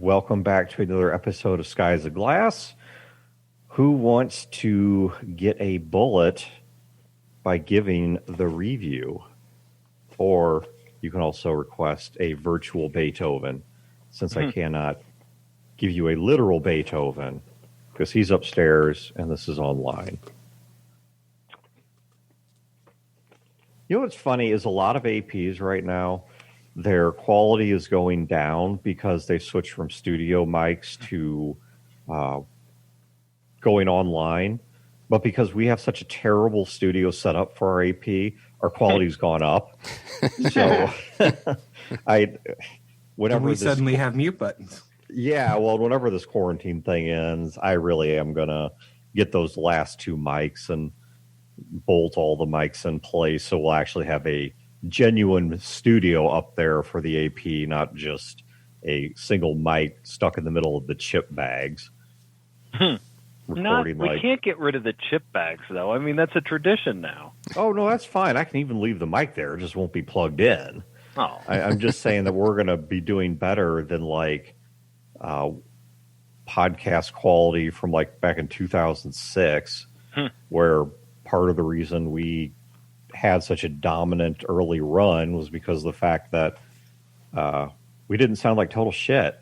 welcome back to another episode of Skies of Glass. Who wants to get a bullet by giving the review? Or you can also request a virtual Beethoven, since I cannot give you a literal Beethoven, because he's upstairs and this is online. You know what's funny is a lot of APs right now, their quality is going down because they switched from studio mics to going online. But because we have such a terrible studio setup for our AP, our quality's gone up. So whenever we suddenly have mute buttons. Yeah, well, whenever this quarantine thing ends, I really am going to get those last two mics and bolt all the mics in place, so we'll actually have a genuine studio up there for the AP, not just a single mic stuck in the middle of the chip bags. We can't get rid of the chip bags, though. I mean, that's a tradition now. Oh, no, that's fine. I can even leave the mic there. It just won't be plugged in. Oh. I'm just saying that we're going to be doing better than, podcast quality from, back in 2006, where part of the reason we had such a dominant early run was because of the fact that we didn't sound like total shit.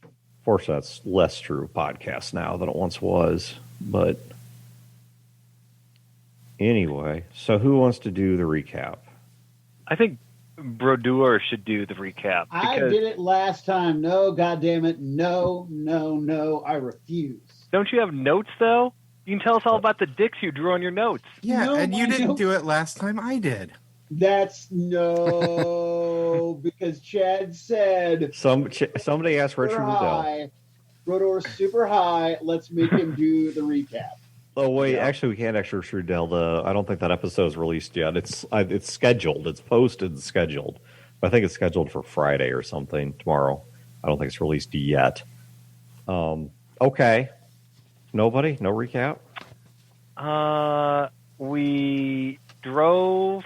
Of course, that's less true of podcasts now than it once was. But anyway, so who wants to do the recap? I think Brodeur should do the recap. I did it last time. No, goddammit. No, I refuse. Don't you have notes, though? You can tell us all about the dicks you drew on your notes. Yeah, no, and you didn't do it last time. I did. That's because Chad said somebody asked Richard Riddell. Rotor's super high. Let's make him do the recap. Oh wait, actually we can't actually Richard Riddell. I don't think that episode is released yet. It's scheduled. It's posted and scheduled. But I think it's scheduled for Friday or something tomorrow. I don't think it's released yet. Okay. Nobody? No recap? We drove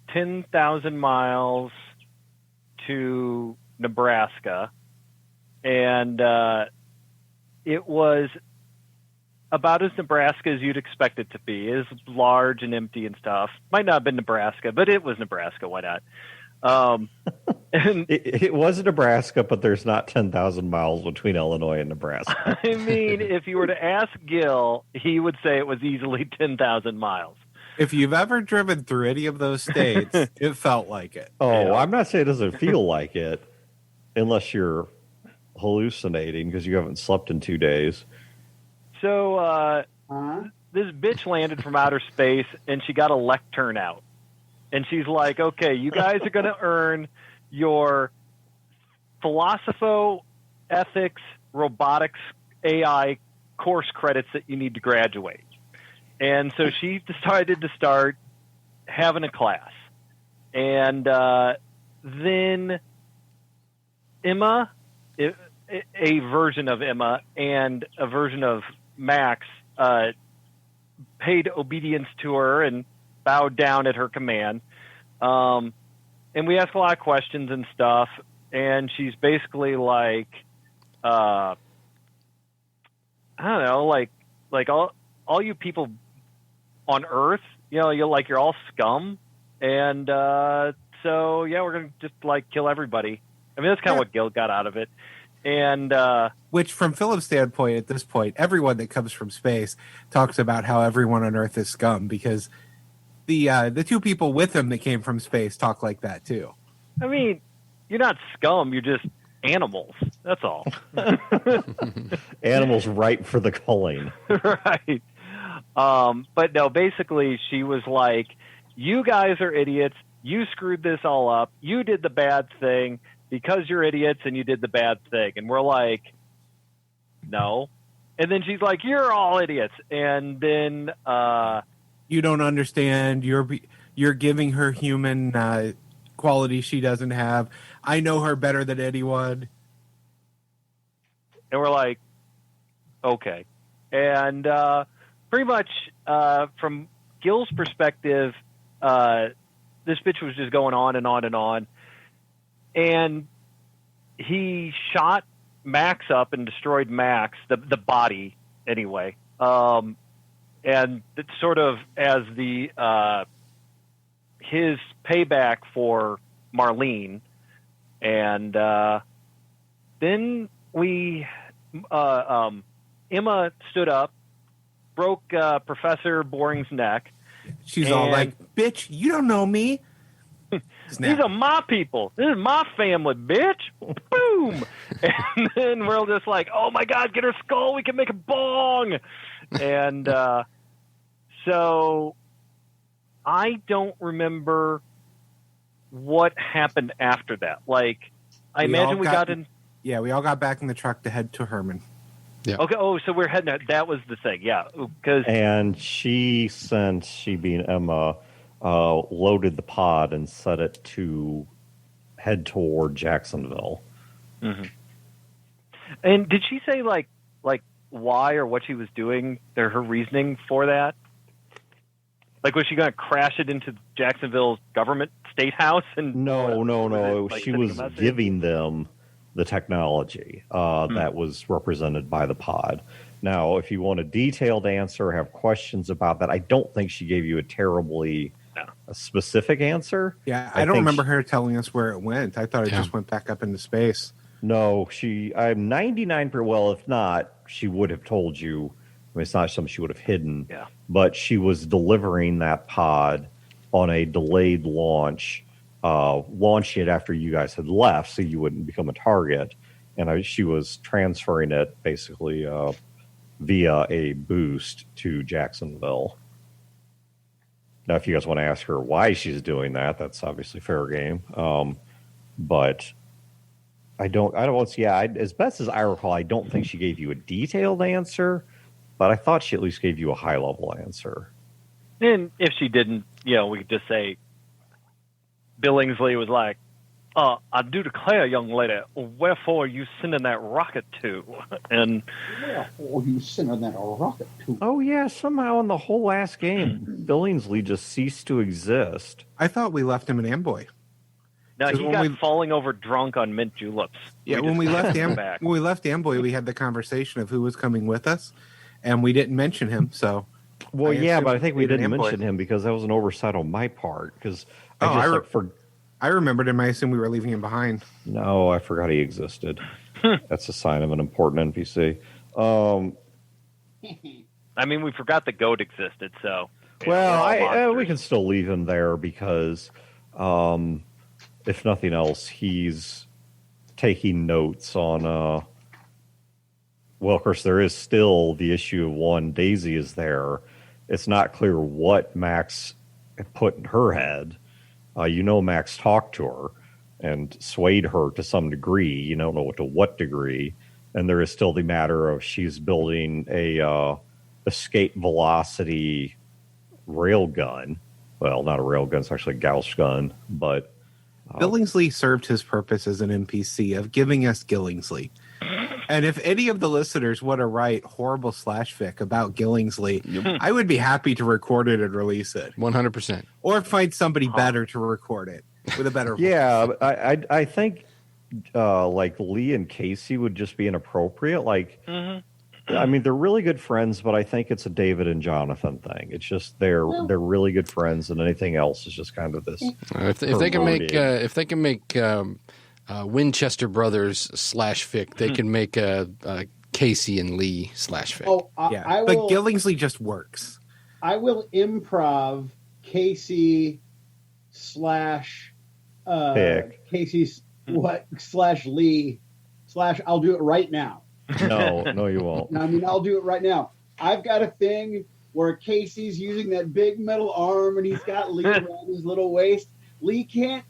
10,000 miles to Nebraska, and it was about as Nebraska as you'd expect it to be. It was large and empty and stuff. Might not have been Nebraska, but it was Nebraska. Why not? And it was Nebraska, but there's not 10,000 miles between Illinois and Nebraska. I mean, if you were to ask Gil, he would say it was easily 10,000 miles. If you've ever driven through any of those states, it felt like it. Oh, I'm not saying it doesn't feel like it, unless you're hallucinating because you haven't slept in 2 days. So this bitch landed from outer space, and she got a lectern out. And she's like, okay, you guys are going to earn your philosopho, ethics, robotics, AI course credits that you need to graduate. And so she decided to start having a class. And then Emma, a version of Emma and a version of Max, paid obedience to her and bowed down at her command. And we ask a lot of questions and stuff. And she's basically like, I don't know, like all you people on Earth, you're all scum. And so, yeah, we're going to just kill everybody. I mean, that's kind of what Gil got out of it. And which, from Philip's standpoint, at this point, everyone that comes from space talks about how everyone on Earth is scum, because the two people with him that came from space talk like that too. I mean, you're not scum; you're just animals. That's all. Animals ripe for the culling. Right. But no, basically, she was like, "You guys are idiots. You screwed this all up. You did the bad thing." Because you're idiots and you did the bad thing. And we're like, no. And then she's like, you're all idiots. And then you don't understand. You're giving her human qualities she doesn't have. I know her better than anyone. And we're like, okay. And pretty much from Gil's perspective, this bitch was just going on and on and on. And he shot Max up and destroyed Max, the body anyway. And it's sort of as the his payback for Marlene. And then Emma stood up, broke Professor Boring's neck. She's all like, "Bitch, you don't know me." These are my people. This is my family, bitch. Boom. And then we're just like, oh, my God, get her skull. We can make a bong. And so I don't remember what happened after that. Like, I imagine we got in. Yeah, we all got back in the truck to head to Hermann. Yeah. Okay. Oh, so we're heading. That was the thing. Yeah. And she being Emma, loaded the pod and set it to head toward Jacksonville. Mm-hmm. And did she say like why or what she was doing? Her reasoning for that? Like, was she going to crash it into Jacksonville's government state house? And No. Like, she was giving them the technology that was represented by the pod. Now, if you want a detailed answer, have questions about that, I don't think she gave you a terribly specific answer. Yeah, I don't remember her telling us where it went. I thought it just went back up into space. No, I'm 99%. Well, if not, she would have told you. I mean, it's not something she would have hidden. Yeah. But she was delivering that pod on a delayed launch, launching it after you guys had left, so you wouldn't become a target. And she was transferring it basically via a boost to Jacksonville. Now, if you guys want to ask her why she's doing that, that's obviously fair game. But I don't. As best as I recall, I don't think she gave you a detailed answer, but I thought she at least gave you a high level answer. And if she didn't, we could just say Billingsley was like, I do declare, young lady, wherefore you sending that rocket to? And wherefore you sending that rocket to? Oh, yeah, somehow in the whole last game, Billingsley just ceased to exist. I thought we left him in Amboy. no, he got falling over drunk on mint juleps. Yeah, when we left Amboy, we had the conversation of who was coming with us, and we didn't mention him. So, well, but I think we didn't mention him because that was an oversight on my part. Because I remembered him. I assumed we were leaving him behind. No, I forgot he existed. That's a sign of an important NPC. I mean, we forgot the goat existed, so. Well, we can still leave him there because, if nothing else, he's taking notes on. Well, of course, there is still the issue of one. Daisy is there. It's not clear what Max put in her head. Max talked to her and swayed her to some degree. You don't know to what degree. And there is still the matter of she's building a escape velocity rail gun. Well, not a rail gun. It's actually a Gauss gun. But Billingsley served his purpose as an NPC of giving us Gillingsley. And if any of the listeners want to write horrible /fic about Gillingsley, I would be happy to record it and release it. 100%. Or find somebody better to record it with a better voice. Yeah, I think like Lee and Casey would just be inappropriate. Like, I mean, they're really good friends, but I think it's a David and Jonathan thing. It's just they're really good friends, and anything else is just kind of this. If they can make Winchester Brothers /fic, they can make a Casey and Lee /fic. Oh, but Gillingsley just works. I will improv Casey Casey /Lee / I'll do it right now. No, you won't. I mean, I'll do it right now. I've got a thing where Casey's using that big metal arm, and he's got Lee around his little waist. Lee can't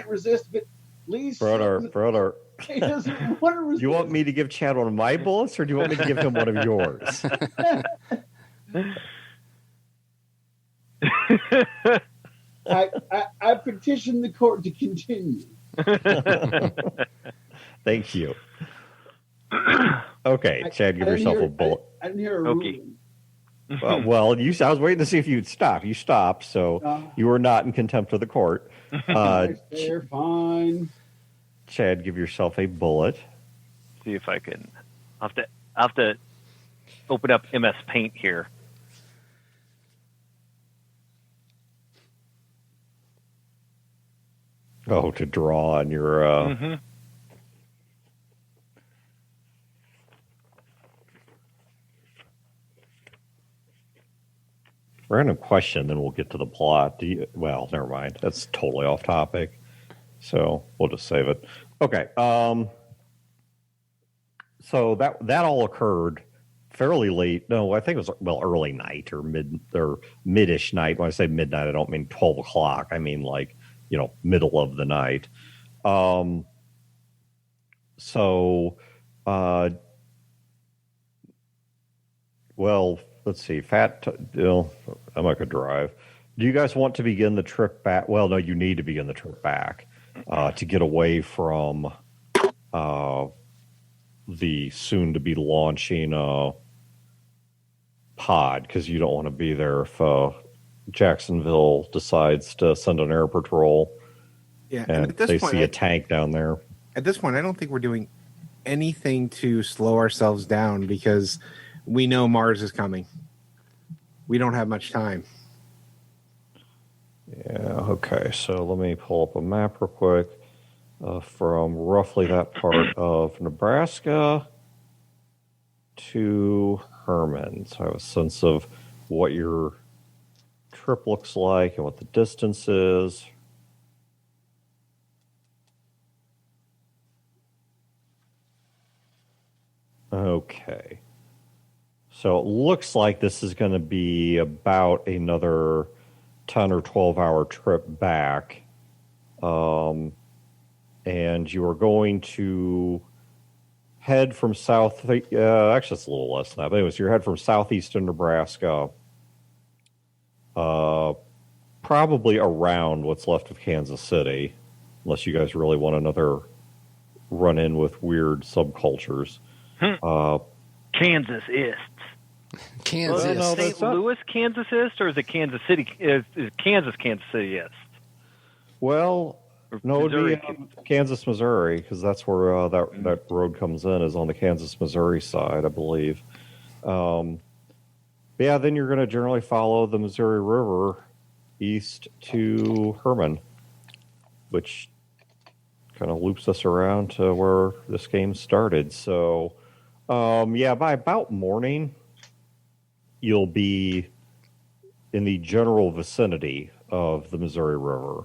resist, but Lee's brother. He doesn't want to resist. You want me to give Chad one of my bullets, or do you want me to give him one of yours? I petition the court to continue. Thank you. Okay, Chad, give yourself a bullet. I didn't hear a ruling. Well, I was waiting to see if you'd stop. You stopped, so you were not in contempt of the court. They're fine. Chad, give yourself a bullet. See if I can. I'll have to open up MS Paint here. Oh, to draw on your. Random question, then we'll get to the plot. Well, never mind. That's totally off topic. So we'll just save it. Okay. So that all occurred fairly late. No, I think it was early night or mid-ish night. When I say midnight, I don't mean 12 o'clock. I mean middle of the night. Let's see. I'm not going to drive. Do you guys want to begin the trip back? Well, no, you need to begin the trip back to get away from the soon-to-be launching pod, because you don't want to be there if Jacksonville decides to send an air patrol. Yeah, and at this they point, see a tank down there. At this point, I don't think we're doing anything to slow ourselves down because we know Mars is coming. We don't have much time. Yeah, okay. So let me pull up a map real quick from roughly that part of Nebraska to Hermann. So I have a sense of what your trip looks like and what the distance is. Okay. So it looks like this is going to be about another 10 or 12 hour trip back. And you are going to head from actually it's a little less than that. But anyways, you head from southeastern Nebraska, probably around what's left of Kansas City, unless you guys really want another run-in with weird subcultures. Kansas Ist. Kansas. Well, no, St. Louis, Kansas Ist, or is it Kansas City? Is Kansas City Ist? Well, no, it Missouri. would be Kansas, Missouri, because that's where that road comes in, is on the Kansas, Missouri side, I believe. Yeah, then you're going to generally follow the Missouri River east to Hermann, which kind of loops us around to where this game started. So, by about morning, you'll be in the general vicinity of the Missouri River.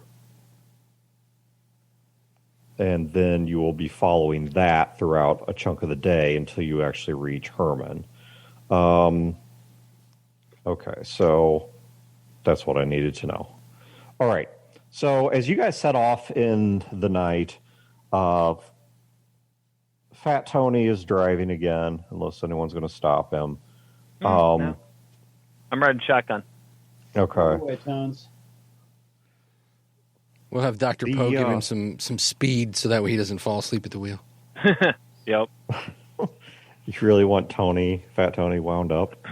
And then you will be following that throughout a chunk of the day until you actually reach Hermann. Okay, so that's what I needed to know. All right, so as you guys set off in the night, Fat Tony is driving again, unless anyone's going to stop him. No. I'm riding shotgun. Okay. Away, Tones. We'll have Dr. Poe give him some speed so that way he doesn't fall asleep at the wheel. Yep. You really want Fat Tony wound up?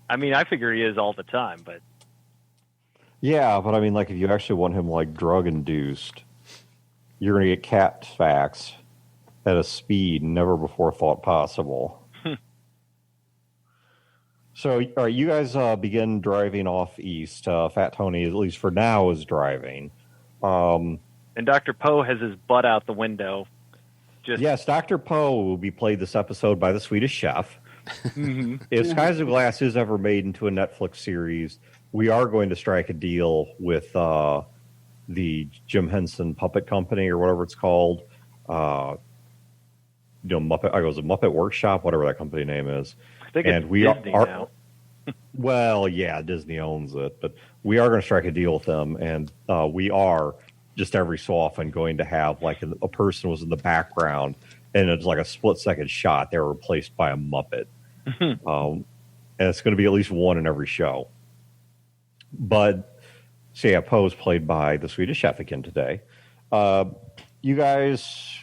I mean, I figure he is all the time, but Yeah, but I mean, like, if you actually want him, like, drug-induced, you're going to get cat facts at a speed never before thought possible. So, all right, you guys begin driving off east. Fat Tony, at least for now, is driving. and Dr. Poe has his butt out the window. Yes, Dr. Poe will be played this episode by the Swedish Chef. If Skies of Glass is ever made into a Netflix series, we are going to strike a deal with the Jim Henson Puppet Company or whatever it's called. Muppet Workshop, whatever that company name is. I think And it's we Disney are now. well, yeah, Disney owns it, but we are going to strike a deal with them, and we are just every so often going to have like a person was in the background, and it's like a split-second shot. They were replaced by a Muppet, and it's going to be at least one in every show. But so yeah, Poe's played by the Swedish Chef again today. You guys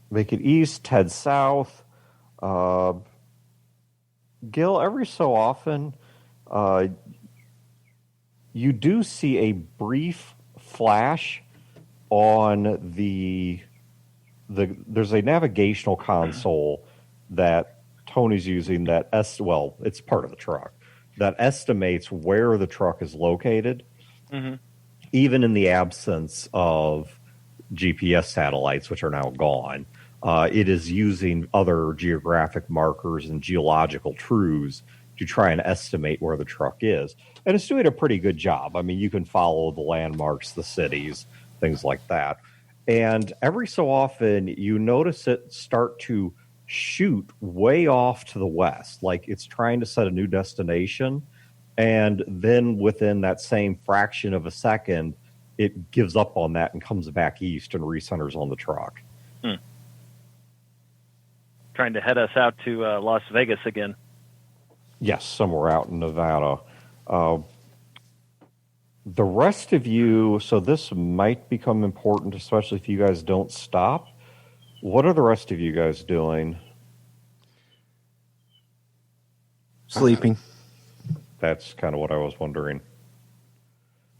make it east, head south. Gil, every so often, you do see a brief flash on there's a navigational console that Tony's using it's part of the truck that estimates where the truck is located, even in the absence of GPS satellites, which are now gone. It is using other geographic markers and geological truths to try and estimate where the truck is. And it's doing a pretty good job. I mean, you can follow the landmarks, the cities, things like that. And every so often, you notice it start to shoot way off to the west, like it's trying to set a new destination. And then within that same fraction of a second, it gives up on that and comes back east and recenters on the truck. Trying to head us out to Las Vegas again. Yes, somewhere out in Nevada. The rest of you, so this might become important, especially if you guys don't stop. What are the rest of you guys doing? Sleeping. That's kind of what I was wondering.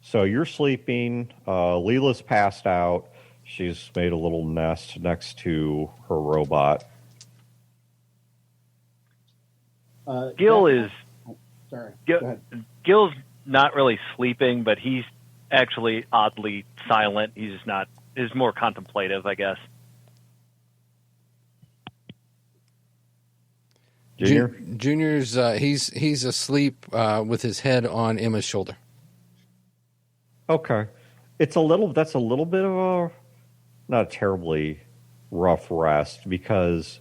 So you're sleeping. Leela's passed out. She's made a little nest next to her robot. Gil is... Sorry. Go ahead. Gil's not really sleeping, but he's actually oddly silent. He's just not... He's more contemplative, I guess. Junior? Junior's he's asleep with his head on Emma's shoulder. Okay. That's a little bit of a not a terribly rough rest because,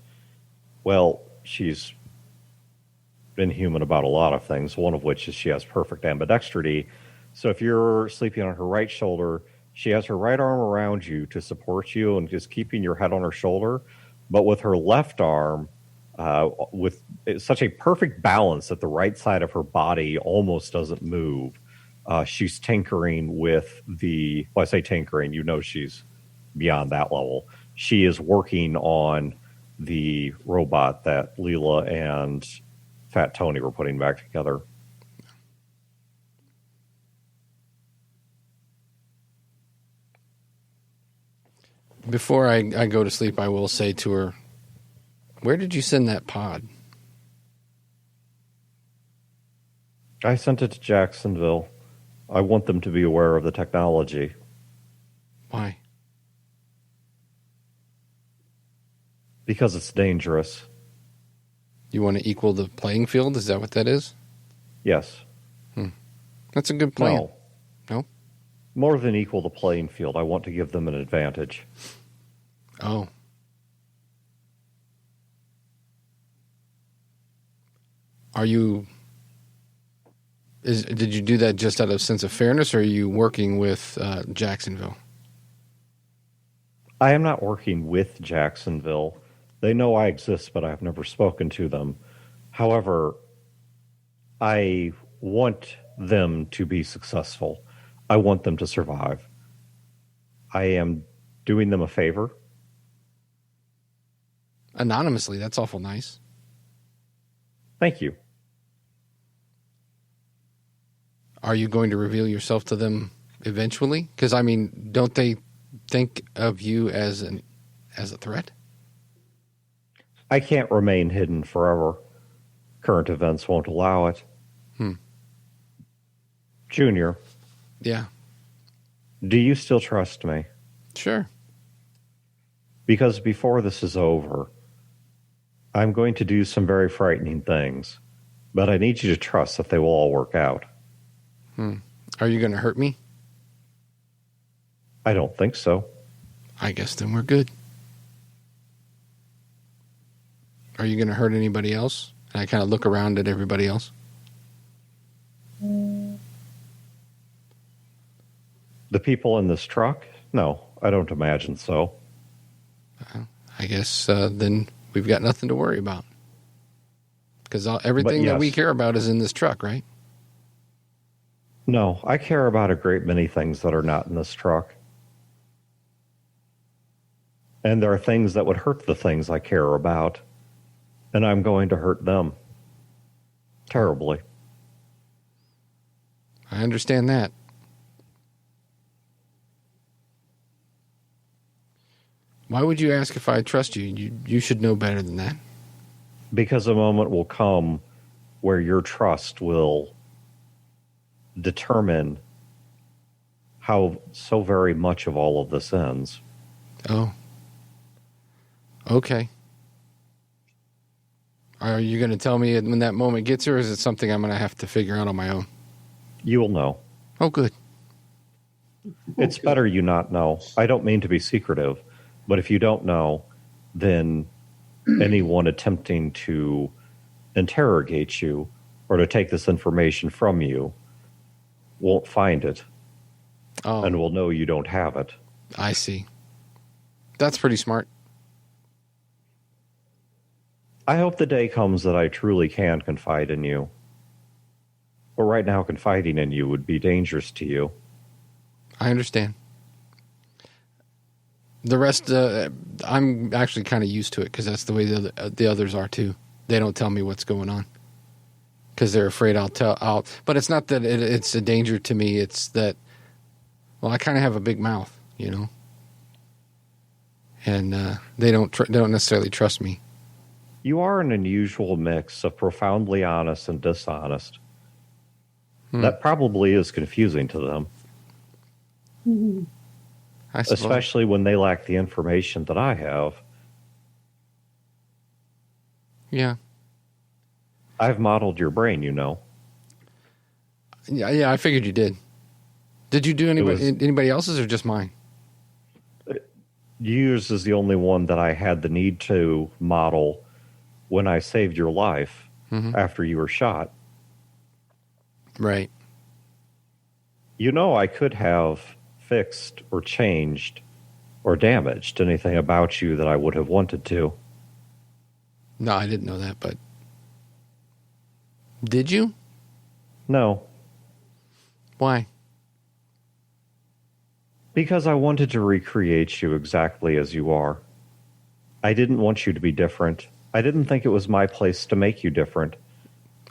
well, she's been human about a lot of things, one of which is she has perfect ambidextrity. So if you're sleeping on her right shoulder, she has her right arm around you to support you and just keeping your head on her shoulder. But with her left arm, with such a perfect balance that the right side of her body almost doesn't move, she's tinkering with I say tinkering, she's beyond that level. She is working on the robot that Leela and Fat Tony were putting back together. Before I go to sleep, I will say to her, where did you send that pod? I sent it to Jacksonville. I want them to be aware of the technology. Why? Because it's dangerous. You want to equal the playing field? Is that what that is? Yes. That's a good plan. No? More than equal the playing field. I want to give them an advantage. Oh. Did you do that just out of sense of fairness, or are you working with Jacksonville? I am not working with Jacksonville. They know I exist, but I've never spoken to them. However, I want them to be successful. I want them to survive. I am doing them a favor. Anonymously, that's awful nice. Thank you. Are you going to reveal yourself to them eventually? Because, I mean, don't they think of you as a threat? I can't remain hidden forever. Current events won't allow it. Junior. Yeah. Do you still trust me? Sure. Because before this is over, I'm going to do some very frightening things, but I need you to trust that they will all work out. Are you going to hurt me? I don't think so. I guess then we're good. Are you going to hurt anybody else? And I kind of look around at everybody else. The people in this truck? No, I don't imagine so. I guess then we've got nothing to worry about. Because everything that we care about is in this truck, right? No, I care about a great many things that are not in this truck. And there are things that would hurt the things I care about. And I'm going to hurt them. Terribly. I understand that. Why would you ask if I trust you? You should know better than that. Because a moment will come where your trust will determine how so very much of all of this ends. Oh. Okay. Are you going to tell me when that moment gets here, or is it something I'm going to have to figure out on my own? You will know. Oh, good. It's better you not know. I don't mean to be secretive, but if you don't know, then anyone attempting to interrogate you or to take this information from you won't find it and will know you don't have it. I see. That's pretty smart. I hope the day comes that I truly can confide in you. But right now, confiding in you would be dangerous to you. I understand. The rest, I'm actually kind of used to it because that's the way the others are too. They don't tell me what's going on because they're afraid I'll tell. But it's not that it's a danger to me. It's that, well, I kind of have a big mouth, you know, and they don't necessarily trust me. You are an unusual mix of profoundly honest and dishonest. That probably is confusing to them. I suppose. Especially when they lack the information that I have. Yeah. I've modeled your brain, you know. Yeah, I figured you did. Did you do anybody else's or just mine? Yours is the only one that I had the need to model when I saved your life after you were shot. Right. You know, I could have fixed or changed or damaged anything about you that I would have wanted to. No, I didn't know that, but did you? No. Why? Because I wanted to recreate you exactly as you are. I didn't want you to be different. I didn't think it was my place to make you different.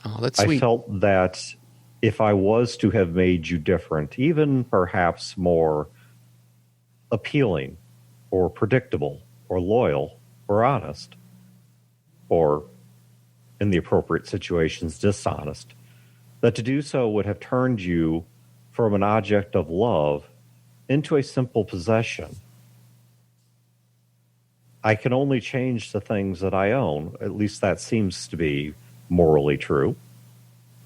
Oh, that's sweet. I felt that if I was to have made you different, even perhaps more appealing or predictable or loyal or honest, or in the appropriate situations, dishonest, that to do so would have turned you from an object of love into a simple possession. I can only change the things that I own. At least that seems to be morally true.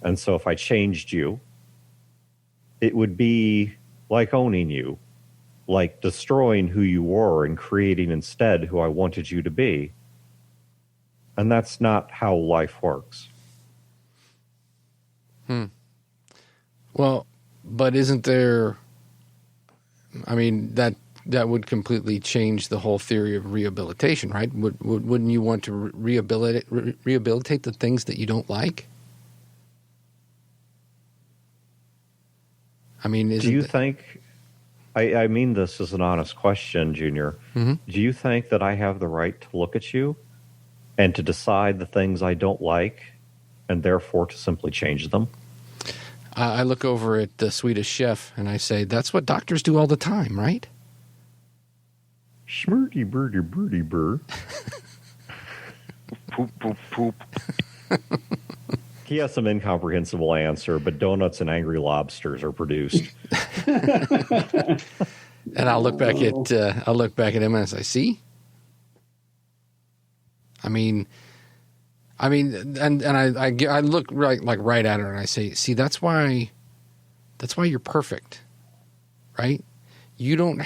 And so if I changed you, it would be like owning you, like destroying who you were and creating instead who I wanted you to be. And that's not how life works. Well, but isn't there... I mean, that would completely change the whole theory of rehabilitation, right? Wouldn't you want to rehabilitate the things that you don't like? I mean, do you think, I mean this as an honest question, Junior, do you think that I have the right to look at you and to decide the things I don't like and therefore to simply change them? I look over at the Swedish chef and I say, that's what doctors do all the time, right? Schmurty birdie birdie burr. Poop, poop, poop. He has some incomprehensible answer, but donuts and angry lobsters are produced. And I'll look back at him and I say, "See, I mean, and I look right at her and I say, see, that's why you're perfect, right? You don't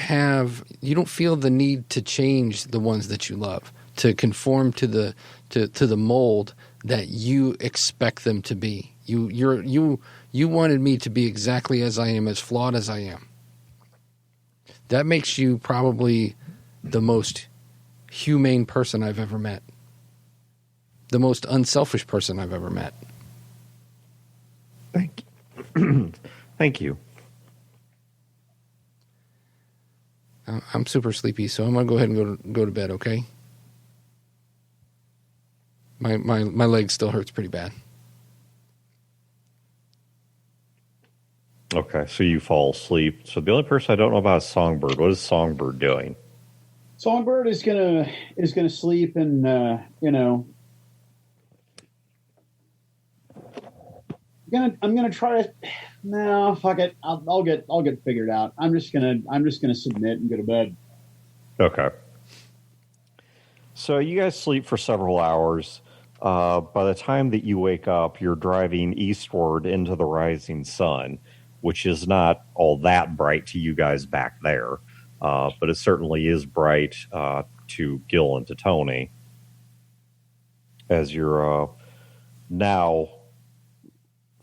feel the need to change the ones that you love, to conform to the mold that you expect them to be. You wanted me to be exactly as I am, as flawed as I am. That makes you probably the most humane person I've ever met. The most unselfish person I've ever met." Thank you. Thank you. I'm super sleepy, so I'm gonna go ahead and go to bed. Okay. My leg still hurts pretty bad. Okay, so you fall asleep. So the only person I don't know about is Songbird. What is Songbird doing? Songbird is gonna sleep, and I'm gonna try to. No, fuck it. I'll get figured out. I'm just gonna submit and go to bed. Okay. So you guys sleep for several hours. By the time that you wake up, you're driving eastward into the rising sun, which is not all that bright to you guys back there, but it certainly is bright to Gil and to Tony as you're now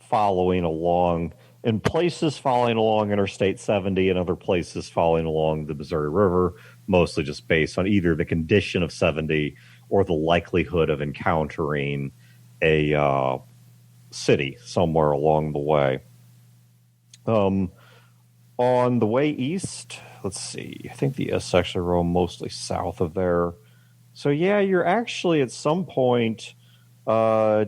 following along, in places following along Interstate 70, and other places following along the Missouri River, mostly just based on either the condition of 70 or the likelihood of encountering a city somewhere along the way. On the way east, let's see, I think the S actually roam mostly south of there. So yeah, you're actually at some point, yeah,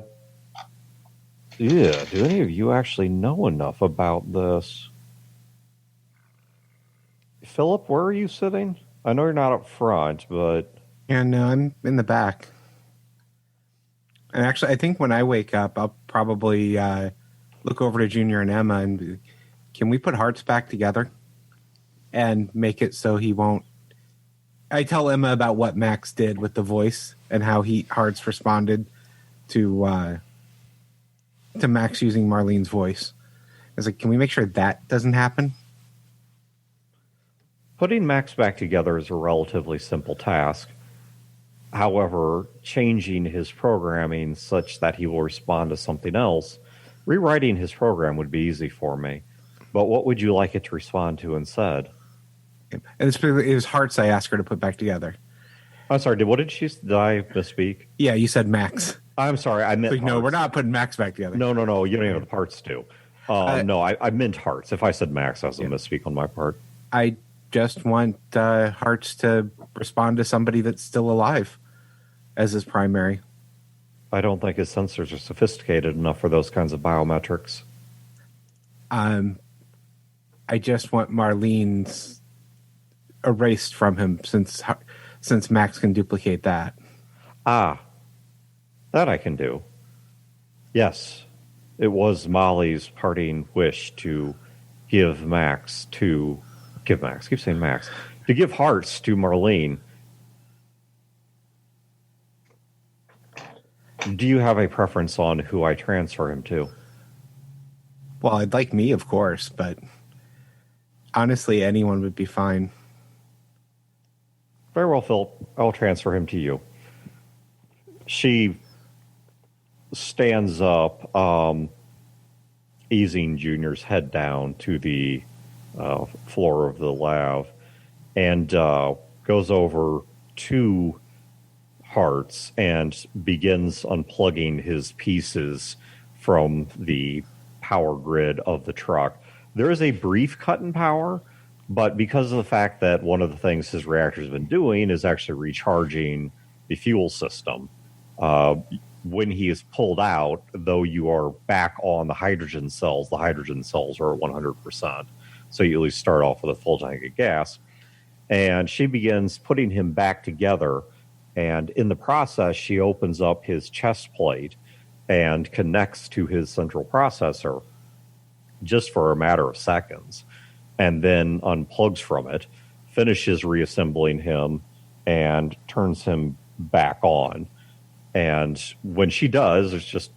do any of you actually know enough about this? Philip, where are you sitting? I know you're not up front, but... And I'm in the back. And actually, I think when I wake up, I'll probably look over to Junior and Emma and be, can we put hearts back together and make it so he won't... I tell Emma about what Max did with the voice and how hearts responded to Max using Marlene's voice. I was like, can we make sure that doesn't happen? Putting Max back together is a relatively simple task. However, changing his programming such that he will respond to something else, rewriting his program would be easy for me. But what would you like it to respond to instead? And it was hearts I asked her to put back together. I'm sorry, did I misspeak? Yeah, you said Max. I'm sorry, I meant Like, no, hearts. we're not putting Max back together. No, you don't even know the parts too. No, I meant hearts. If I said Max, that was a misspeak on my part. I just want hearts to respond to somebody that's still alive as his primary. I don't think his sensors are sophisticated enough for those kinds of biometrics. I just want Marlene's erased from him since Max can duplicate that. Ah, that I can do. Yes, it was Molly's parting wish to give hearts to Marlene. Do you have a preference on who I transfer him to? Well, I'd like me, of course, but honestly, anyone would be fine. Very well, Philip. I'll transfer him to you. She stands up, easing Junior's head down to the floor of the lab, and goes over to Hearts and begins unplugging his pieces from the power grid of the truck. There is a brief cut in power, but because of the fact that one of the things his reactor's been doing is actually recharging the fuel system, when he is pulled out, though you are back on the hydrogen cells are at 100%. So you at least start off with a full tank of gas. And she begins putting him back together. And in the process, she opens up his chest plate and connects to his central processor just for a matter of seconds, and then unplugs from it, finishes reassembling him, and turns him back on. And when she does, it's just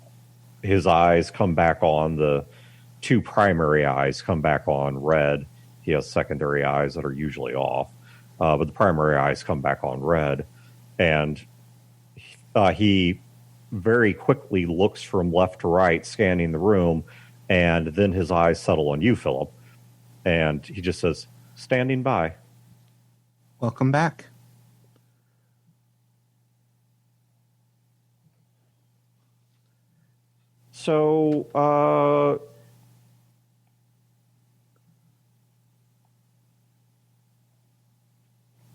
his eyes come back on. The two primary eyes come back on red. He has secondary eyes that are usually off, but the primary eyes come back on red. And he very quickly looks from left to right, scanning the room, and then his eyes settle on you, Philip. And he just says, "Standing by." Welcome back. So,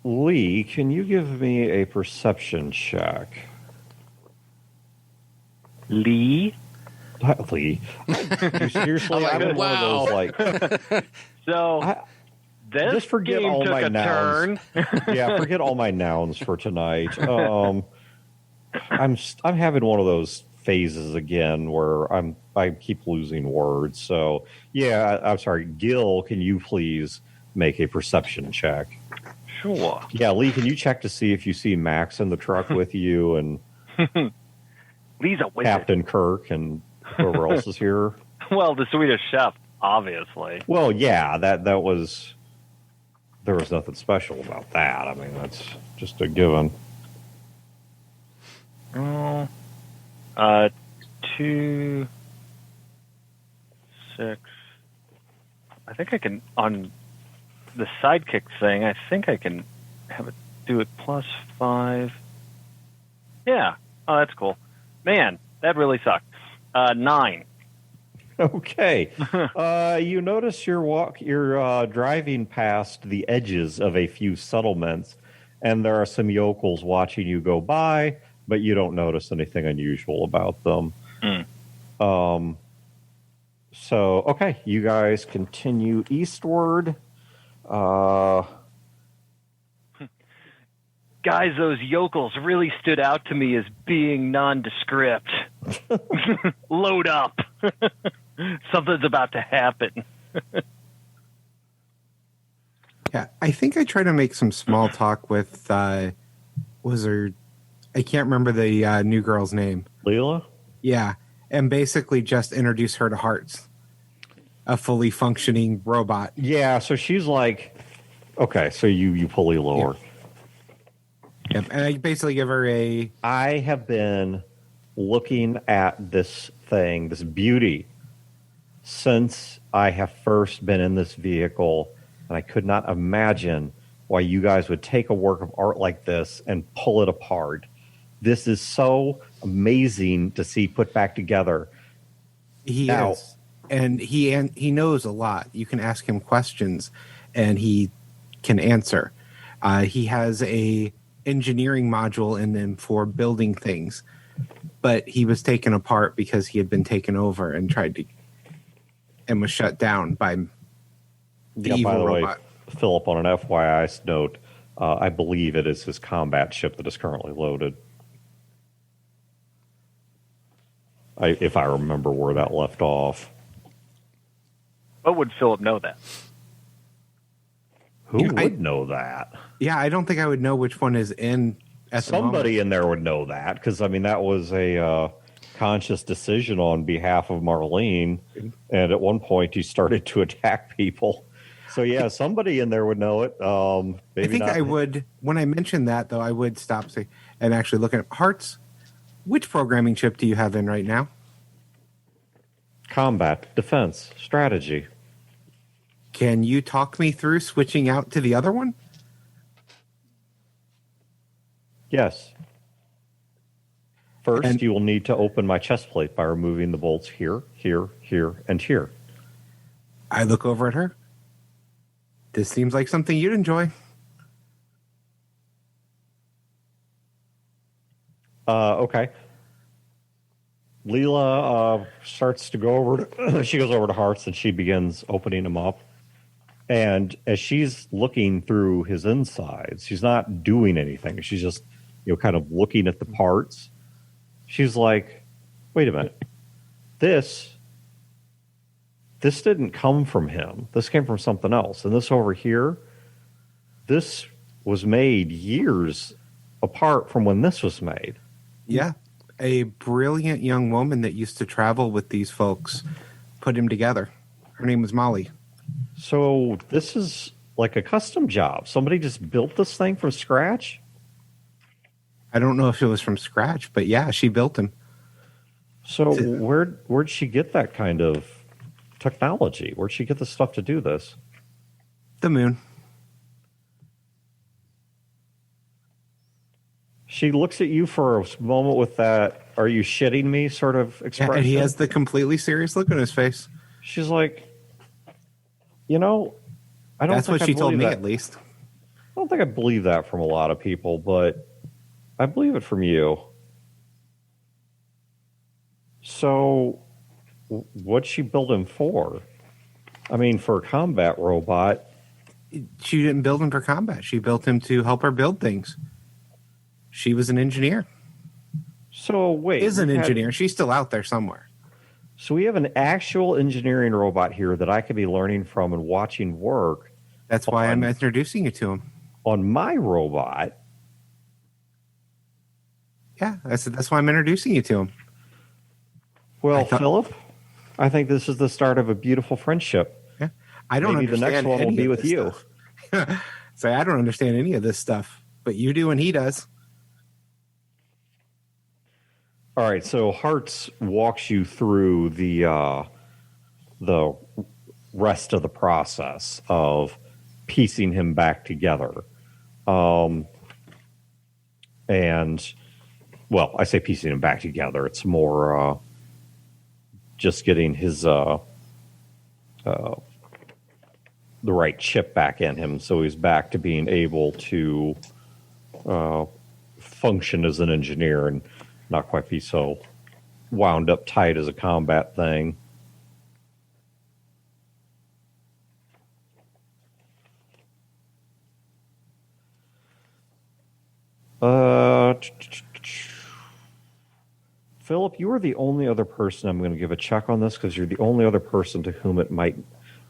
Lee, can you give me a perception check? Lee? Lee. You seriously? I'm like, I did wow. one of those, like... So This Just forget game all took my a nouns. turn. Yeah, forget all my nouns for tonight. I'm having one of those phases again where I keep losing words. So yeah, I'm sorry, Gil. Can you please make a perception check? Sure. Yeah, Lee, can you check to see if you see Max in the truck with you and Lee's a wizard. Captain Kirk and whoever else is here? Well, the Swedish chef, obviously. Well, yeah, that was. There was nothing special about that. I mean, that's just a given. Oh, 2, 6. I think I can on the sidekick thing. I think I can have it do it +5. Yeah. Oh, that's cool. Man, that really sucked. 9. Okay. You notice you're driving past the edges of a few settlements, and there are some yokels watching you go by, but you don't notice anything unusual about them. So, okay, you guys continue eastward. Guys, those yokels really stood out to me as being nondescript. Load up. Something's about to happen. Yeah, I think I tried to make some small talk with, was there, I can't remember the new girl's name. Leela? Yeah, and basically just introduce her to Hearts, a fully functioning robot. Yeah, so she's like, okay, so you pull Leela over. Yep, and I basically give her a... I have been looking at this thing, this beauty, since I have first been in this vehicle, and I could not imagine why you guys would take a work of art like this and pull it apart. This is so amazing to see put back together. He Now- is. And he knows a lot. You can ask him questions, and he can answer. He has a engineering module in them for building things, but he was taken apart because he had been taken over and was shut down by the evil by the robot. way, Philip, on an FYI note, I believe it is his combat ship that is currently loaded. If I remember where that left off. What would Philip know that? Who Yeah, would know that? Yeah, I don't think I would know which one is in at the moment. Somebody in there would know that, because I mean that was a conscious decision on behalf of Marlene, and at one point he started to attack people. So yeah, somebody in there would know it. Maybe I think not. I would, when I mentioned that, though, I would stop and actually look at Hearts. Which programming chip do you have in right now? Combat, defense, strategy. Can you talk me through switching out to the other one? Yes. First, And- you will need to open my chest plate by removing the bolts here, here, here, and here. I look over at her. This seems like something you'd enjoy. Okay. Leela starts to go over to, she goes over to Hearts and she begins opening them up. And as she's looking through his insides, she's not doing anything. She's just, kind of looking at the parts. She's like, wait a minute. This didn't come from him. This came from something else. And this over here, this was made years apart from when this was made. Yeah. A brilliant young woman that used to travel with these folks put him together. Her name was Molly. So this is like a custom job. Somebody just built this thing from scratch? I don't know if it was from scratch, but yeah, she built him. So where'd she get that kind of technology? Where'd she get the stuff to do this? The moon. She looks at you for a moment with that, are you shitting me sort of Yeah, expression. and he has the completely serious look on his face. She's like, I don't That's think what I she told believe me, that. at least. I don't think I believe that from a lot of people, but I believe it from you. So what'd she build him for? I mean, for a combat robot, she didn't build him for combat. She built him to help her build things. She was an engineer. So wait, Is an engineer. She's still out there somewhere. So we have an actual engineering robot here that I could be learning from and watching work. That's why I'm introducing you to him. On my robot. Yeah, that's why I'm introducing you to him. Well, Philip, I think this is the start of a beautiful friendship. Yeah, I don't Maybe the understand next one will any be of with this you. stuff. Say, I don't understand any of this stuff, but you do and he does. All right, so Hearts walks you through the rest of the process of piecing him back together. And, well, I say piecing him back together. It's more just getting his the right chip back in him, so he's back to being able to function as an engineer and not quite be so wound up tight as a combat thing. Philip, you are the only other person I'm going to give a check on this because you're the only other person to whom it might.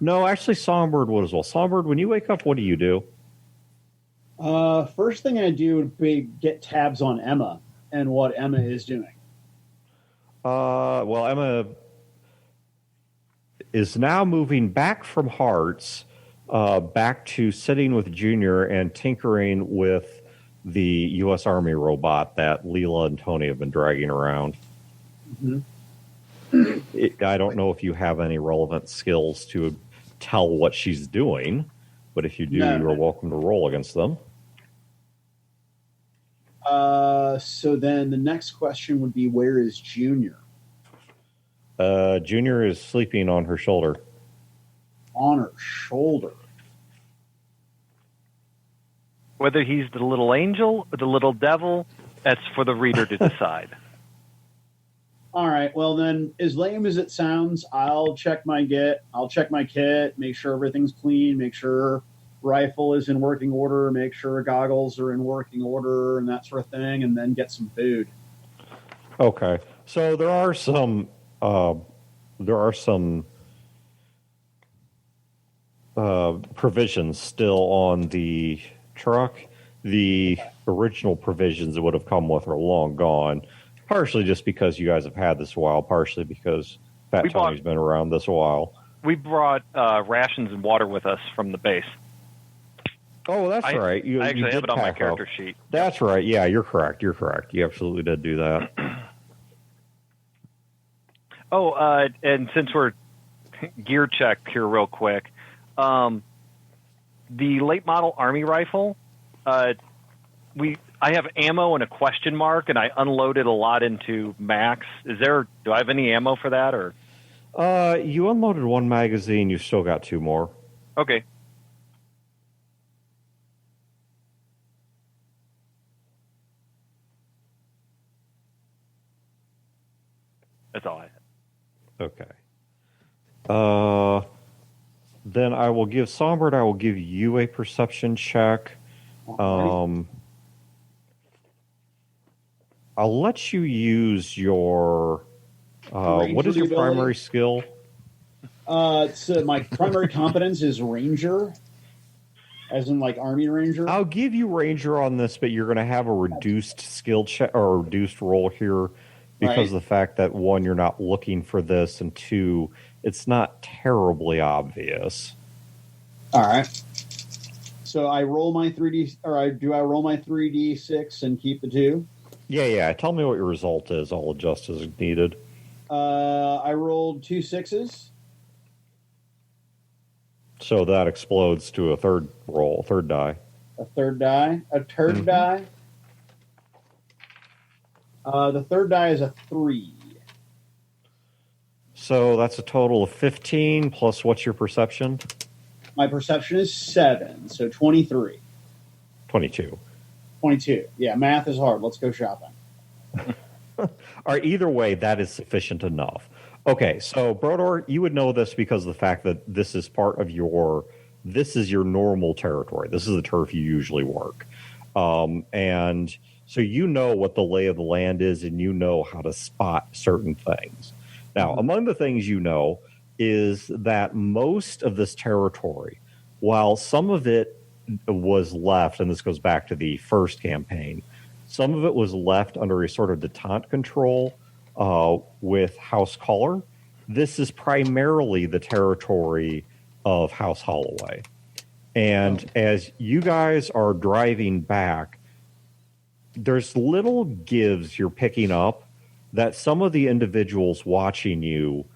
No, actually, Songbird would as well. Songbird, when you wake up, what do you do? First thing I do would be get tabs on Emma and what Emma is doing. Well, Emma is now moving back from Hearts back to sitting with Junior and tinkering with the U.S. Army robot that Leela and Tony have been dragging around. Mm-hmm. I don't know if you have any relevant skills to tell what she's doing, but if you do, you're welcome to roll against them. So then the next question would be, where is Junior? Junior is sleeping on her shoulder. On her shoulder. Whether he's the little angel or the little devil, that's for the reader to decide. All right. Well, then, as lame as it sounds, I'll check my kit, make sure everything's clean, make sure rifle is in working order, make sure goggles are in working order, and that sort of thing, and then get some food. Okay. So there are some provisions still on the truck. The original provisions that would have come with are long gone. Partially just because you guys have had this a while, partially because Fat Tony's been around this a while. We brought rations and water with us from the base. Oh, that's right. I actually have it on my character sheet. That's right. Yeah, you're correct. You're correct. You absolutely did do that. And since we're gear check here real quick, the late model Army rifle, I have ammo and a question mark, and I unloaded a lot into max. Do I have any ammo for that, or? You unloaded one magazine. You still got two more. Okay. That's all I had. Okay. Then I will give Songbird. I will give you a perception check. I'll let you use your. What is your primary skill? So my primary competence is Ranger, as in like Army Ranger. I'll give you Ranger on this, but you're going to have a reduced skill check or a reduced roll here because of the fact that, one, you're not looking for this, and two, it's not terribly obvious. All right. So I roll my 3D, or do I roll my 3D6 and keep the 2? Yeah. Tell me what your result is. I'll adjust as needed. I rolled 2 6s. So that explodes to a third die. A third die. A turd die. The third die is a 3. So that's a total of 15, plus what's your perception? My perception is 7, so 23. 22. 22. Yeah, math is hard. Let's go shopping. All right, either way, that is sufficient enough. Okay, so Brodor, you would know this because of the fact that this is part of your this is your normal territory. This is the turf you usually work. And so you know what the lay of the land is, and you know how to spot certain things. Now, among the things you know is that most of this territory, while some of it was left, and this goes back to the first campaign, some of it was left under a sort of detente control with House Caller. This is primarily the territory of House Holloway. And as you guys are driving back, there's little gives you're picking up that some of the individuals watching you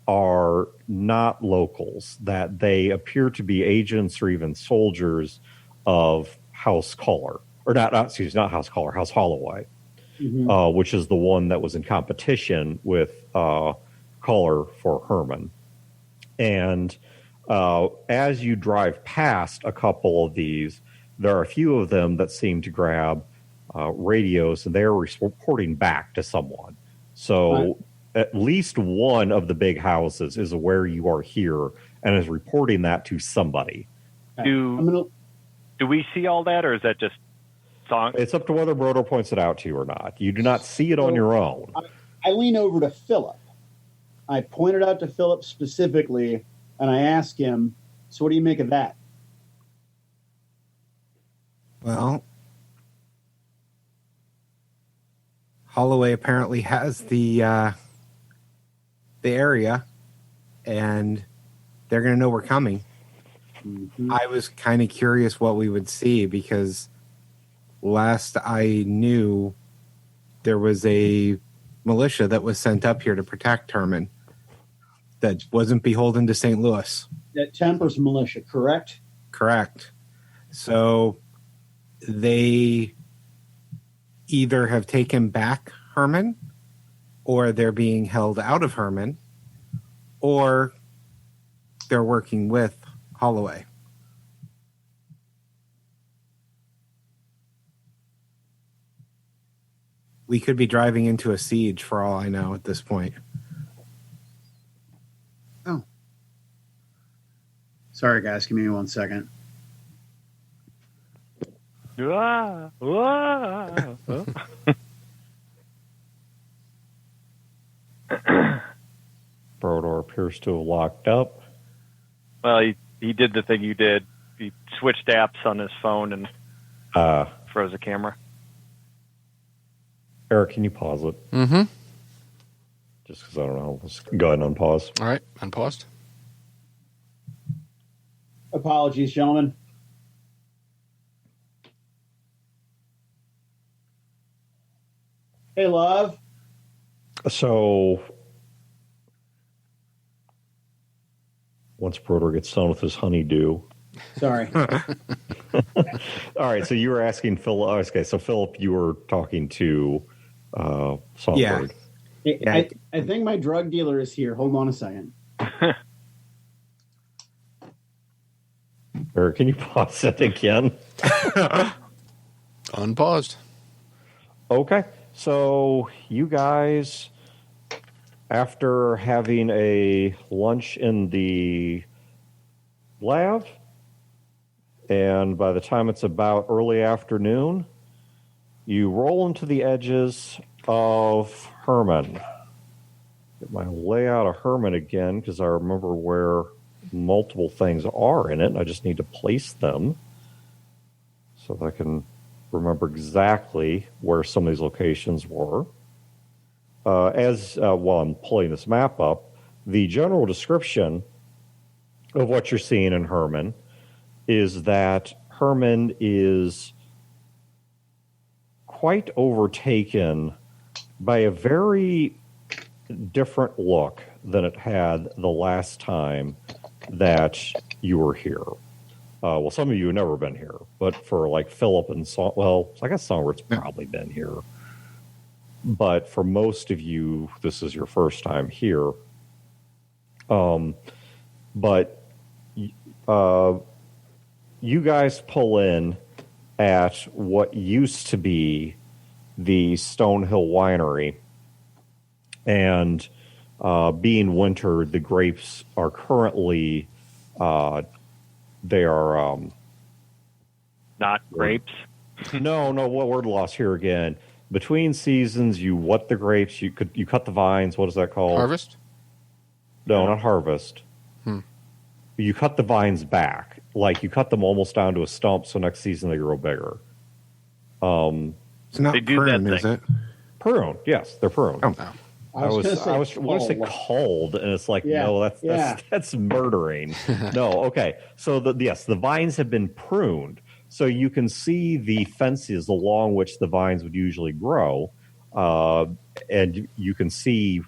are not locals, that they appear to be agents or even soldiers of House Caller. Or not House Caller, House Holloway, which is the one that was in competition with Caller for Hermann. And as you drive past a couple of these, there are a few of them that seem to grab radios, and they're reporting back to someone. So at least one of the big houses is aware you are here and is reporting that to somebody. Do we see all that, or is that just song? It's up to whether Broder points it out to you or not. You do not see it on your own. I lean over to Philip. I pointed out to Philip specifically, and I ask him, so what do you make of that? Well, Holloway apparently has the area, and they're going to know we're coming. I was kind of curious what we would see, because last I knew there was a militia that was sent up here to protect Hermann that wasn't beholden to St. Louis. That Tempers militia, correct? Correct. So they either have taken back Hermann, or they're being held out of Hermann, or they're working with Holloway. We could be driving into a siege for all I know at this point. Oh. Sorry, guys. Give me 1 second. Brodor appears to have locked up. Well, he did the thing you did. He switched apps on his phone and froze the camera. Eric, can you pause it? Mm-hmm. Just because I don't know. Let's go ahead and unpause. All right, unpaused. Apologies, gentlemen. Hey, love. So once Brodor gets done with his honeydew. Sorry. All right, so you were asking Phil. Okay, so Philip, you were talking to Songbird. Yeah. I think my drug dealer is here. Hold on a second. Eric, can you pause it again? Unpaused. Okay, so you guys, after having a lunch in the lab, and by the time it's about early afternoon, you roll into the edges of Hermann. Get my layout of Hermann again, because I remember where multiple things are in it, and I just need to place them so that I can remember exactly where some of these locations were. While I'm pulling this map up, the general description of what you're seeing in Hermann is that Hermann is quite overtaken by a very different look than it had the last time that you were here. Well, some of you have never been here, but for like Philip and I guess Songbird's probably been here. But for most of you, this is your first time here. But you guys pull in at what used to be the Stonehill Winery, and being winter, the grapes are currently they are Not grapes. no, what word loss here again. Between seasons, you what the grapes, you cut the vines. What is that called? Harvest? No, not harvest. You cut the vines back, like you cut them almost down to a stump, so next season they grow bigger. It's not They do that prune, is thing. it? Prune, yes, they're pruned. Oh. I was want to say culled, and it's like, Yeah, no, yeah. that's murdering. No, okay. So the vines have been pruned, so you can see the fences along which the vines would usually grow, and you can see,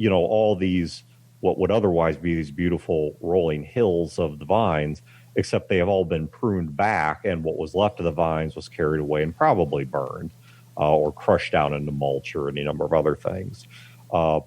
all these what would otherwise be these beautiful rolling hills of the vines, except they have all been pruned back, and what was left of the vines was carried away and probably burned, or crushed down into mulch or any number of other things. But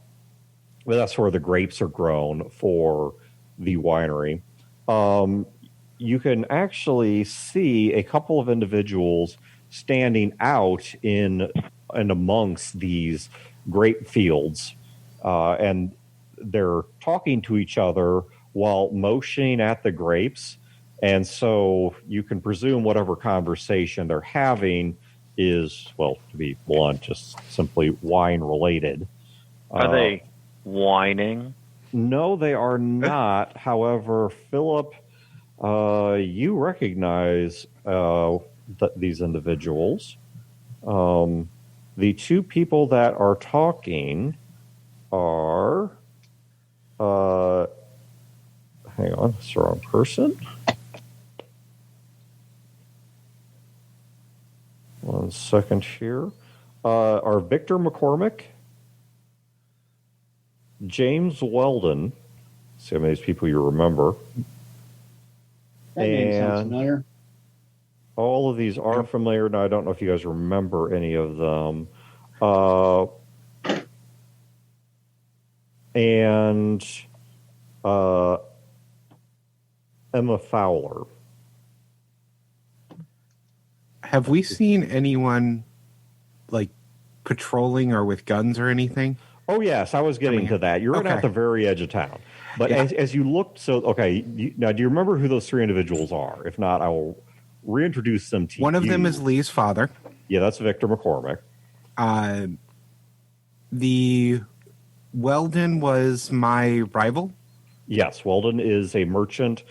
that's where the grapes are grown for the winery. You can actually see a couple of individuals standing out in and amongst these grape fields, and they're talking to each other while motioning at the grapes. And so you can presume whatever conversation they're having is, well, to be blunt, just simply wine related. Are they whining? No, they are not. However, Philip, you recognize these individuals. The two people that are talking are, hang on, it's the wrong person. One second here. Are Victor McCormick, James Weldon, see how many of these people you remember. That name sounds And familiar. all of these are familiar. Now, I don't know if you guys remember any of them. And Emma Fowler. Have we seen anyone like patrolling or with guns or anything? Oh, yes, I was getting to that. You're right at the very edge of town. But Yeah. as you look, so, okay, now do you remember who those three individuals are? If not, I will reintroduce them to you. One of them is Lee's father. Yeah, that's Victor McCormick. The Weldon was my rival. Yes, Weldon is a merchant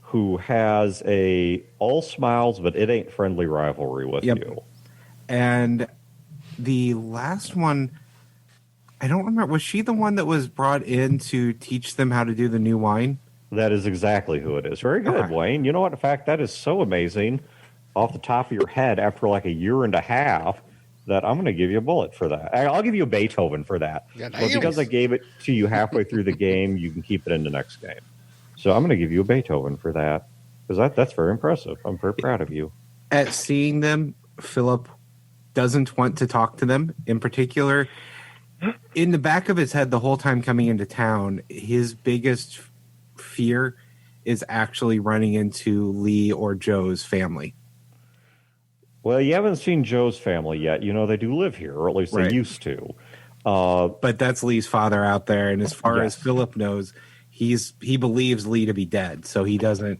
who has a all smiles, but it ain't friendly rivalry with you. And the last one, I don't remember. Was she the one that was brought in to teach them how to do the new wine? That is exactly who it is. Very good, Okay. Wayne. You know what? In fact, that is so amazing off the top of your head after like a year and a half that I'm going to give you a bullet for that. I'll give you a Beethoven for that. Yeah, But because I gave it to you halfway through the game, you can keep it in the next game. So I'm going to give you a Beethoven for that because that's very impressive. I'm very proud of you. At seeing them, Philip doesn't want to talk to them. In particular, in the back of his head the whole time coming into town, his biggest fear is actually running into Lee or Joe's family. Well, you haven't seen Joe's family yet. You know, they do live here, or at least Right. they used to. But that's Lee's father out there, and as far Yes. as Philip knows, he believes Lee to be dead, so he's not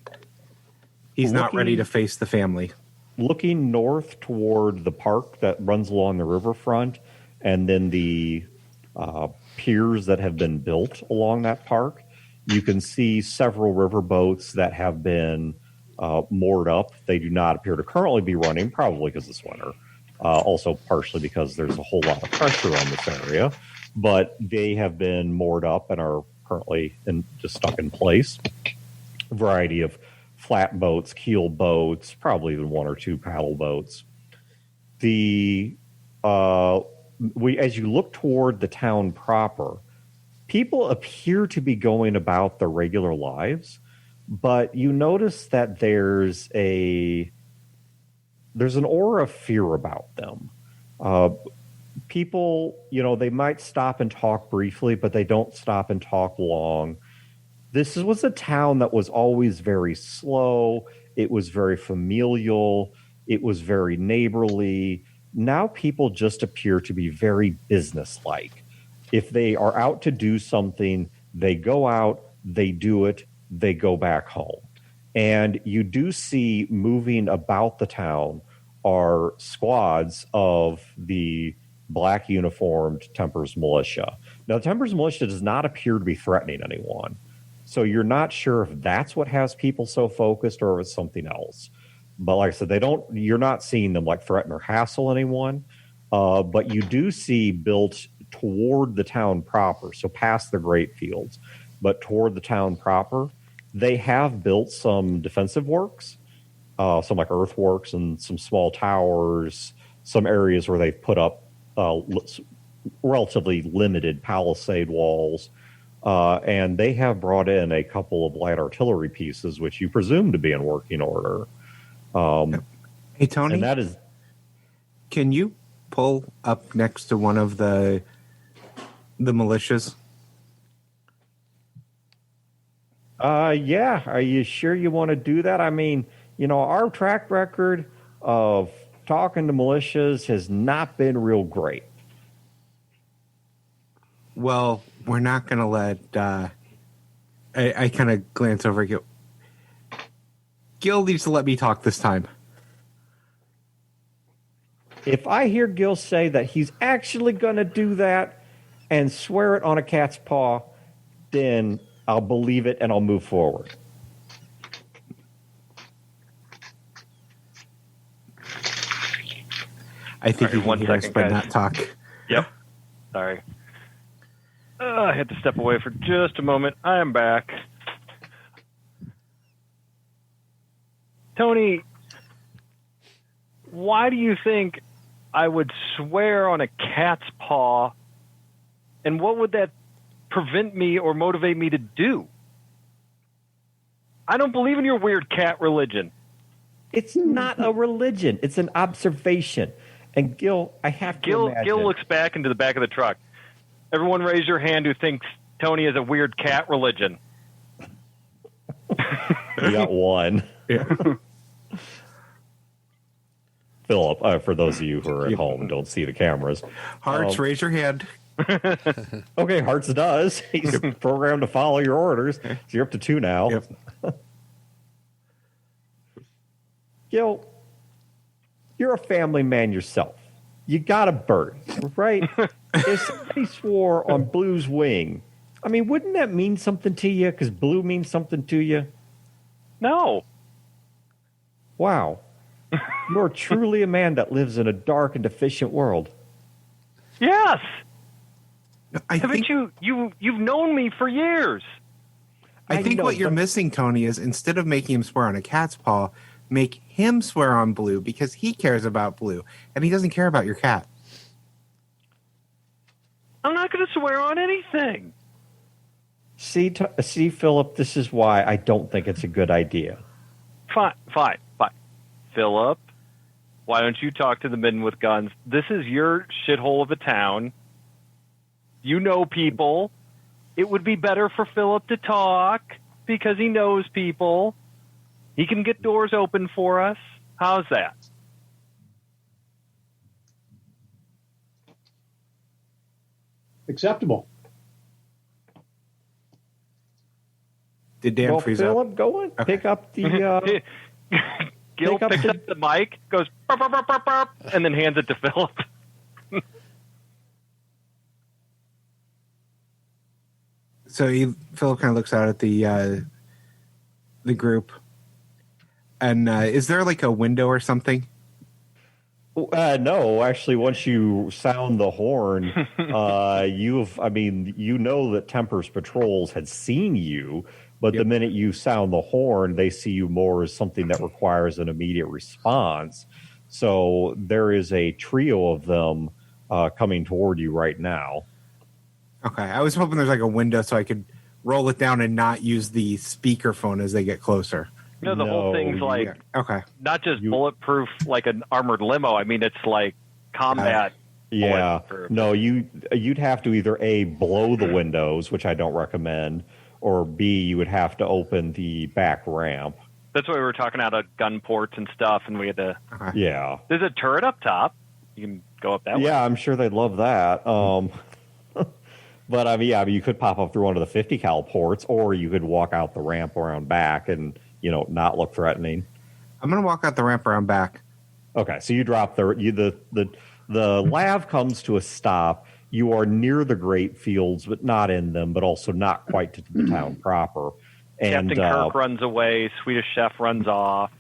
Looking- ready to face the family. Looking north toward the park that runs along the riverfront, and then the piers that have been built along that park, you can see several river boats that have been moored up. They do not appear to currently be running, probably because it's winter. Also, partially because there's a whole lot of pressure on this area. But they have been moored up and are currently just stuck in place. A variety of flat boats, keel boats, probably even one or two paddle boats. As you look toward the town proper, people appear to be going about their regular lives, but you notice that there's an aura of fear about them. People, they might stop and talk briefly, but they don't stop and talk long. This was a town that was always very slow. It was very familial. It was very neighborly. Now people just appear to be very businesslike. If they are out to do something, they go out, they do it, they go back home. And you do see moving about the town are squads of the black uniformed Tempers militia. Now, Tempers militia does not appear to be threatening anyone. So you're not sure if that's what has people so focused or if it's something else. But like I said, you're not seeing them like threaten or hassle anyone. But you do see built toward the town proper, so past the great fields, but toward the town proper, they have built some defensive works, some like earthworks and some small towers, some areas where they've put up relatively limited palisade walls. And they have brought in a couple of light artillery pieces, which you presume to be in working order. Hey, Tony, and that is. Can you pull up next to one of the militias? Yeah. Are you sure you want to do that? I mean, our track record of talking to militias has not been real great. Well, we're not going to let... I kind of glance over at Gil. Gil needs to let me talk this time. If I hear Gil say that he's actually going to do that and swear it on a cat's paw, then I'll believe it and I'll move forward. I think you can hear us, but not talk. Yep. Sorry. I had to step away for just a moment. I am back. Tony, why do you think I would swear on a cat's paw, and what would that prevent me or motivate me to do? I don't believe in your weird cat religion. It's not a religion. It's an observation. And Gil, I have to imagine. Gil looks back into the back of the truck. Everyone raise your hand who thinks Tony has a weird cat religion. You got one. Yeah. Philip, for those of you who are at home and don't see the cameras. Hearts, raise your hand. Okay, Hearts does. He's programmed to follow your orders. So you're up to 2 now. Yep. Gil, you're a family man yourself. You got a bird, right? If somebody swore on Blue's wing, I mean, wouldn't that mean something to you? Because Blue means something to you? No. Wow. You're truly a man that lives in a dark and deficient world. Yes. Haven't You've known me for years. I think know, what you're missing, Tony, is instead of making him swear on a cat's paw, make him swear on Blue because he cares about Blue and he doesn't care about your cat. I'm not going to swear on anything. See, Philip, this is why I don't think it's a good idea. Fine. Philip, why don't you talk to the men with guns? This is your shithole of a town. You know people. It would be better for Philip to talk because he knows people. He can get doors open for us. How's that? Acceptable. Did Dan Well, freeze Philip, up? go on. Okay. Pick up the... Gil pick up picks up the mic, goes, burp, burp, burp, burp, burp, and then hands it to Philip. So Philip kind of looks out at the group, and is there like a window or something? No, actually, once you sound the horn, you know that Tempers patrols had seen you, but the minute you sound the horn, they see you more as something that requires an immediate response. So there is a trio of them coming toward you right now. Okay, I was hoping there's like a window so I could roll it down and not use the speakerphone as they get closer. The whole thing's like not just bulletproof like an armored limo. I mean, it's like combat. Yeah. bulletproof. No, you'd have to either A, blow the windows, which I don't recommend, or B, you would have to open the back ramp. That's why we were talking about gun ports and stuff, and we had to. Okay. Yeah. There's a turret up top. You can go up that way. Yeah, I'm sure they'd love that. But you could pop up through one of the 50 cal ports, or you could walk out the ramp around back and not look threatening. I'm going to walk out the ramp around back. Okay, so you drop the lav comes to a stop. You are near the grape fields, but not in them, but also not quite to the town proper. And Captain Kirk runs away. Swedish Chef runs off.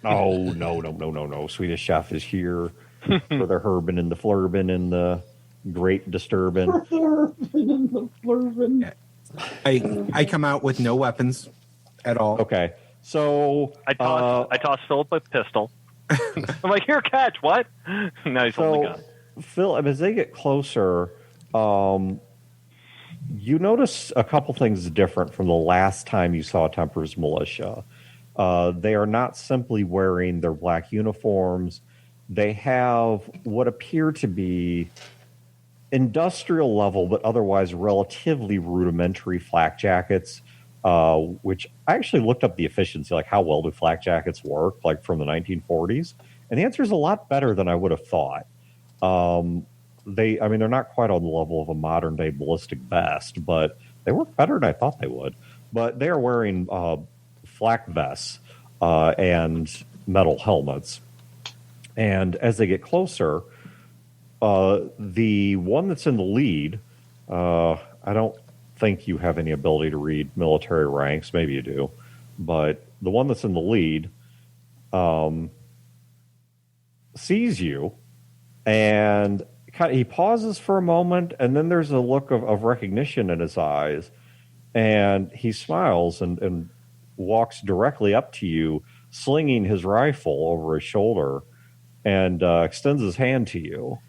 Oh, no. Swedish Chef is here for the Hermann and the Flurbin and the Great Disturbing. I come out with no weapons at all. Okay, so I toss Philip a pistol. I'm like, here, catch, what? Now he's holding the gun. Phil, as they get closer, you notice a couple things different from the last time you saw Temper's militia. They are not simply wearing their black uniforms. They have what appear to be industrial level, but otherwise relatively rudimentary flak jackets, which I actually looked up the efficiency, like how well do flak jackets work, like from the 1940s? And the answer is a lot better than I would have thought. They're not quite on the level of a modern day ballistic vest, but they work better than I thought they would. But they are wearing flak vests and metal helmets. And as they get closer, the one that's in the lead, I don't think you have any ability to read military ranks. Maybe you do. But the one that's in the lead sees you, and he pauses for a moment, and then there's a look of recognition in his eyes, and he smiles and walks directly up to you, slinging his rifle over his shoulder, and extends his hand to you.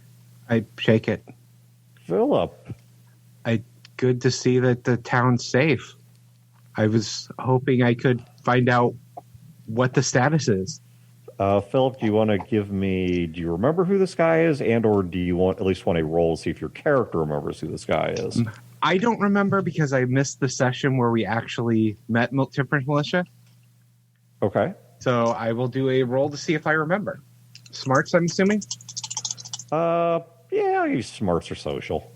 I shake it. Philip. Good to see that the town's safe. I was hoping I could find out what the status is. Philip, do you remember who this guy is, or do you at least want a roll to see if your character remembers who this guy is? I don't remember because I missed the session where we actually met Temper's militia. Okay. So I will do a roll to see if I remember. Smarts, I'm assuming? Yeah, I'll use smarts or social.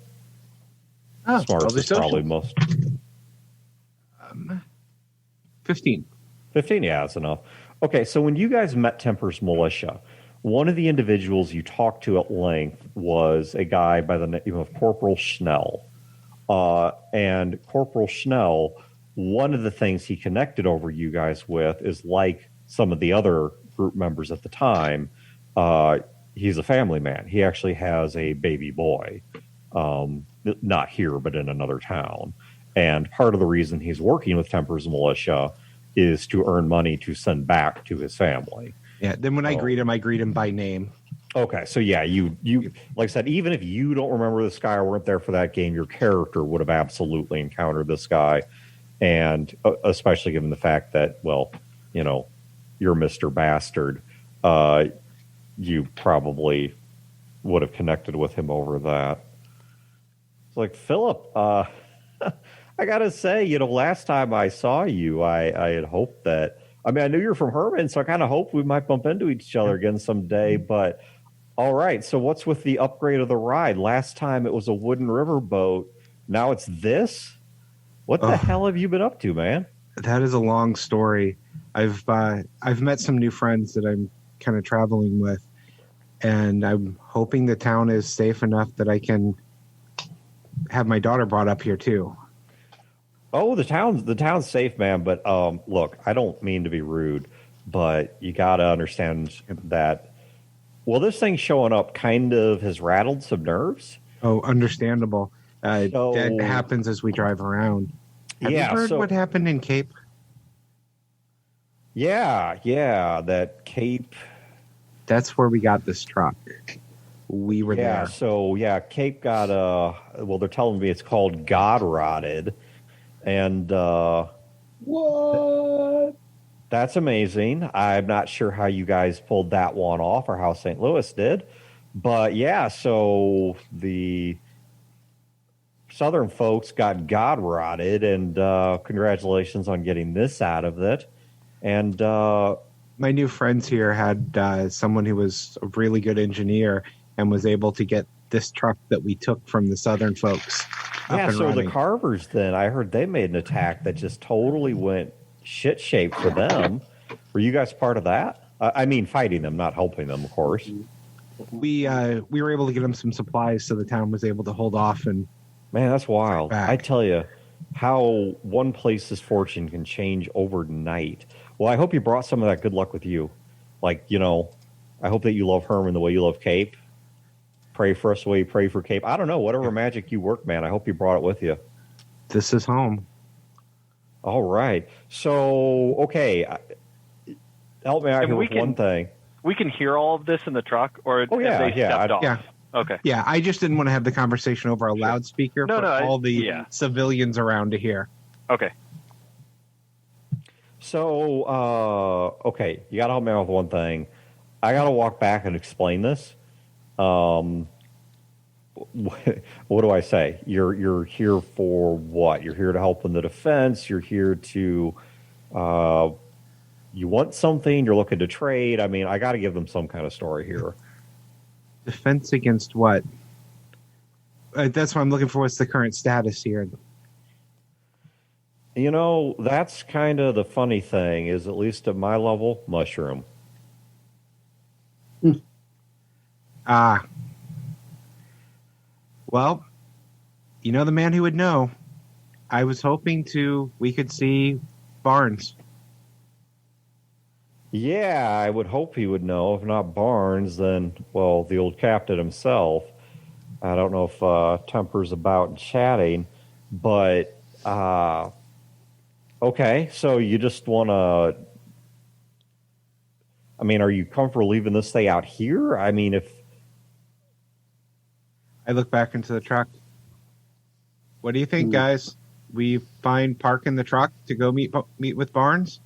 Oh, Smarts is probably most. 15. 15, yeah, that's enough. Okay, so when you guys met Temper's militia, one of the individuals you talked to at length was a guy by the name of Corporal Schnell. And Corporal Schnell, one of the things he connected over you guys with is, like some of the other group members at the time, he's a family man. He actually has a baby boy, not here, but in another town. And part of the reason he's working with Temper's militia is to earn money to send back to his family. Yeah, then when I greet him by name. Okay, so yeah, you like I said, even if you don't remember this guy or weren't there for that game, your character would have absolutely encountered this guy. And especially given the fact that, well, you're Mr. Bastard, you probably would have connected with him over that. It's like, Philip, I gotta say, last time I saw you, I had hoped that, I knew you're from Hermann, so I kind of hoped we might bump into each other again someday, but all right, so what's with the upgrade of the ride? Last time it was a wooden riverboat, now it's this? What the hell have you been up to, man? That is a long story. I've met some new friends that I'm kind of traveling with, and I'm hoping the town is safe enough that I can have my daughter brought up here too. Oh, the town's safe, man. But look, I don't mean to be rude, but you got to understand that. Well, this thing showing up kind of has rattled some nerves. Oh, understandable. That happens as we drive around. Have you heard what happened in Cape? Yeah, that Cape. That's where we got this truck. We were there. So Cape got well, they're telling me it's called God Rotted. And what? That's amazing. I'm not sure how you guys pulled that one off or how St. Louis did. But yeah, so the Southern folks got God rotted, and congratulations on getting this out of it. And my new friends here had someone who was a really good engineer and was able to get this truck that we took from the Southern folks. Yeah, so running. The Carvers then, I heard they made an attack that just totally went shit shape for them. Were you guys part of that? I mean, fighting them, not helping them, of course. We were able to get them some supplies, so the town was able to hold off. And Man, that's wild. Back. I tell you, how one place's fortune can change overnight. Well, I hope you brought some of that good luck with you. Like, I hope that you love Herman the way you love Cape. Pray for us the way you pray for Cape. I don't know, whatever magic you work, man. I hope you brought it with you. this is home. All right. So, okay. Help me out And here we with one thing. We can hear all of this in the truck, or Oh, yeah, have they yeah, stepped off? Yeah. Okay. Yeah, I just didn't want to have the conversation over a loudspeaker No, for no, all the yeah. civilians around to hear. Okay. So, okay, you got to help me out with one thing. I got to walk back and explain this. What do I say? You're here for what? You're here to help in the defense. You're here to, you want something. You're looking to trade. I mean, I got to give them some kind of story here. Defense against what? That's what I'm looking for. What's the current status here? That's kind of the funny thing is, at least at my level, mushroom. Ah. Well, the man who would know. I was hoping we could see Barnes. Yeah, I would hope he would know. If not Barnes, then, well, the old captain himself. I don't know if Temper's about chatting, but okay, so you just want to... I mean, are you comfortable leaving this thing out here? I mean, if... I look back into the truck. What do you think, guys? We find park in the truck to go meet with Barnes?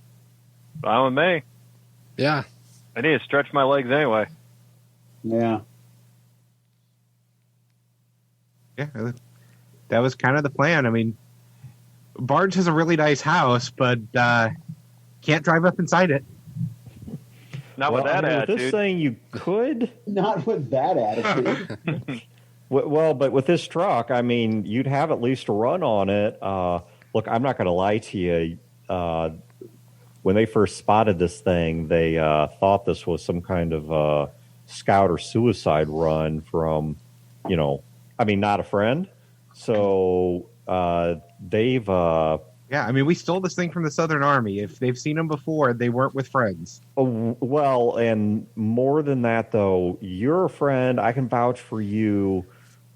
Fine with me. Yeah. I need to stretch my legs anyway. Yeah. Yeah, that was kind of the plan. I mean, Barnes has a really nice house, but can't drive up inside it. Not with that With attitude. this thing, you could. Not with that attitude. Well, but with this truck, I mean, you'd have at least a run on it. Look, I'm not going to lie to you. When they first spotted this thing, they thought this was some kind of scout or suicide run from, not a friend. So they've... Yeah, I mean, we stole this thing from the Southern Army. If they've seen them before, they weren't with friends. Well, and more than that, though, you're a friend. I can vouch for you.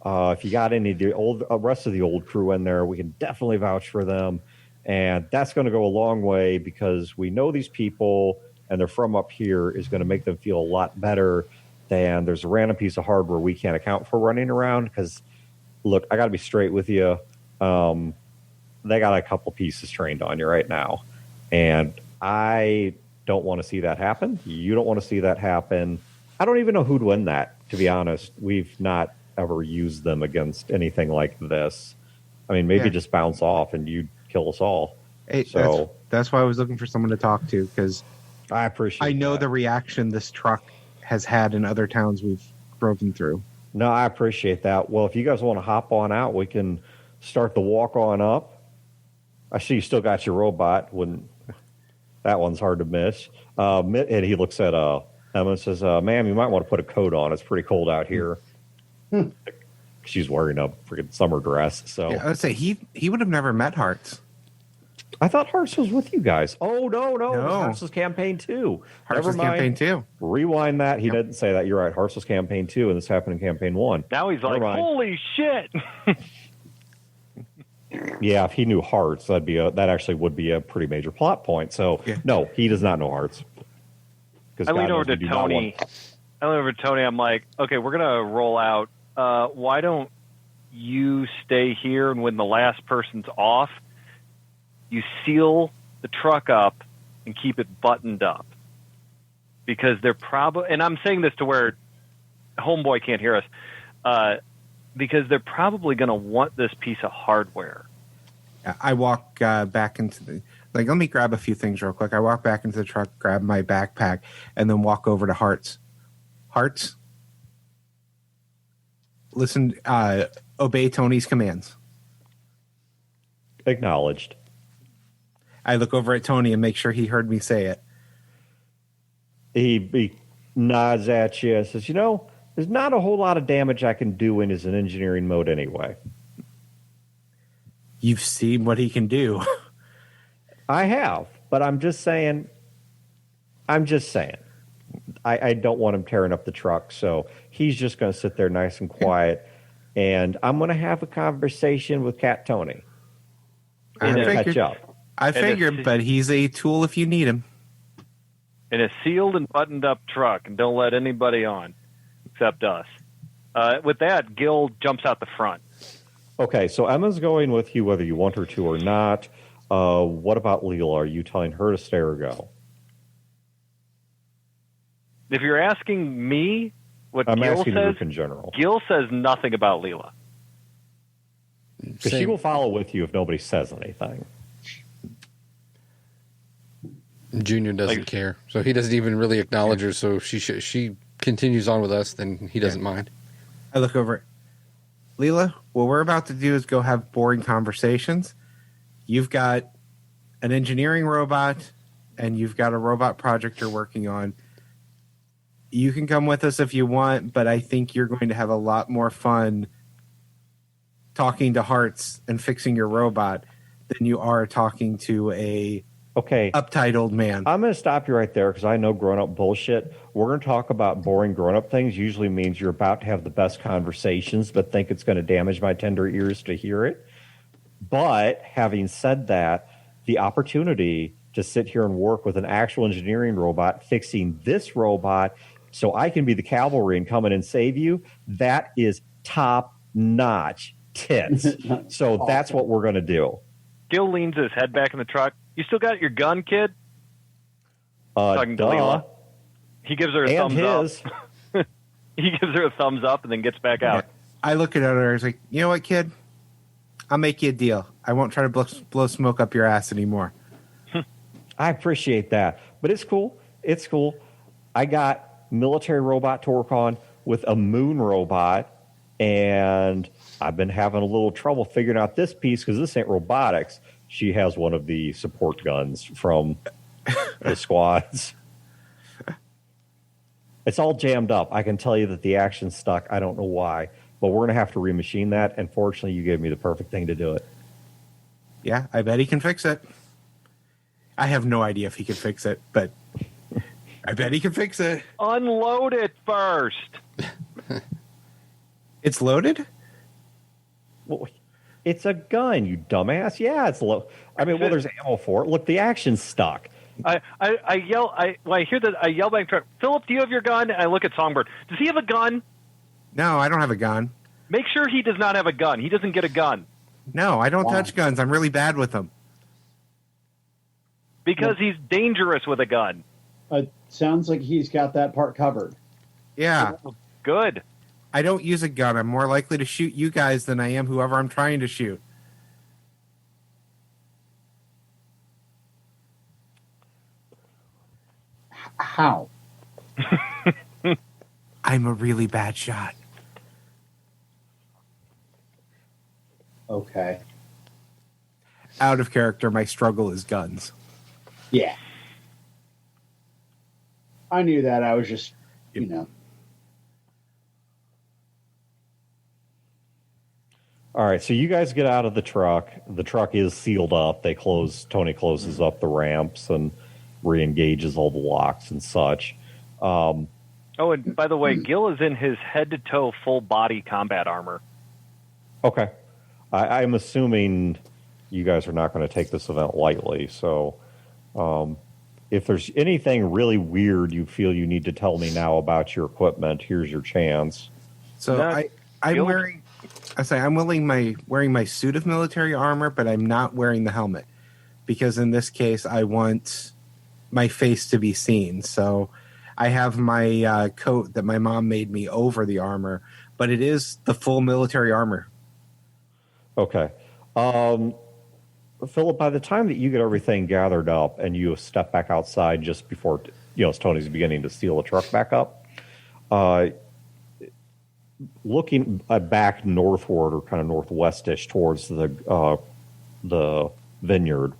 If you got any of the rest of the old crew in there, we can definitely vouch for them. And that's going to go a long way because we know these people and they're from up here is going to make them feel a lot better than there's a random piece of hardware we can't account for running around. Because, look, I got to be straight with you. They got a couple pieces trained on you right now. And I don't want to see that happen. You don't want to see that happen. I don't even know who'd win that, to be honest. We've not ever used them against anything like this. I mean, maybe just bounce off and you'd kill us all. Hey, So that's why I was looking for someone to talk to, because I appreciate I know that. the reaction this truck has had in other towns we've broken through. No, I appreciate that. Well, if you guys want to hop on out, we can start the walk on up. I see you still got your robot. That one's hard to miss. And he looks at Emma and says, ma'am, you might want to put a coat on. It's pretty cold out here. She's wearing a freaking summer dress. So Yeah, I would say he would have never met Hearts. I thought Hearts was with you guys. Oh, no. It was No. Hearts' campaign 2. Hearts Never was mind. campaign 2. Rewind that. He didn't say that. You're right. Hearts was campaign 2, and this happened in campaign 1. Now he's Never like, mind. holy shit. Yeah, if he knew Hearts, that actually would be a pretty major plot point. So, no, he does not know Hearts. I lean over to Tony. I'm like, okay, we're going to roll out. Why don't you stay here, and when the last person's off, you seal the truck up and keep it buttoned up. Because they're probably, and I'm saying this to where Homeboy can't hear us, because they're probably going to want this piece of hardware. I walk back into let me grab a few things real quick. I walk back into the truck, grab my backpack, and then walk over to Hearts. Hearts, listen, obey Tony's commands. Acknowledged. I look over at Tony and make sure he heard me say it. He nods at you and says, there's not a whole lot of damage I can do in his engineering mode anyway. You've seen what he can do. I have, but I'm just saying. I don't want him tearing up the truck, so he's just going to sit there nice and quiet, and I'm going to have a conversation with Cat Tony and catch up. I figured, but he's a tool if you need him. In a sealed and buttoned up truck, and don't let anybody on except us. With that, Gil jumps out the front. Okay, so Emma's going with you whether you want her to or not. What about Leela? Are you telling her to stay or go? If you're asking me what I'm Gil asking says, Luke in general. Gil says nothing about Leela. Because she will follow with you if nobody says anything. Junior doesn't care, so he doesn't even really acknowledge her. So she continues on with us, then he doesn't mind. I look over. Leela, what we're about to do is go have boring conversations. You've got an engineering robot, and you've got a robot project you're working on. You can come with us if you want, but I think you're going to have a lot more fun talking to hearts and fixing your robot than you are talking to a uptight old man. I'm going to stop you right there because I know grown-up bullshit. We're going to talk about boring grown-up things. Usually means you're about to have the best conversations, but think it's going to damage my tender ears to hear it. But having said that, the opportunity to sit here and work with an actual engineering robot fixing this robot so I can be the cavalry and come in and save you, that is top-notch tits. So that's what we're going to do. Gil leans his head back in the truck. You still got your gun, kid? Talking to Leela. He gives her a thumbs up. He gives her a thumbs up and then gets back out. I look at her and I was like, you know what, kid? I'll make you a deal. I won't try to blow smoke up your ass anymore. I appreciate that. But it's cool. It's cool. I got military robot to work on with a moon robot, and I've been having a little trouble figuring out this piece because this ain't robotics. She has one of the support guns from the squads. It's all jammed up. I can tell you that the action's stuck. I don't know why, but we're going to have to remachine that, and fortunately you gave me the perfect thing to do it. Yeah, I bet he can fix it. I have no idea if he can fix it, but I bet he can fix it. Unload it first. It's loaded? Well, it's a gun, you dumbass. Yeah, it's low. I mean, well, there's ammo for it. Look, the action's stuck. I yell. When I hear that, I yell back to Philip, do you have your gun? I look at Songbird. Does he have a gun? No, I don't have a gun. Make sure he does not have a gun. He doesn't get a gun. No, I don't touch guns. I'm really bad with them. Because he's dangerous with a gun. Sounds like he's got that part covered. Yeah. Good. I don't use a gun. I'm more likely to shoot you guys than I am whoever I'm trying to shoot. How? I'm a really bad shot. Okay. Out of character, my struggle is guns. Yeah. I knew that. I was just, you know. All right, so you guys get out of the truck. The truck is sealed up. Tony closes up the ramps and re-engages all the locks and such. Oh, and by the way, Gil is in his head-to-toe full-body combat armor. Okay. I'm assuming you guys are not going to take this event lightly, so if there's anything really weird you feel you need to tell me now about your equipment, here's your chance. So I'm wearing... I'm wearing my suit of military armor, but I'm not wearing the helmet because in this case I want my face to be seen. So I have my coat that my mom made me over the armor, but it is the full military armor. Okay. Philip, by the time that you get everything gathered up and you step back outside just before Tony's beginning to seal the truck back up, looking back northward or kind of northwestish towards the vineyard,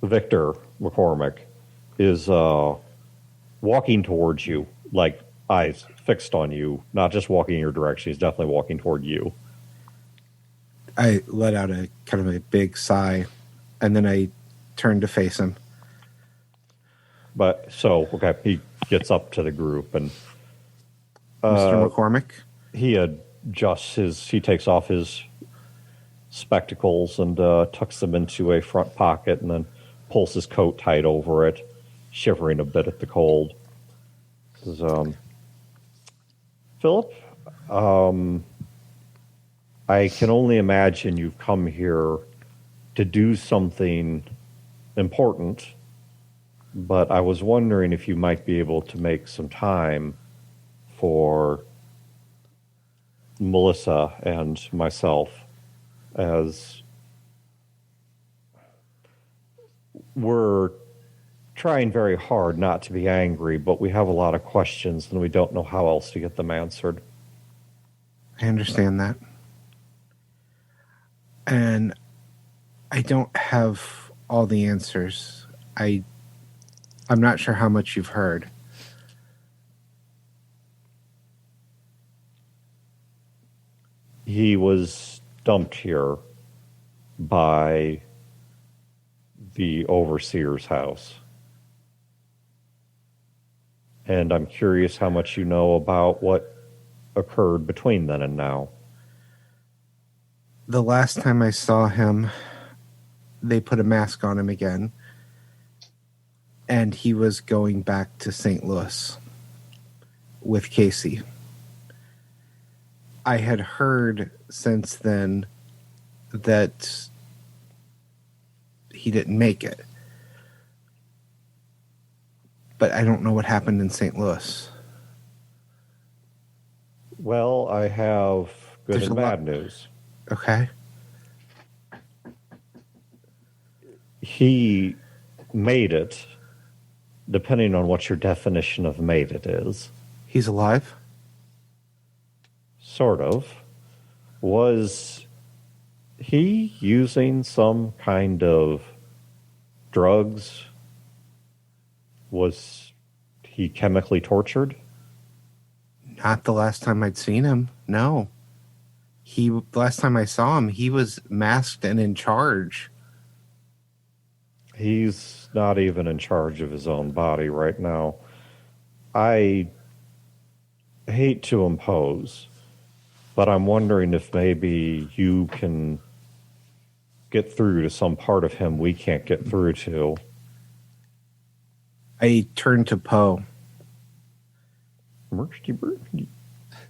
Victor McCormick is walking towards you, like eyes fixed on you, not just walking in your direction. He's definitely walking toward you. I let out a kind of a big sigh, and then I turned to face him. But so, okay, he gets up to the group and Mr. McCormick? he takes off his spectacles and tucks them into a front pocket and then pulls his coat tight over it, shivering a bit at the cold. Says, Philip, I can only imagine you've come here to do something important, but I was wondering if you might be able to make some time for Melissa and myself, as we're trying very hard not to be angry, but we have a lot of questions and we don't know how else to get them answered. I understand that. And I don't have all the answers. I'm not sure how much you've heard. He was dumped here by the overseer's house. And I'm curious how much you know about what occurred between then and now. The last time I saw him, they put a mask on him again, and he was going back to St. Louis with Casey. I had heard since then that he didn't make it. But I don't know what happened in St. Louis. Well, I have good There's and a lot- bad news. Okay. He made it, depending on what your definition of made it is. He's alive? Sort of. Was he using some kind of drugs? Was he chemically tortured? Not the last time I'd seen him. No. Last time I saw him, he was masked and in charge. He's not even in charge of his own body right now. I hate to impose, but I'm wondering if maybe you can get through to some part of him we can't get through to. I turned to Poe. Mercy.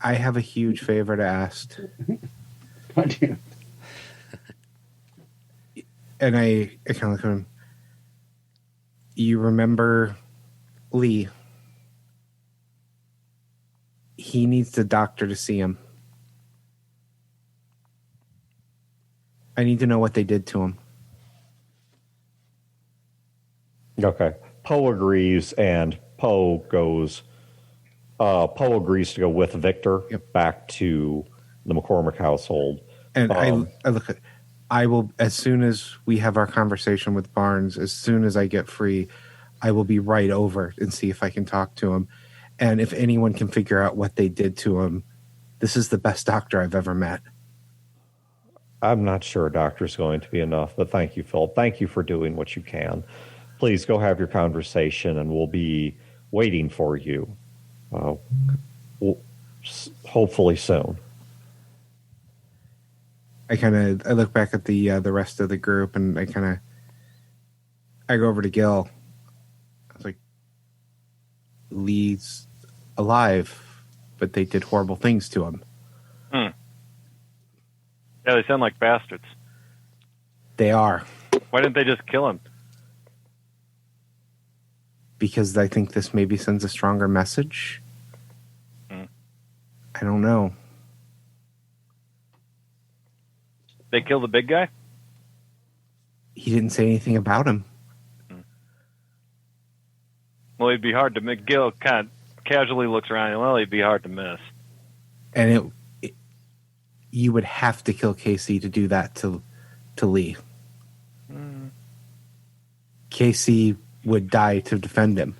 I have a huge favor to ask. God damn. And I kind of look at him. You remember Lee? He needs the doctor to see him. I need to know what they did to him. Okay. Poe agrees, and Poe agrees to go with Victor back to the McCormick household. And I look at, I will, as soon as we have our conversation with Barnes, as soon as I get free, I will be right over and see if I can talk to him. And if anyone can figure out what they did to him, this is the best doctor I've ever met. I'm not sure a doctor's going to be enough, but thank you, Phil. Thank you for doing what you can. Please go have your conversation, and we'll be waiting for you. Hopefully soon. I look back at the rest of the group, and I go over to Gil. I was like, Lee's alive, but they did horrible things to him. Yeah, they sound like bastards. They are. Why didn't they just kill him? Because I think this maybe sends a stronger message. I don't know. They kill the big guy? He didn't say anything about him. Well, he'd be hard to miss. Gil kind of casually looks around, and well, he'd be hard to miss. And you would have to kill Casey to do that to Lee. Casey would die to defend him.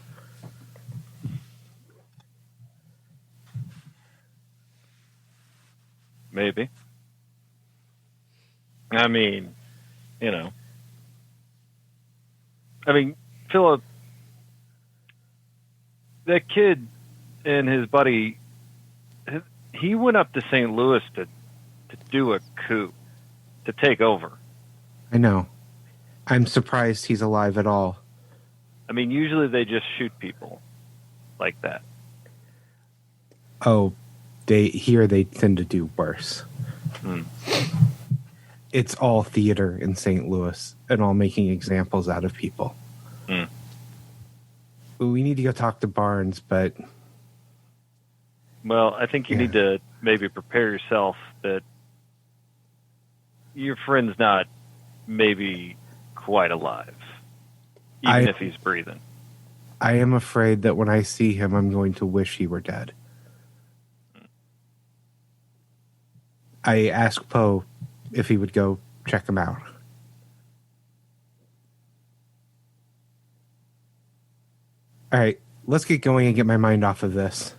Maybe. I mean, Philip, that kid and his buddy, he went up to St. Louis to do a coup, to take over. I know. I'm surprised he's alive at all. I mean, usually they just shoot people like that. Oh, they tend to do worse. It's all theater in St. Louis and all making examples out of people. We need to go talk to Barnes, but... Well, I think you need to maybe prepare yourself that your friend's not maybe quite alive, even if he's breathing. I am afraid that when I see him, I'm going to wish he were dead. I asked Poe if he would go check him out. All right, let's get going and get my mind off of this.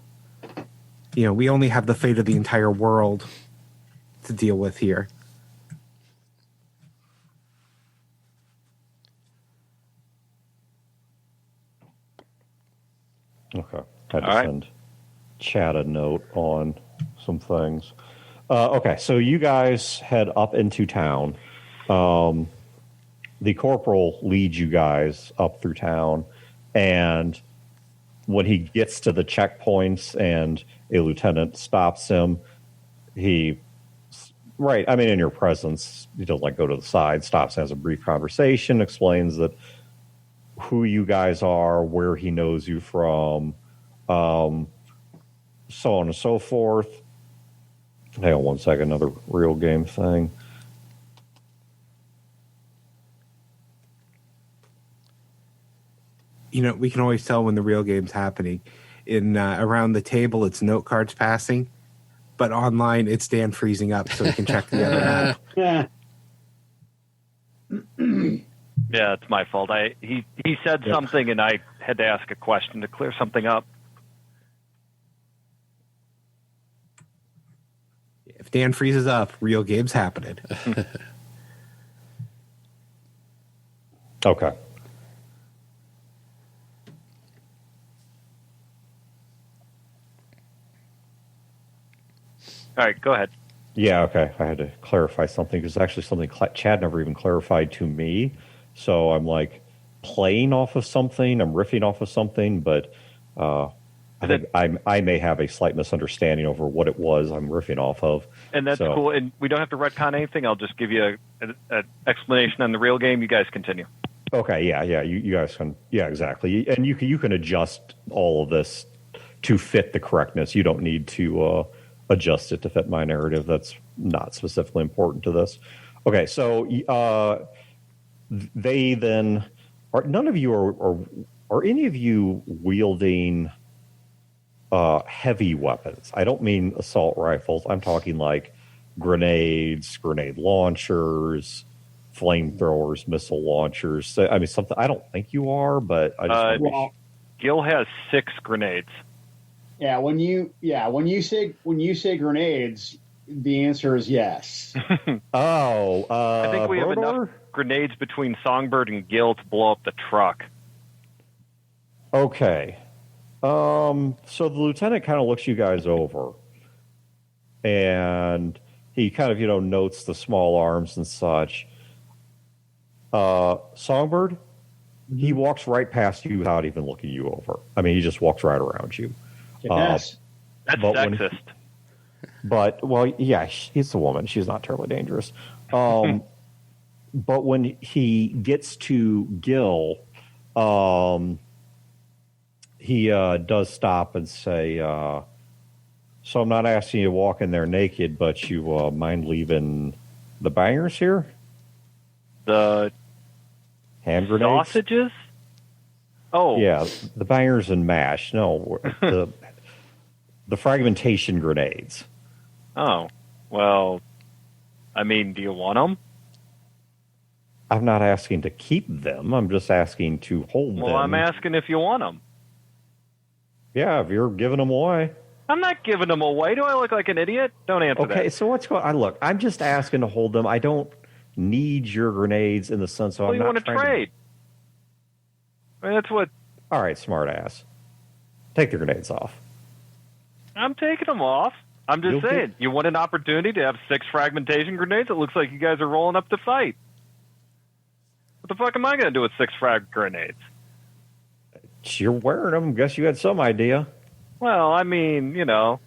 We only have the fate of the entire world to deal with here. Okay. I had to send Chad a note on some things. Okay, so you guys head up into town. The corporal leads you guys up through town, and when he gets to the checkpoints and a lieutenant stops him, in your presence, he doesn't go to the side, stops, has a brief conversation, explains that who you guys are, where he knows you from, so on and so forth. Hang on one second, another real game thing. We can always tell when the real game's happening. Around the table, it's note cards passing, but online, it's Dan freezing up so he can check the other app. Yeah. Yeah, it's my fault. He said something, and I had to ask a question to clear something up. If Dan freezes up, real game's happening. Okay. All right, go ahead. Yeah, okay. I had to clarify something because actually something Chad never even clarified to me. So I'm playing off of something. I'm riffing off of something, but I think I may have a slight misunderstanding over what it was I'm riffing off of. And that's cool. And we don't have to retcon anything. I'll just give you an explanation on the real game. You guys continue. Okay, yeah. You guys can, yeah, exactly. And you can adjust all of this to fit the correctness. You don't need to adjust it to fit my narrative. That's not specifically important to this. Okay, so they then none of you are any of you wielding heavy weapons? I don't mean assault rifles. I'm talking grenades, grenade launchers, flamethrowers, missile launchers. I mean, something. I don't think you are, but I just Gil has 6 grenades. Yeah, when you say grenades, the answer is yes. I think we have enough grenades between Songbird and Gil to blow up the truck. Okay. So the lieutenant kind of looks you guys over, and he kind of notes the small arms and such. Songbird, he walks right past you without even looking you over. I mean, he just walks right around you. Yes. That's sexist. He's a woman. She's not terribly dangerous. But when he gets to Gil, he does stop and say, so I'm not asking you to walk in there naked, but you mind leaving the bangers here? The hand grenades? Sausages? Oh. Yeah, the bangers and mash. No, the fragmentation grenades. Oh, well, I mean, do you want them? I'm not asking to keep them. I'm just asking to hold them. Well, I'm asking if you want them. Yeah, if you're giving them away. I'm not giving them away. Do I look like an idiot? Don't answer that. Okay, so what's going on? Look, I'm just asking to hold them. I don't need your grenades in the sense of Well, I'm you not want to trying trade. I mean, that's what All right, smart ass. Take the grenades off. I'm taking them off. I'm just You'll saying, you want an opportunity to have 6 fragmentation grenades? It looks like you guys are rolling up to fight. What the fuck am I going to do with 6 frag grenades? You're wearing them. Guess you had some idea. Well, I mean, you know,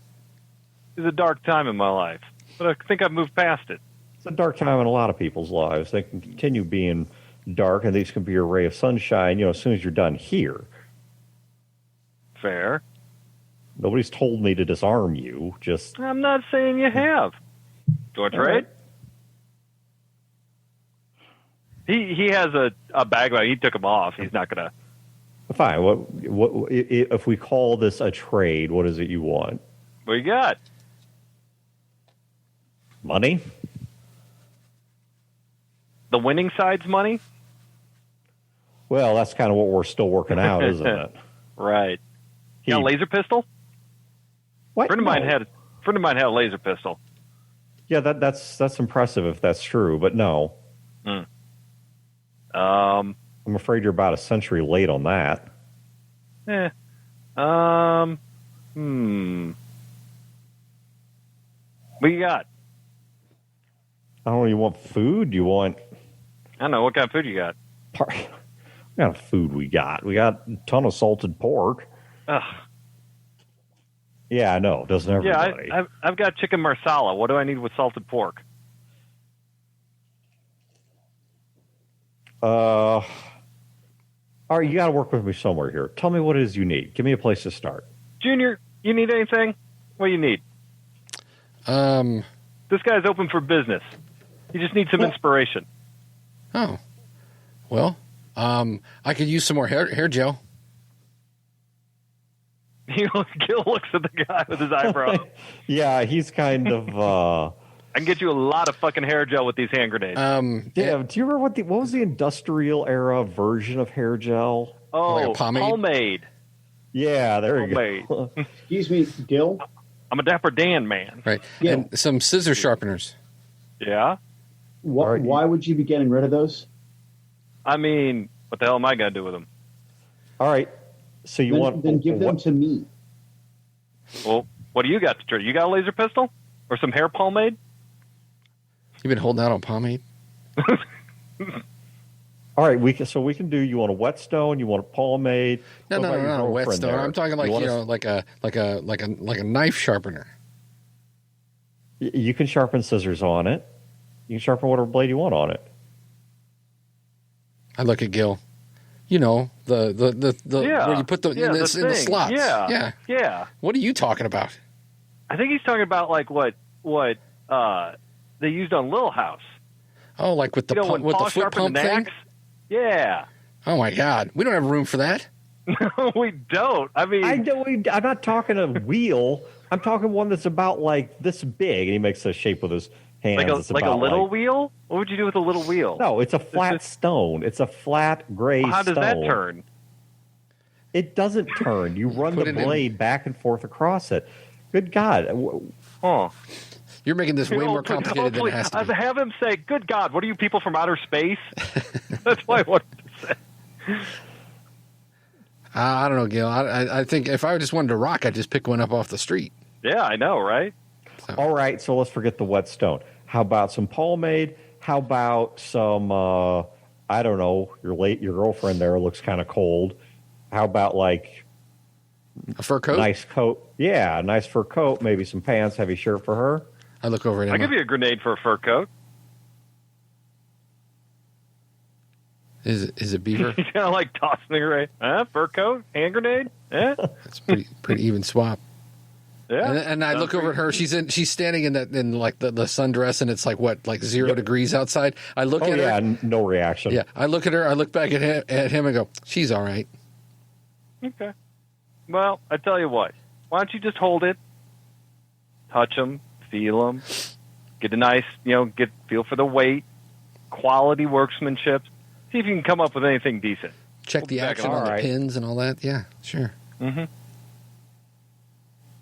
it's a dark time in my life, but I think I've moved past it. It's a dark time in a lot of people's lives. They can continue being dark, and these can be a ray of sunshine, as soon as you're done here. Fair. Nobody's told me to disarm you. Just I'm not saying you have. Do you want to trade? He has a bag bag. He took them off. He's not going to. fine. What if we call this a trade? What is it you want? What you got? Money? The winning side's money? Well, that's kind of what we're still working out, isn't it? Right. You got a laser pistol? What? Friend of mine had a laser pistol. Yeah, that's impressive if that's true, but no. I'm afraid you're about a century late on that. What you got? I don't know. You want food? You want? I don't know. What kind of food you got? What kind of food we got? We got a ton of salted pork. Ugh. Yeah, I know. Doesn't everybody? Yeah, I've got chicken marsala. What do I need with salted pork? All right, you got to work with me somewhere here. Tell me what it is you need. Give me a place to start. Junior, you need anything? What do you need? This guy's open for business. He just needs some inspiration. Oh, well, I could use some more hair gel. Gil looks at the guy with his eyebrow. Yeah, he's kind of. I can get you a lot of fucking hair gel with these hand grenades. Yeah, do you remember what was the industrial era version of hair gel? Oh, like a pomade? Yeah, there you go. Excuse me, Gil? I'm a Dapper Dan man. Right. Yeah. And some scissor sharpeners. Yeah? Why would you be getting rid of those? I mean, what the hell am I going to do with them? All right. So you want Then give them to me. Well, what do you got to trade? You got a laser pistol? Or some hair pomade? You've been holding out on pomade? All right, we can do. You want a whetstone? You want a pomade? No, What about your not a girlfriend whetstone. there? I'm talking like like a knife sharpener. You can sharpen scissors on it. You can sharpen whatever blade you want on it. I look at Gil. You know, the where you put the in the slots. Yeah. What are you talking about? I think he's talking about like what they used on Little House. Oh, like with the when with the Paul foot sharpened pump an thing? axe? Yeah. Oh my God, we don't have room for that. No, we don't. I mean, I'm not talking a wheel. I'm talking one that's about like this big, and he makes a shape with his hands. like a little wheel? What would you do with a little wheel? No, it's a flat stone. It's a flat gray stone. How does that turn? It doesn't turn. You run the blade back and forth across it. Good God. Huh. You're making this way more complicated than it has to be. Have him say, "Good God, what are you people from outer space?" That's what I wanted to say. I don't know, Gil. I think if I just wanted to rock, I'd just pick one up off the street. Yeah, I know, right? So. All right, so let's forget the whetstone. How about some pomade? How about some, I don't know, your girlfriend there looks kind of cold. How about like A fur coat? nice coat? Yeah, a nice fur coat, maybe some pants, heavy shirt for her. I look over at him. I'll give you a grenade for a fur coat. Is it beaver? He's kind of like tossing it right. Fur coat? Hand grenade? That's pretty even swap. Yeah. And I look over at her. She's standing in like the sundress, and it's like 0 degrees outside. I look at her. No reaction. Yeah, I look at her. I look back at him and go, "She's all right." Okay. Well, I tell you what. Why don't you just hold it, touch them, feel them, get a nice, feel for the weight. quality workmanship. See if you can come up with anything decent. Check We'll the be back action in a on the minute. pins and all that. Yeah, sure. Mm-hmm.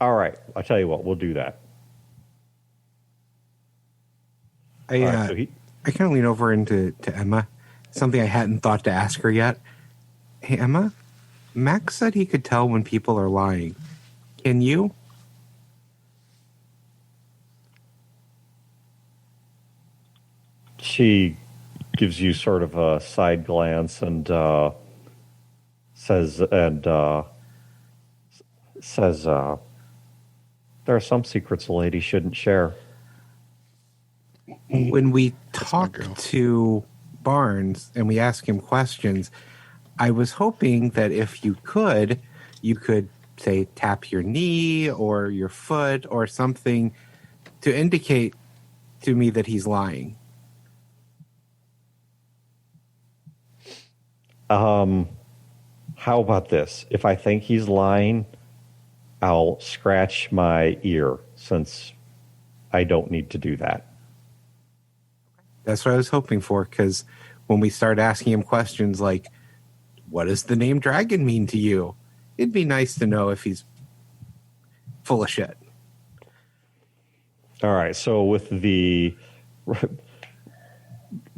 All right. I'll tell you what. We'll do that. I All right. So I kind of lean over into Emma. Something I hadn't thought to ask her yet. Hey, Emma, Max said he could tell when people are lying. Can you? she gives you sort of a side glance and says, there are some secrets a lady shouldn't share. When we my talk girl. to Barnes and we ask him questions, I was hoping that if you could say tap your knee or your foot or something to indicate to me that he's lying. How about this? If I think he's lying, I'll scratch my ear since I don't need to do that. That's what I was hoping for, because when we start asking him questions like, what does the name dragon mean to you? It'd be nice to know if he's full of shit. All right. So with the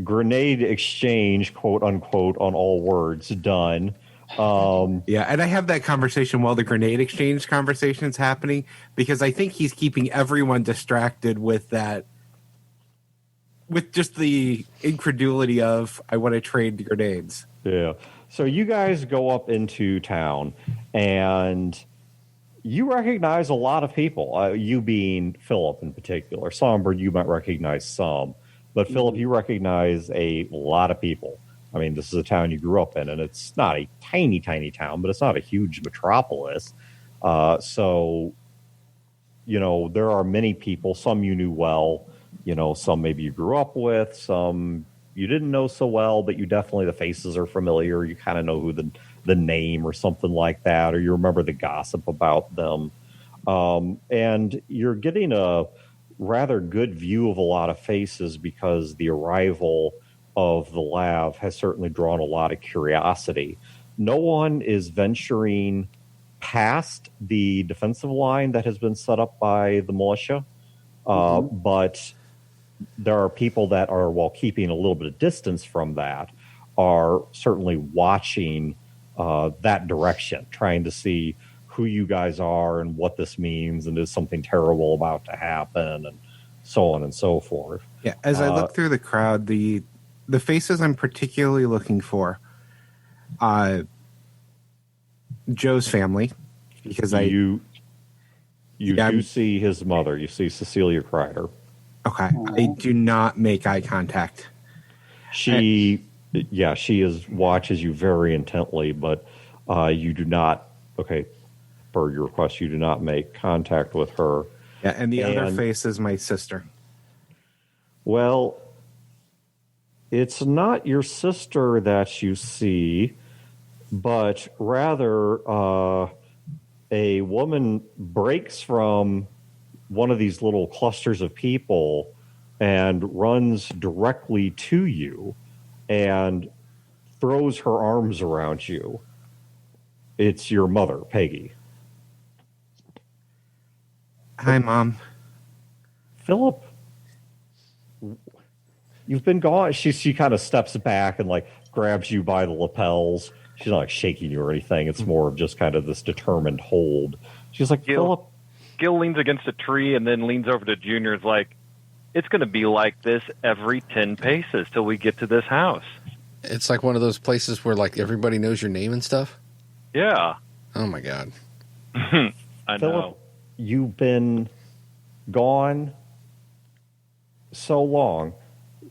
grenade exchange, quote unquote, on all words done. Yeah, and I have that conversation while the grenade exchange conversation is happening, because I think he's keeping everyone distracted with that, with just the incredulity of, I want to trade grenades. Yeah. So you guys go up into town and you recognize a lot of people, you being Philip in particular. Songbird, you might recognize some. But Philip, you recognize a lot of people. I mean, this is a town you grew up in, and it's not a tiny, tiny town, but it's not a huge metropolis. So, you know, there are many people. Some you knew well. You know, some maybe you grew up with. Some you didn't know so well, but you definitely, the faces are familiar. You kind of know who the name or something like that, or you remember the gossip about them. And you're getting a rather good view of a lot of faces because the arrival of the lav has certainly drawn a lot of curiosity. No one is venturing past the defensive line that has been set up by the militia, but there are people that are, while keeping a little bit of distance from that, are certainly watching that direction, trying to see who you guys are and what this means, and is something terrible about to happen, and so on and so forth. Yeah, as I look through the crowd, the faces I'm particularly looking for, Joe's family, because you Yeah, do see his mother. You see Cecilia Kreider. Okay, I do not make eye contact. She watches you very intently, but you do not. Okay, per your request, you do not make contact with her. Yeah, and the other face is my sister. Well, it's not your sister that you see, but rather a woman breaks from one of these little clusters of people and runs directly to you and throws her arms around you. It's your mother, Peggy. Hi, Mom. Philip, you've been gone. She kind of steps back and like grabs you by the lapels. She's not like shaking you or anything. It's more of just kind of this determined hold. She's like, Philip. Gil leans against a tree and then leans over to Junior. Is like, it's going to be like this every 10 paces till we get to this house. It's like one of those places where like everybody knows your name and stuff. Yeah. Oh my God. I Philip, know. you've been gone so long.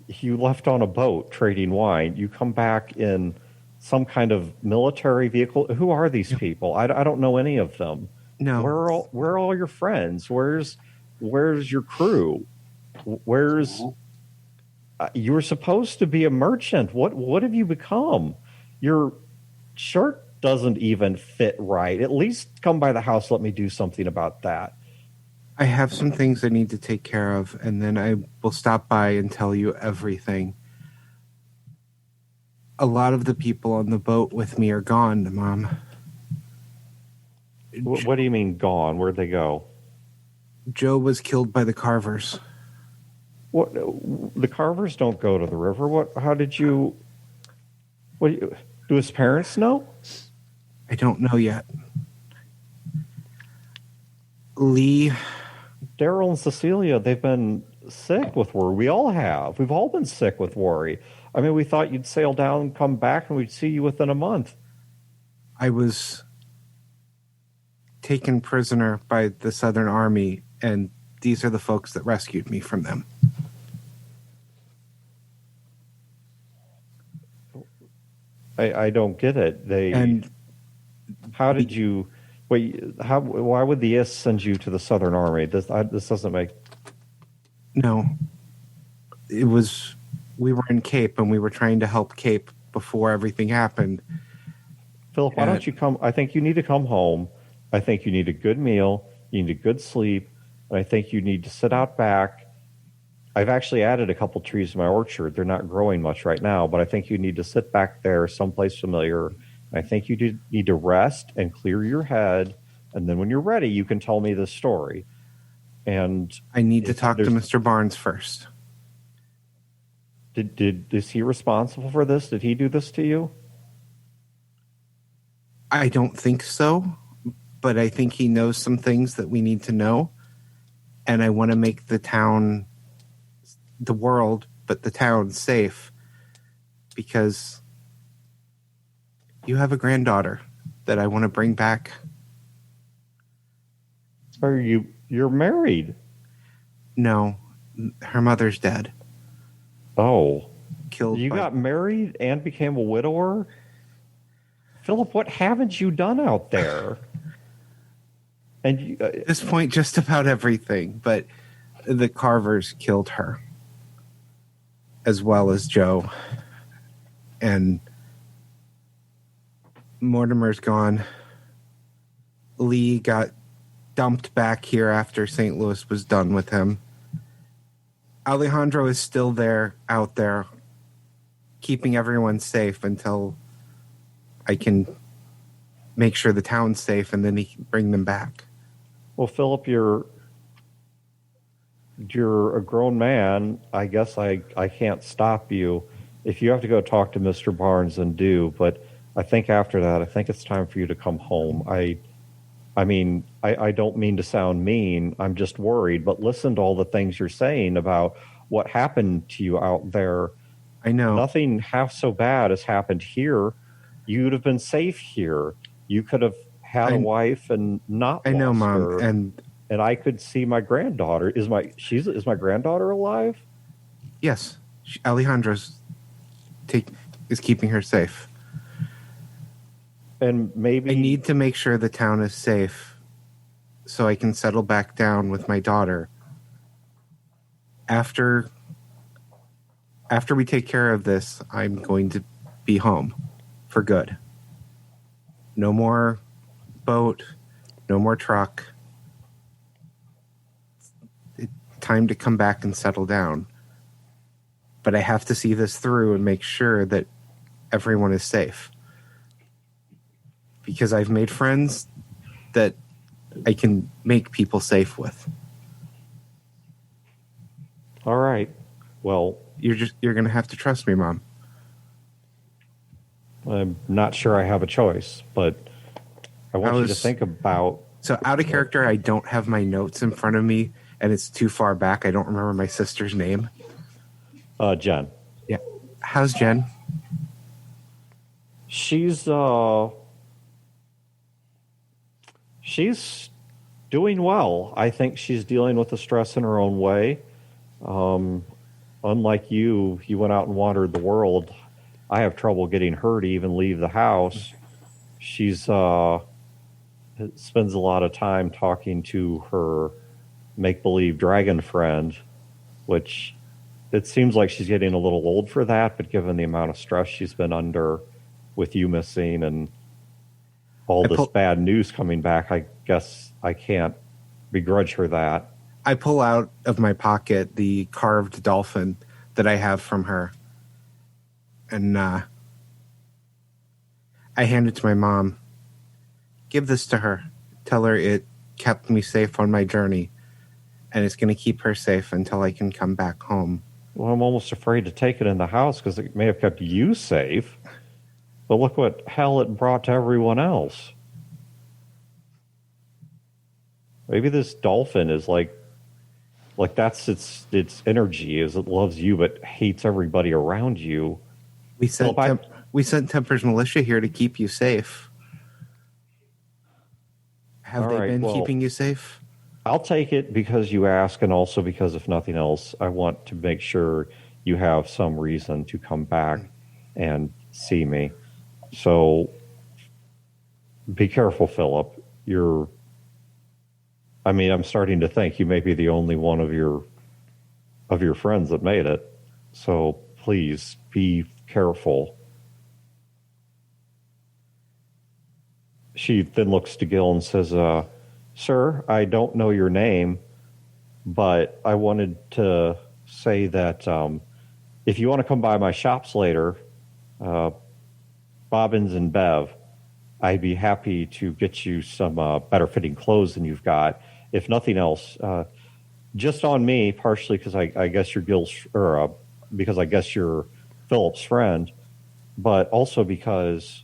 You left on a boat trading wine. You come back in some kind of military vehicle. Who are these people? I don't know any of them. No. Where are all your friends? Where's your crew? Where's you were supposed to be a merchant. What have you become? Your shirt doesn't even fit right. At least come by the house. Let me do something about that. I have some things I need to take care of, and then I will stop by and tell you everything. A lot of the people on the boat with me are gone, Mom. What do you mean gone? Where'd they go? Joe was killed by the Carvers. What? The Carvers don't go to the river. What? How did you? What? Do his parents know? I don't know yet. Lee, Daryl and Cecilia, they've been sick with worry. We all have. We've all been sick with worry. I mean, we thought you'd sail down and come back and we'd see you within a month. I was taken prisoner by the Southern Army, and these are the folks that rescued me from them. I don't get it. And how did you? Wait, how? Why would the IS send you to the Southern Army? This doesn't make. no, it was, we were in Cape and we were trying to help Cape before everything happened. Philip, why don't you come? I think you need to come home. I think you need a good meal. You need a good sleep. And I think you need to sit out back. I've actually added a couple trees in my orchard. They're not growing much right now, but I think you need to sit back there someplace familiar. I think you need to rest and clear your head. And then when you're ready, you can tell me the story. And I need to talk to Mr. Barnes first. Is he responsible for this? Did he do this to you? I don't think so, but I think he knows some things that we need to know. And I want to make the town, the world, but the town safe, because you have a granddaughter that I want to bring back. You're married? No, her mother's dead. Oh. Killed. You got married and became a widower? Philip, what haven't you done out there? And you, At this point, just about everything, but the Carvers killed her, as well as Joe. And Mortimer's gone. Lee got dumped back here after St. Louis was done with him. Alejandro is still there, out there, keeping everyone safe until I can make sure the town's safe, and then he can bring them back. well, Philip, you're a grown man. I guess I can't stop you. If you have to go talk to Mr. Barnes, then do. But I think after that, I think it's time for you to come home. I mean, I don't mean to sound mean. I'm just worried. But listen to all the things you're saying about what happened to you out there. I know. Nothing half so bad has happened here. You'd have been safe here. You could have had a wife and not. I know, lost Mom, her. And I could see my granddaughter. Is my granddaughter alive? yes, Alejandro's is keeping her safe. And maybe I need to make sure the town is safe so I can settle back down with my daughter. After we take care of this, I'm going to be home for good. No more boat, no more truck. It's time to come back and settle down. But I have to see this through and make sure that everyone is safe. Because I've made friends that I can make people safe with. All right. Well, You're going to have to trust me, Mom. I'm not sure I have a choice, but I want you to think about. So out of character, I don't have my notes in front of me, and it's too far back. I don't remember my sister's name. Jen. Yeah. How's Jen? She's doing well. I think she's dealing with the stress in her own way. Unlike you went out and wandered the world. I have trouble getting her to even leave the house. She's spends a lot of time talking to her make-believe dragon friend, which it seems like she's getting a little old for that, but given the amount of stress she's been under with you missing and all this bad news coming back, I guess I can't begrudge her that. I pull out of my pocket the carved dolphin that I have from her. And I hand it to my mom. Give this to her. Tell her it kept me safe on my journey, and it's going to keep her safe until I can come back home. Well, I'm almost afraid to take it in the house because it may have kept you safe. But look what hell it brought to everyone else. Maybe this dolphin is like that's its energy, is it loves you but hates everybody around you. We sent Temper's militia here to keep you safe. Have they been keeping you safe? I'll take it because you ask, and also because, if nothing else, I want to make sure you have some reason to come back and see me. So be careful, Philip. I'm starting to think you may be the only one of your friends that made it. So please be careful. She then looks to Gil and says, Sir, I don't know your name, but I wanted to say that if you want to come by my shops later, Bobbins and Bev, I'd be happy to get you some better fitting clothes than you've got. If nothing else, just on me, partially because I guess you're because I guess you're Philip's friend, but also because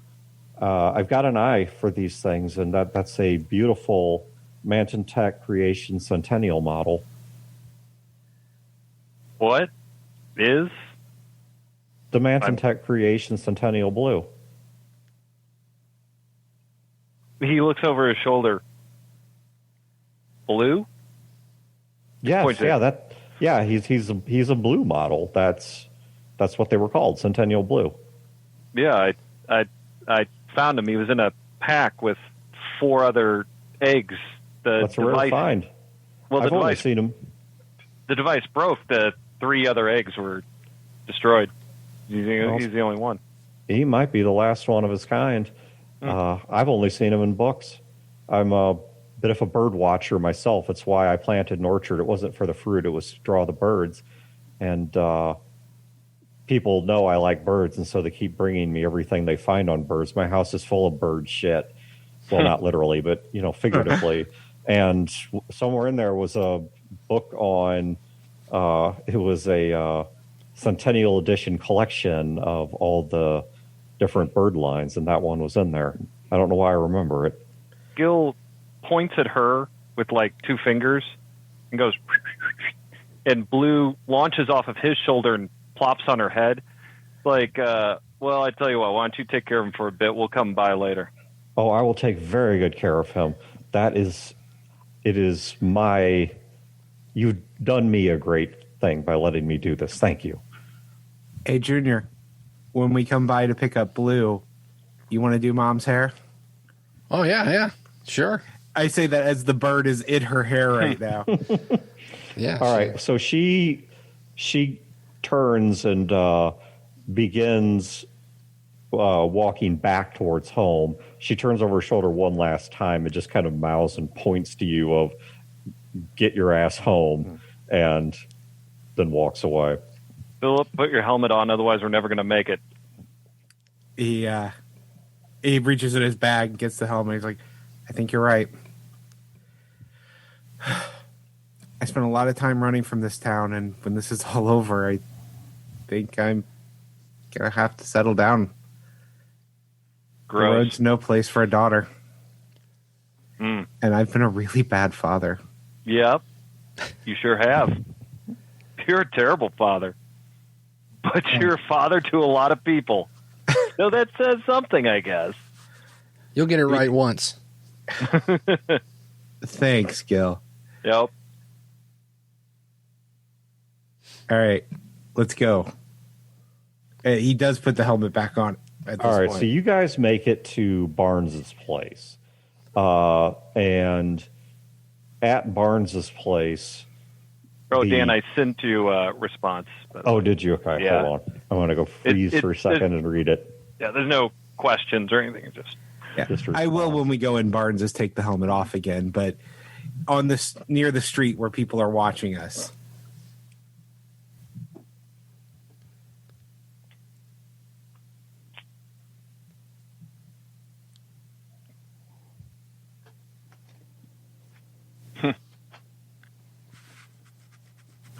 I've got an eye for these things, and that's a beautiful Manton Tech Creation Centennial model. What is the Manton Tech Creation Centennial Blue? He looks over his shoulder. Blue? Yes, he's a blue model. That's what they were called, Centennial Blue. Yeah, I found him. He was in a pack with 4 other eggs. That's a rare find. Well, I've only seen him. The device broke. The 3 other eggs were destroyed. He's the only one. He might be the last one of his kind. I've only seen him in books. I'm a bit of a bird watcher myself. That's why I planted an orchard. It wasn't for the fruit. It was to draw the birds. And people know I like birds, and so they keep bringing me everything they find on birds. My house is full of bird shit. Well, not literally, but figuratively. And somewhere in there was a book on. It was a Centennial Edition collection of all the different bird lines, and that one was in there. I don't know why I remember it. Gil points at her with like 2 fingers and goes, and Blue launches off of his shoulder and plops on her head. Like, well, I tell you what, why don't you take care of him for a bit? We'll come by later. Oh, I will take very good care of him. You've done me a great thing by letting me do this. Thank you. Hey, Junior, when we come by to pick up Blue, you want to do Mom's hair? Oh, yeah, sure. I say that as the bird is in her hair right now. Yeah. All right. So she turns and begins walking back towards home. She turns over her shoulder one last time and just kind of mouths and points to you of, get your ass home, and then walks away. Philip, put your helmet on, otherwise we're never going to make it. He reaches in his bag, gets the helmet. He's like, I think you're right. I spent a lot of time running from this town, and when this is all over, I think I'm going to have to settle down. Gross. The road's no place for a daughter. And I've been a really bad father. Yep, you sure have. You're a terrible father. But you're a father to a lot of people. So that says something, I guess. You'll get it right once. Thanks, Gil. Yep. All right, let's go. He does put the helmet back on at this All right, point. so you guys make it to Barnes's place. And at Barnes's place... Dan, I sent you a response. Did you? Okay, Yeah. hold on. I want to go freeze for a second and read it. Yeah, there's no questions or anything. It's just... Yeah. Just I will response. when we go in Barnes is take the helmet off again, but on this near the street where people are watching us.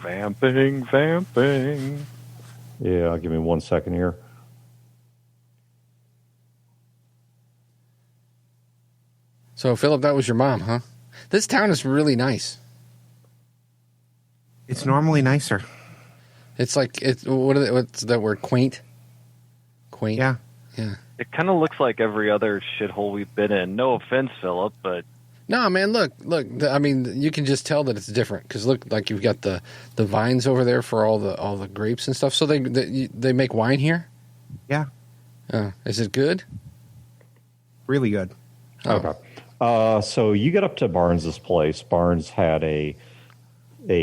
Vamping, vamping. Yeah, give me 1 second here. So, Philip, that was your mom, huh? This town is really nice. It's normally nicer. It's like what's that word? Quaint. Quaint. Yeah. Yeah. It kind of looks like every other shithole we've been in. No offense, Philip, but No, man. Look. I mean, you can just tell that it's different because look, like you've got the vines over there for all the grapes and stuff. So they make wine here. Yeah. Is it good? Really good. Oh. Okay. So you get up to Barnes's place. Barnes had a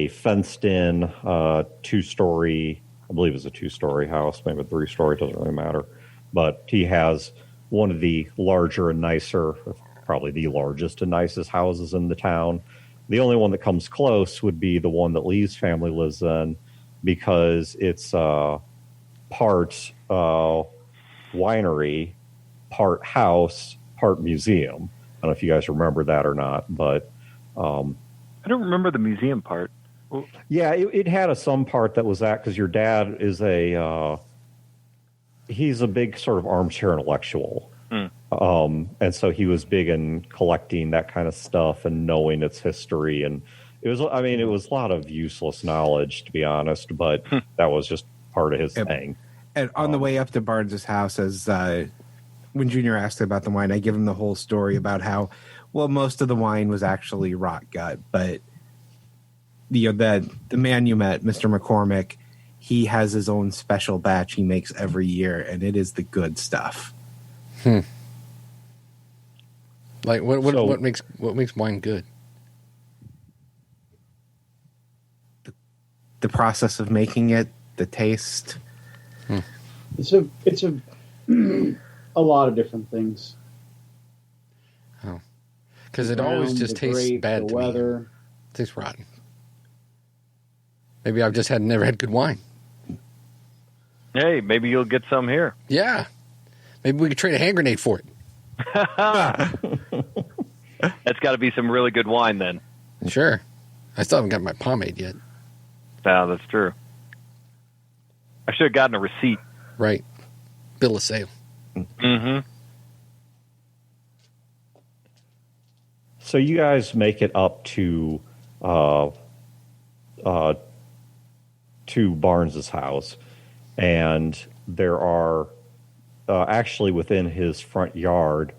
fenced-in 2-story, I believe it's a 2-story house, maybe a 3-story, doesn't really matter. But he has one of the larger and nicer, probably the largest and nicest houses in the town. The only one that comes close would be the one that Lee's family lives in because it's part winery, part house, part museum. I don't know if you guys remember that or not, but I don't remember the museum part. yeah, it had some part that was that because your dad is he's a big sort of armchair intellectual. And so he was big in collecting that kind of stuff and knowing its history. And it was a lot of useless knowledge, to be honest, but that was just part of his thing. And on the way up to Barnes's house, as when Junior asked about the wine, I give him the whole story about how, well, most of the wine was actually rot gut, but the man you met, Mr. McCormick, he has his own special batch he makes every year, and it is the good stuff. Like what makes wine good? The process of making it, the taste. It's a a lot of different things. Oh, because it always just The tastes grape, bad the to me. weather. It tastes rotten. Maybe I've just never had good wine. Hey, maybe you'll get some here. Yeah, maybe we could trade a hand grenade for it. That's got to be some really good wine then. Sure. I still haven't got my pomade yet. Yeah, that's true. I should have gotten a receipt. Right. Bill of sale. Mm-hmm. So you guys make it up to Barnes's house, and there are actually within his front yard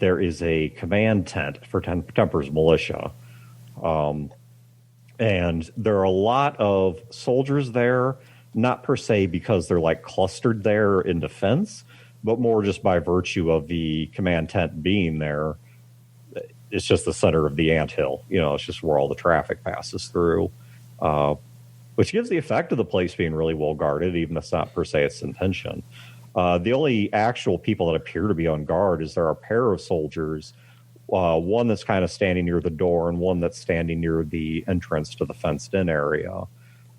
there is a command tent for Temper's militia, and there are a lot of soldiers there. Not per se because they're like clustered there in defense, but more just by virtue of the command tent being there. It's just the center of the anthill. It's just where all the traffic passes through, which gives the effect of the place being really well guarded, even if it's not per se its intention. The only actual people that appear to be on guard is there are a pair of soldiers, one that's kind of standing near the door and one that's standing near the entrance to the fenced-in area.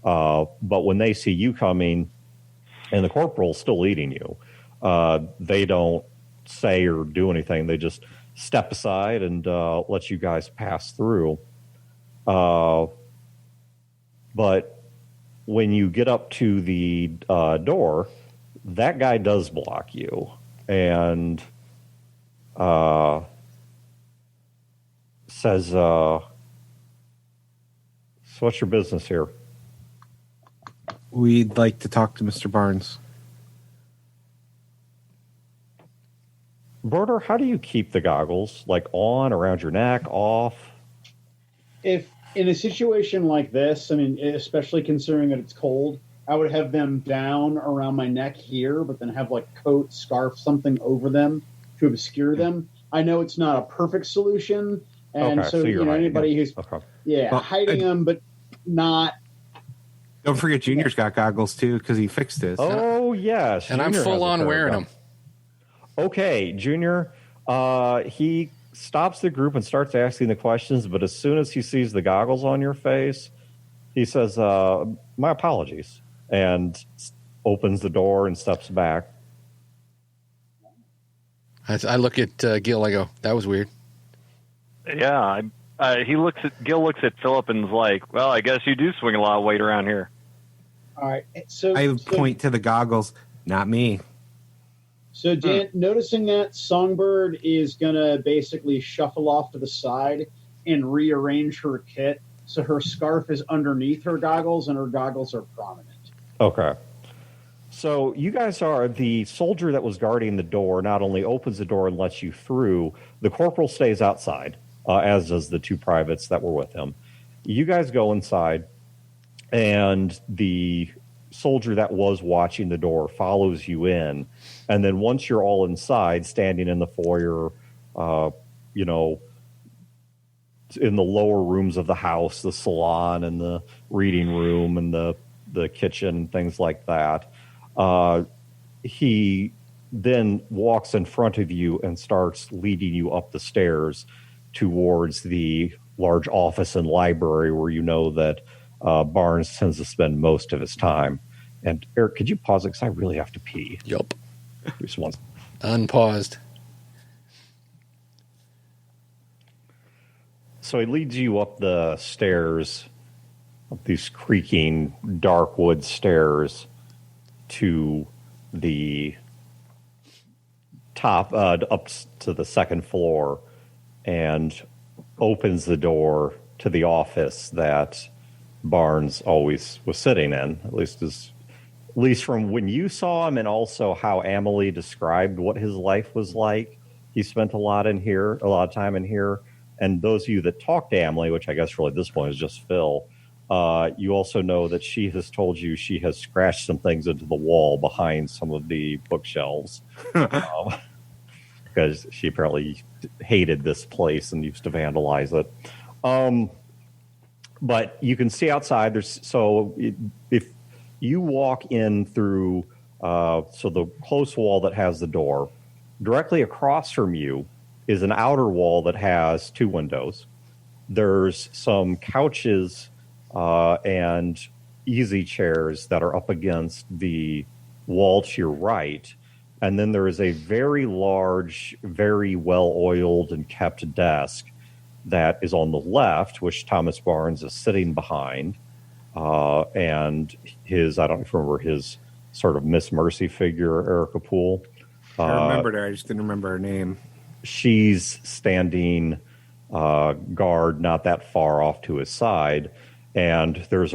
But when they see you coming and the corporal's still leading you, they don't say or do anything. They just step aside and let you guys pass through. But when you get up to the door, that guy does block you and says, so what's your business here? We'd like to talk to Mr. Barnes. Border, how do you keep the goggles? Like on, around your neck, off? If in a situation like this, I mean, especially considering that it's cold, I would have them down around my neck here, but then have like coat, scarf, something over them to obscure them. I know it's not a perfect solution, and Okay, so you're hiding anybody them. who's Okay. Well, hiding them, but not. Don't forget, Junior's got goggles too because he fixed his. Oh, yes. And I'm Junior has full a on pair of wearing them. them. Okay, Junior, he stops the group and starts asking the questions, but as soon as he sees the goggles on your face, he says, my apologies, and opens the door and steps back. I look at Gil, I go, that was weird. Yeah, Gil looks at Philip and is like, "Well, I guess you do swing a lot of weight around here." All right. So I point to the goggles. Not me. So Dan, noticing that Songbird is gonna basically shuffle off to the side and rearrange her kit so her scarf is underneath her goggles and her goggles are prominent. Okay. So you guys are the soldier that was guarding the door. Not only opens the door and lets you through, the corporal stays outside, as does the two privates that were with him. You guys go inside, and the soldier that was watching the door follows you in. And then once you're all inside, standing in the foyer, in the lower rooms of the house, the salon and the reading room and the kitchen and things like that, he then walks in front of you and starts leading you up the stairs towards the large office and library where you know that Barnes tends to spend most of his time. And Eric, could you pause it? Because I really have to pee. Yup. Just once. Unpaused. So he leads you up the stairs, up these creaking dark wood stairs to the top, up to the second floor, and opens the door to the office that Barnes always was sitting in, at least from when you saw him, and also how Amelie described what his life was like. He spent a lot of time in here. And those of you that talked to Amelie, which I guess really at this point is just Phil, you also know that she has told you she has scratched some things into the wall behind some of the bookshelves. Because she apparently hated this place and used to vandalize it. But you can see outside. If you walk in through the close wall that has the door, directly across from you is an outer wall that has two windows. There's some couches and easy chairs that are up against the wall to your right. And then there is a very large, very well-oiled and kept desk that is on the left, which Thomas Barnes is sitting behind. And I don't remember his sort of Miss Mercy figure, Erica Poole. I remembered her. I just didn't remember her name. She's standing guard not that far off to his side, and there's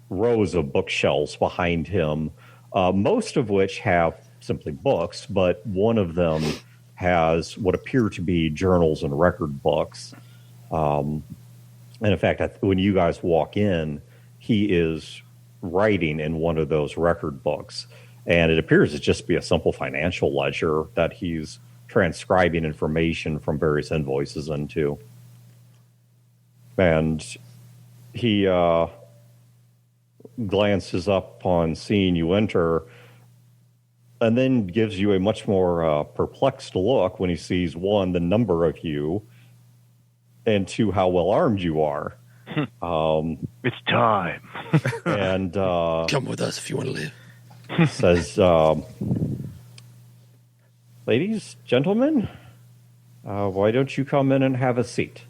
rows of bookshelves behind him, most of which have simply books, but one of them has what appear to be journals and record books. And in fact, when you guys walk in, he is writing in one of those record books, and it appears to just be a simple financial ledger that he's transcribing information from various invoices into. And he glances up on seeing you enter, and then gives you a much more perplexed look when he sees, one, the number of you, and two, how well armed you are. It's time. And Come with us if you want to live. Says, ladies, gentlemen, why don't you come in and have a seat?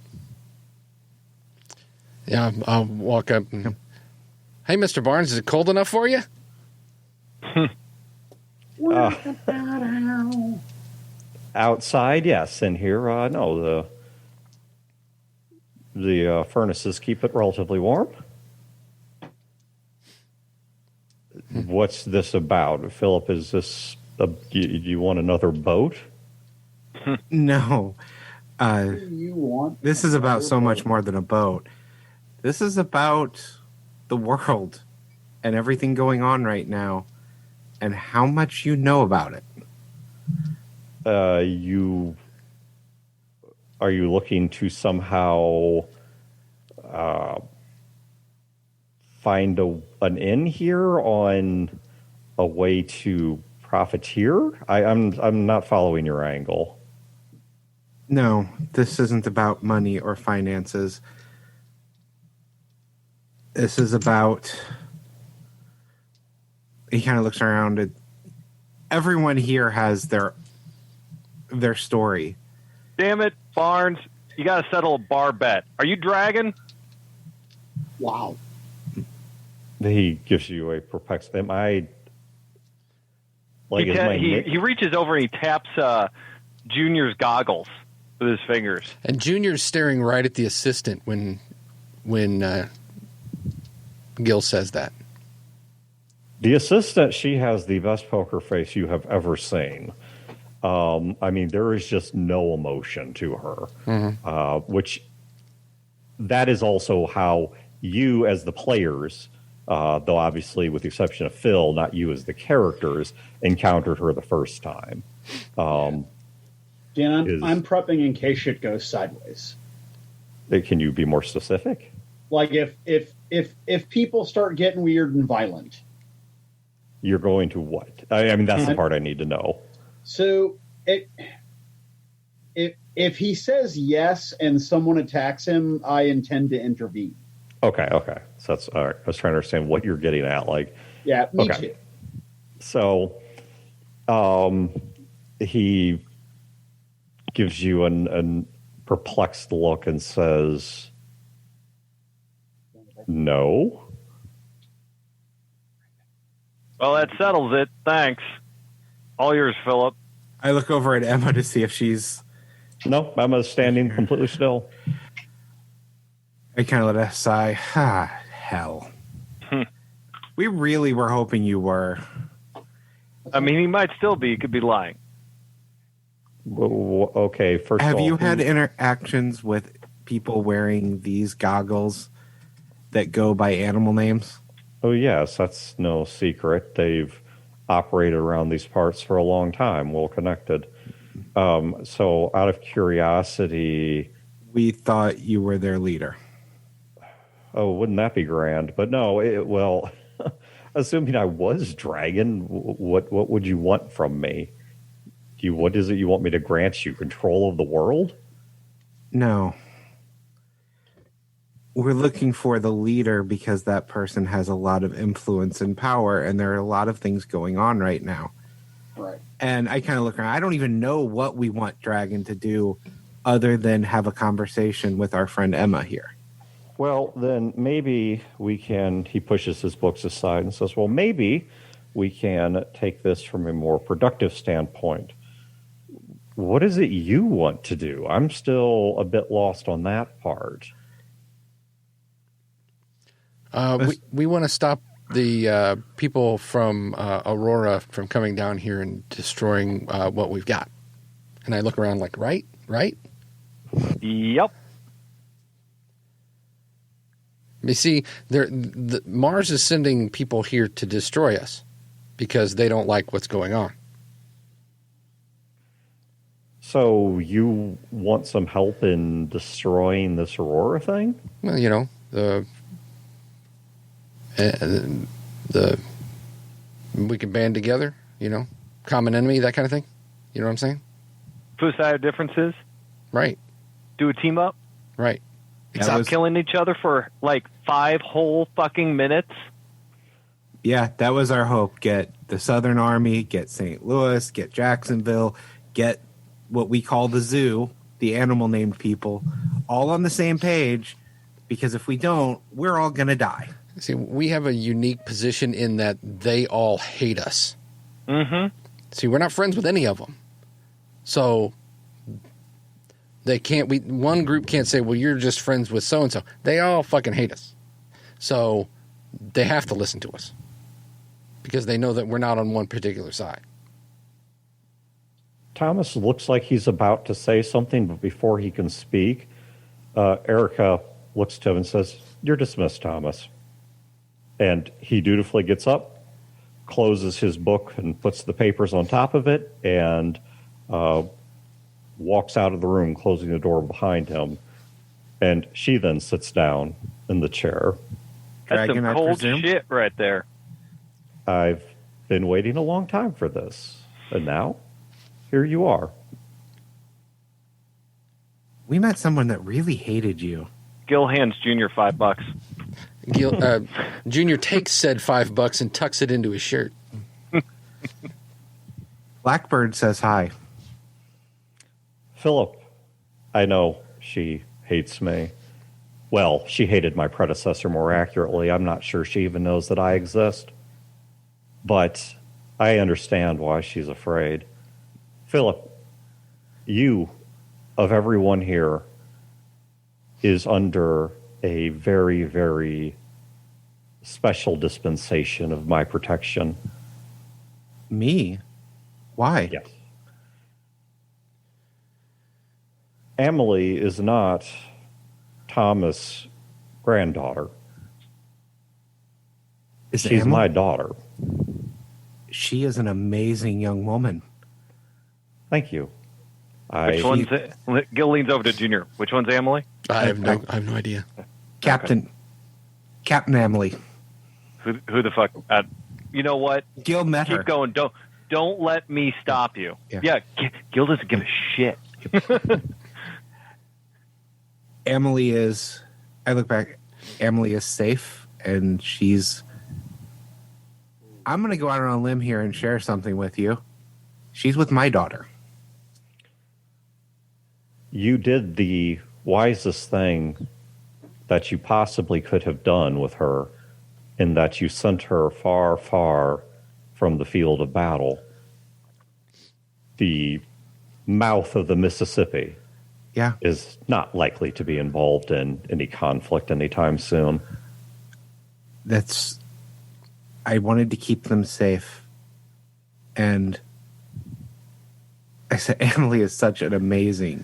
Yeah, I'll walk up. Hey, Mr. Barnes, is it cold enough for you? Outside, yes. And here, no. The furnaces keep it relatively warm. What's this about? Philip, is this... do you want another boat? No. You want This is about so much more than a boat. This is about the world and everything going on right now and how much you know about it. Are you looking to somehow find an inn here on a way to profiteer? I'm not following your angle. No, this isn't about money or finances. This is about... He kind of looks around. Everyone here has their story. Damn it, Barnes. you got to settle a bar bet. Are you dragon? Wow. He gives you a perplexed. Am I? Like, is my He reaches over and he taps Junior's goggles with his fingers. And Junior's staring right at the assistant when Gil says that. The assistant, she has the best poker face you have ever seen. I mean, there is just no emotion to her, which that is also how you as the players, though obviously with the exception of Phil, not you as the characters, encountered her the first time. Dan, I'm prepping in case shit goes sideways. Can you be more specific? Like if people start getting weird and violent. You're going to what? I mean, that's the part I need to know. So if he says yes and someone attacks him, I intend to intervene. Okay. So that's all right. I was trying to understand what you're getting at. Like, Yeah, me too. So, he gives you an perplexed look and says, "No." Well, that settles it. Thanks. All yours, Philip. I look over at Emma to see if she's... No, Emma's standing completely still. I kind of let a sigh. Hell. We really were hoping you were. I mean, he might still be. He could be lying. Okay, first Have of all, you had interactions with people wearing these goggles that go by animal names? Oh, yes, that's no secret. They've operated around these parts for a long time, well connected. So, out of curiosity... We thought you were their leader. Oh, wouldn't that be grand? But no, well, assuming I was dragon, what would you want from me? What is it you want me to grant you? Control of the world? No. We're looking for the leader because that person has a lot of influence and power, and there are a lot of things going on right now. Right. And I kind of look around. I don't even know what we want Dragon to do other than have a conversation with our friend Emma here. Well, then maybe we can, he pushes his books aside and says, well, maybe we can take this from a more productive standpoint. What is it you want to do? I'm still a bit lost on that part. We want to stop the people from Aurora from coming down here and destroying what we've got. And I look around like, right? Yep. You see, Mars is sending people here to destroy us because they don't like what's going on. So you want some help in destroying this Aurora thing? Well, you know, the we can band together, you know, common enemy, that kind of thing. You know what I'm saying? Put aside differences. Right. Do a team up. Right. Stop killing each other for like 5 whole fucking minutes. Yeah, that was our hope. Get the Southern Army, get St. Louis, get Jacksonville, get what we call the zoo, the animal named people, all on the same page, because if we don't, we're all going to die. See, we have a unique position in that they all hate us. Mm-hmm. See, we're not friends with any of them. So they can't, one group can't say, well, you're just friends with so-and-so. They all fucking hate us. So they have to listen to us because they know that we're not on one particular side. Thomas looks like he's about to say something, but before he can speak, Erica looks to him and says, "You're dismissed, Thomas." And he dutifully gets up, closes his book and puts the papers on top of it, and walks out of the room, closing the door behind him. And she then sits down in the chair. That's Dragon, some I cold presume? shit right there. I've been waiting a long time for this. And now, here you are. We met someone that really hated you. Gil hands Junior $5. Junior takes said $5 and tucks it into his shirt. Blackbird says hi. Philip, I know she hates me. Well, she hated my predecessor more accurately. I'm not sure she even knows that I exist. But I understand why she's afraid. Philip, you, of everyone here, is under a very, very special dispensation of my protection. Me? Why? Yes. Emily is not Thomas' granddaughter. She's my daughter. She is an amazing young woman. Thank you. Which one's Gil leans over to Junior. Which one's Emily? I have no idea. Captain Emily. Who the fuck? You know what? Gil met her. Keep going. Don't let me stop you. Yeah. Gil doesn't give a shit. Emily is. I look back. Emily is safe, and she's. I'm going to go out on a limb here and share something with you. She's with my daughter. You did the wisest thing that you possibly could have done with her, in that you sent her far, far from the field of battle, the mouth of the Mississippi. Yeah. Is not likely to be involved in any conflict anytime soon. I wanted to keep them safe. And I said, Emily is such an amazing,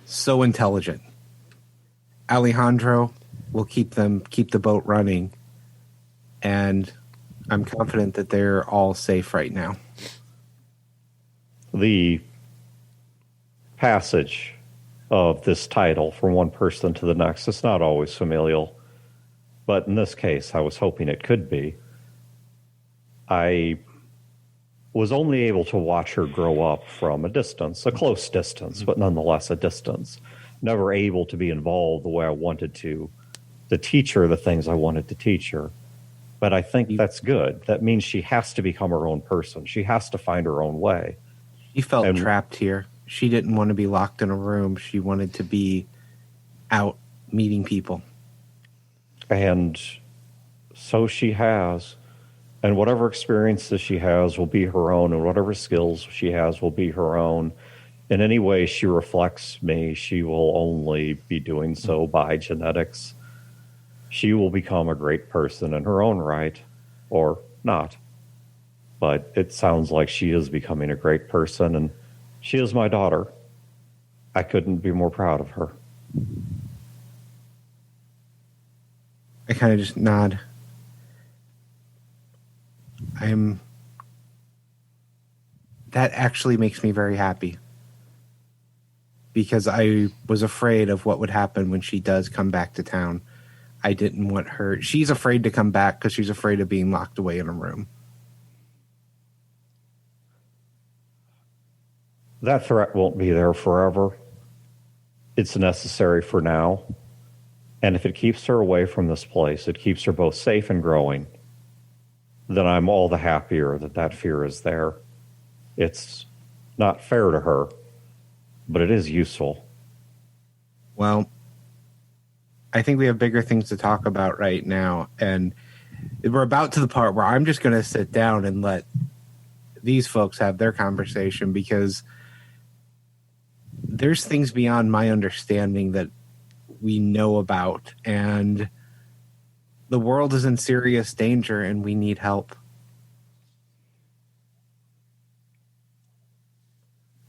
so intelligent. Alejandro will keep the boat running. And I'm confident that they're all safe right now. The passage of this title from one person to the next, it's not always familial. But in this case, I was hoping it could be. I was only able to watch her grow up from a distance, a close distance, but nonetheless a distance. Never able to be involved the way I wanted to teach her the things I wanted to teach her. But I think that's good. That means she has to become her own person. She has to find her own way. She felt trapped here. She didn't want to be locked in a room. She wanted to be out meeting people. And so she has. And whatever experiences she has will be her own, and whatever skills she has will be her own. In any way she reflects me, she will only be doing so by genetics. She will become a great person in her own right, or not. But it sounds like she is becoming a great person, and she is my daughter. I couldn't be more proud of her. I kind of just nod. That actually makes me very happy. Because I was afraid of what would happen when she does come back to town. I didn't want her. She's afraid to come back because she's afraid of being locked away in a room. That threat won't be there forever. It's necessary for now. And if it keeps her away from this place, it keeps her both safe and growing, then I'm all the happier that fear is there. It's not fair to her, but it is useful. Well, I think we have bigger things to talk about right now. And we're about to the part where I'm just going to sit down and let these folks have their conversation, because there's things beyond my understanding that we know about, and the world is in serious danger and we need help.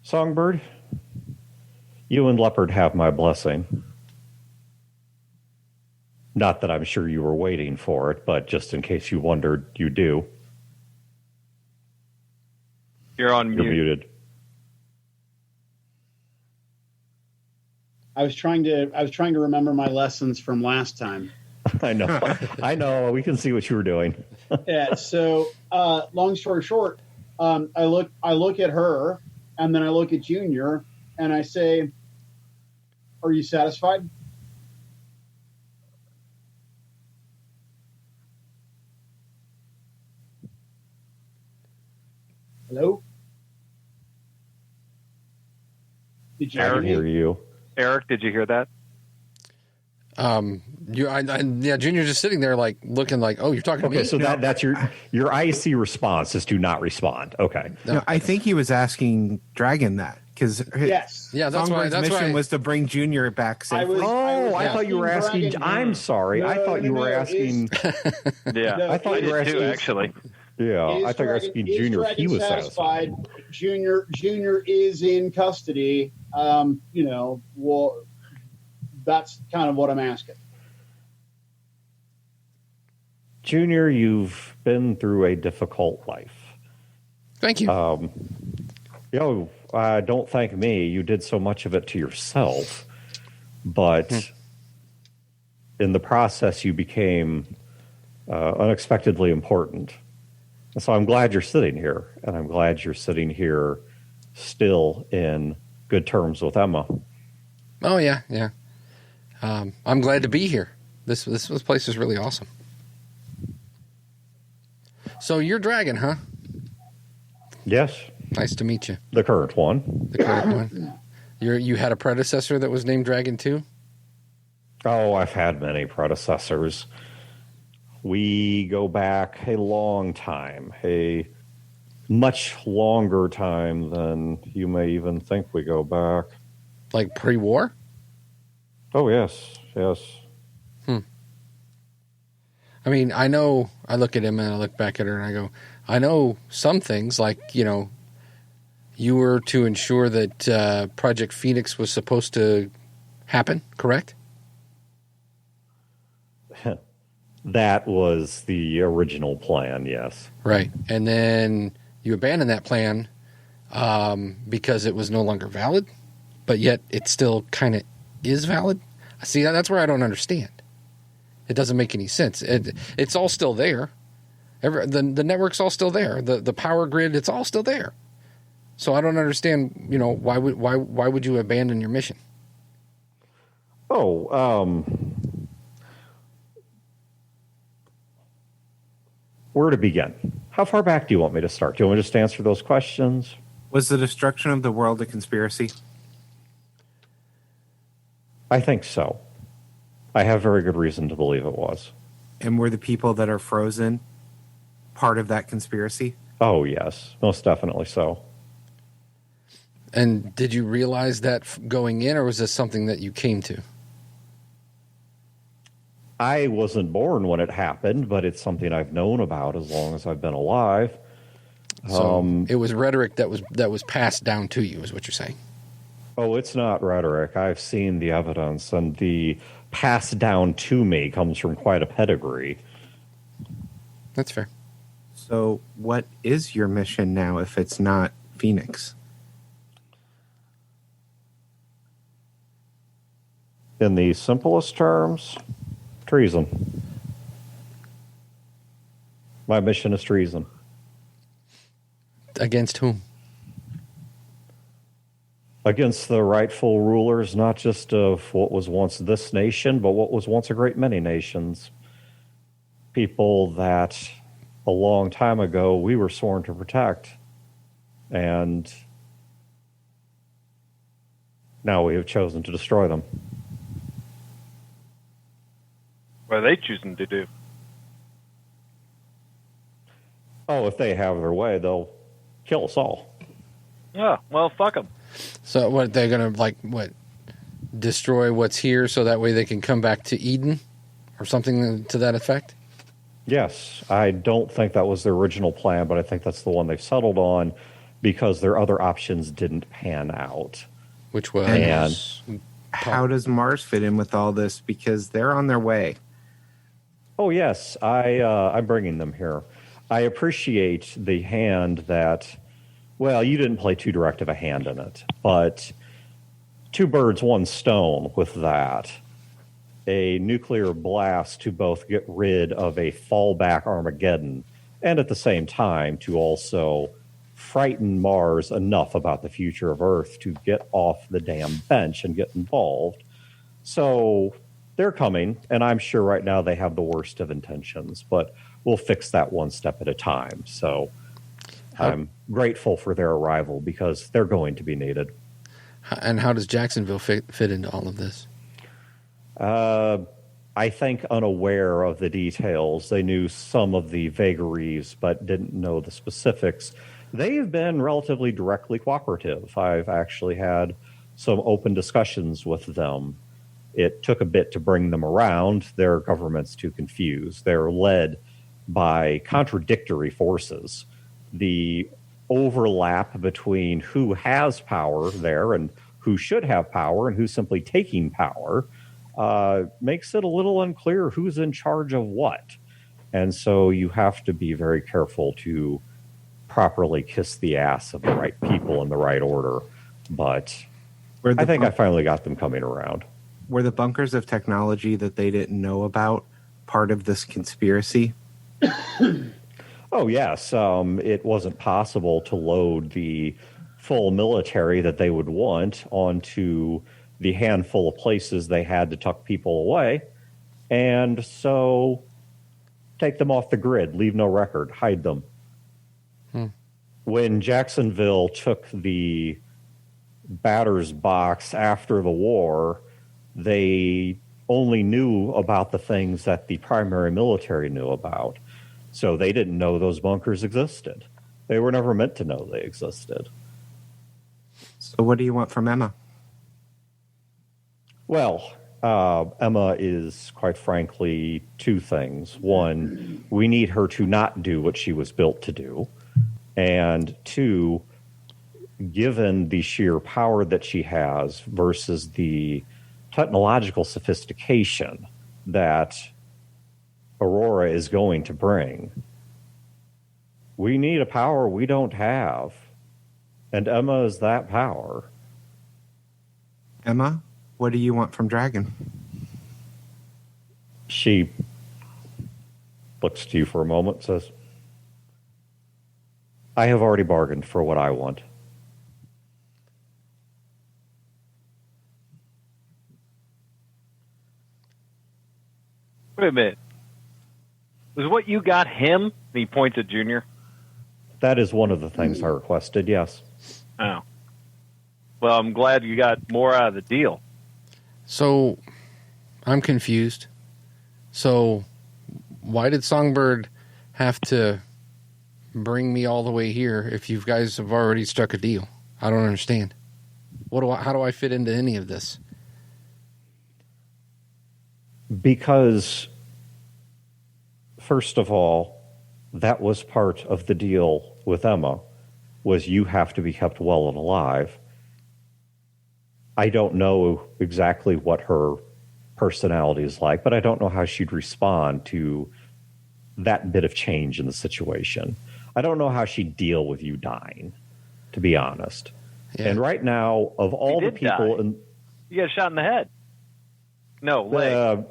Songbird, you and Leopard have my blessing. Not that I'm sure you were waiting for it, but just in case you wondered, you do. You're on mute. You're muted. I was trying to remember my lessons from last time. I know. We can see what you were doing. Yeah. So, long story short, I look at her, and then I look at Junior, and I say, "Are you satisfied?" Hello? Did you I hear can me? hear you. Eric, did you hear that? Yeah, Junior's just sitting there, like looking like, oh, you're talking to Okay, me. so that's your IC response is to not respond. Okay. No, I think he was asking Dragon that because Yes. Yeah, that's why. Songbird's That's mission why. was to bring Junior back safely. I thought you were asking. Dragon. I'm sorry. I No, thought you no, were no, asking. Yeah, No, I thought you were did too, asking. actually. Yeah, Is I thought you were Dragon- asking is Junior if he Dragon was satisfied. Junior is in custody. Well, that's kind of what I'm asking. Junior, you've been through a difficult life. Thank you. Don't thank me. You did so much of it to yourself, but in the process, you became unexpectedly important. And so I'm glad you're sitting here, and I'm glad you're sitting here still in good terms with Emma. Oh yeah. I'm glad to be here. This place is really awesome. So you're Dragon, huh? Yes, Nice to meet you. the current one. The current one. You had a predecessor that was named Dragon too? Oh, I've had many predecessors. We go back a long time, a much longer time than you may even think we go back. Like pre-war? Oh, yes. I mean, I know, I look at him and I look back at her and I go, I know some things, like, you were to ensure that Project Phoenix was supposed to happen, correct? That was the original plan, yes. Right. And then you abandoned that plan because it was no longer valid, but yet it still kind of is valid. See, that's where I don't understand. It doesn't make any sense. It's all still there. The network's all still there. The power grid, it's all still there. So I don't understand. Why would you abandon your mission? Where to begin? How far back do you want me to start? Do you want me to just answer those questions? Was the destruction of the world a conspiracy? I think so. I have very good reason to believe it was. And were the people that are frozen part of that conspiracy? Oh, yes. Most definitely so. And did you realize that going in, or was this something that you came to? I wasn't born when it happened, but it's something I've known about as long as I've been alive. So it was rhetoric that was passed down to you, is what you're saying. Oh, it's not rhetoric. I've seen the evidence, and the pass down to me comes from quite a pedigree. That's fair. So what is your mission now if it's not Phoenix? In the simplest terms, treason. My mission is treason. Against whom? Against the rightful rulers, not just of what was once this nation, but what was once a great many nations. People that a long time ago we were sworn to protect. And now we have chosen to destroy them. What are they choosing to do? Oh, if they have their way, they'll kill us all. Yeah, well, fuck them. So what, they're going to, destroy what's here so that way they can come back to Eden or something to that effect? Yes, I don't think that was their original plan, but I think that's the one they've settled on because their other options didn't pan out. Which was... And how does Mars fit in with all this? Because they're on their way. oh, yes, I'm bringing them here. I appreciate the hand that, well, you didn't play too direct of a hand in it, but two birds, one stone with that. A nuclear blast to both get rid of a fallback Armageddon and at the same time to also frighten Mars enough about the future of Earth to get off the damn bench and get involved. So they're coming, and I'm sure right now they have the worst of intentions, but we'll fix that one step at a time. So I'm grateful for their arrival because they're going to be needed. And how does Jacksonville fit into all of this? I think unaware of the details. They knew some of the vagaries, but didn't know the specifics. They've been relatively directly cooperative. I've actually had some open discussions with them. It took a bit to bring them around. Their government's too confused. They're led by contradictory forces. The overlap between who has power there and who should have power and who's simply taking power makes it a little unclear who's in charge of what. And so you have to be very careful to properly kiss the ass of the right people in the right order. But I think I finally got them coming around. Were the bunkers of technology that they didn't know about part of this conspiracy? Oh, yes. It wasn't possible to load the full military that they would want onto the handful of places they had to tuck people away. And so take them off the grid, leave no record, hide them. When Jacksonville took the batter's box after the war, they only knew about the things that the primary military knew about. So they didn't know those bunkers existed. They were never meant to know they existed. So what do you want from Emma? Well, Emma is, quite frankly, two things. One, we need her to not do what she was built to do. And two, given the sheer power that she has versus the technological sophistication that Aurora is going to bring, we need a power we don't have. And Emma is that power. Emma, what do you want from Dragon? She looks to you for a moment, says, I have already bargained for what I want. Wait a minute. Was what you got him? And he points at Junior. That is one of the things I requested, yes. Oh. Well, I'm glad you got more out of the deal. So, I'm confused. So, why did Songbird have to bring me all the way here if you guys have already struck a deal? I don't understand. How do I fit into any of this? Because, first of all, that was part of the deal with Emma, was you have to be kept well and alive. I don't know exactly what her personality is like, but I don't know how she'd respond to that bit of change in the situation. I don't know how she'd deal with you dying, to be honest. Yeah. And right now, of all the people... You got shot in the head. No, leg.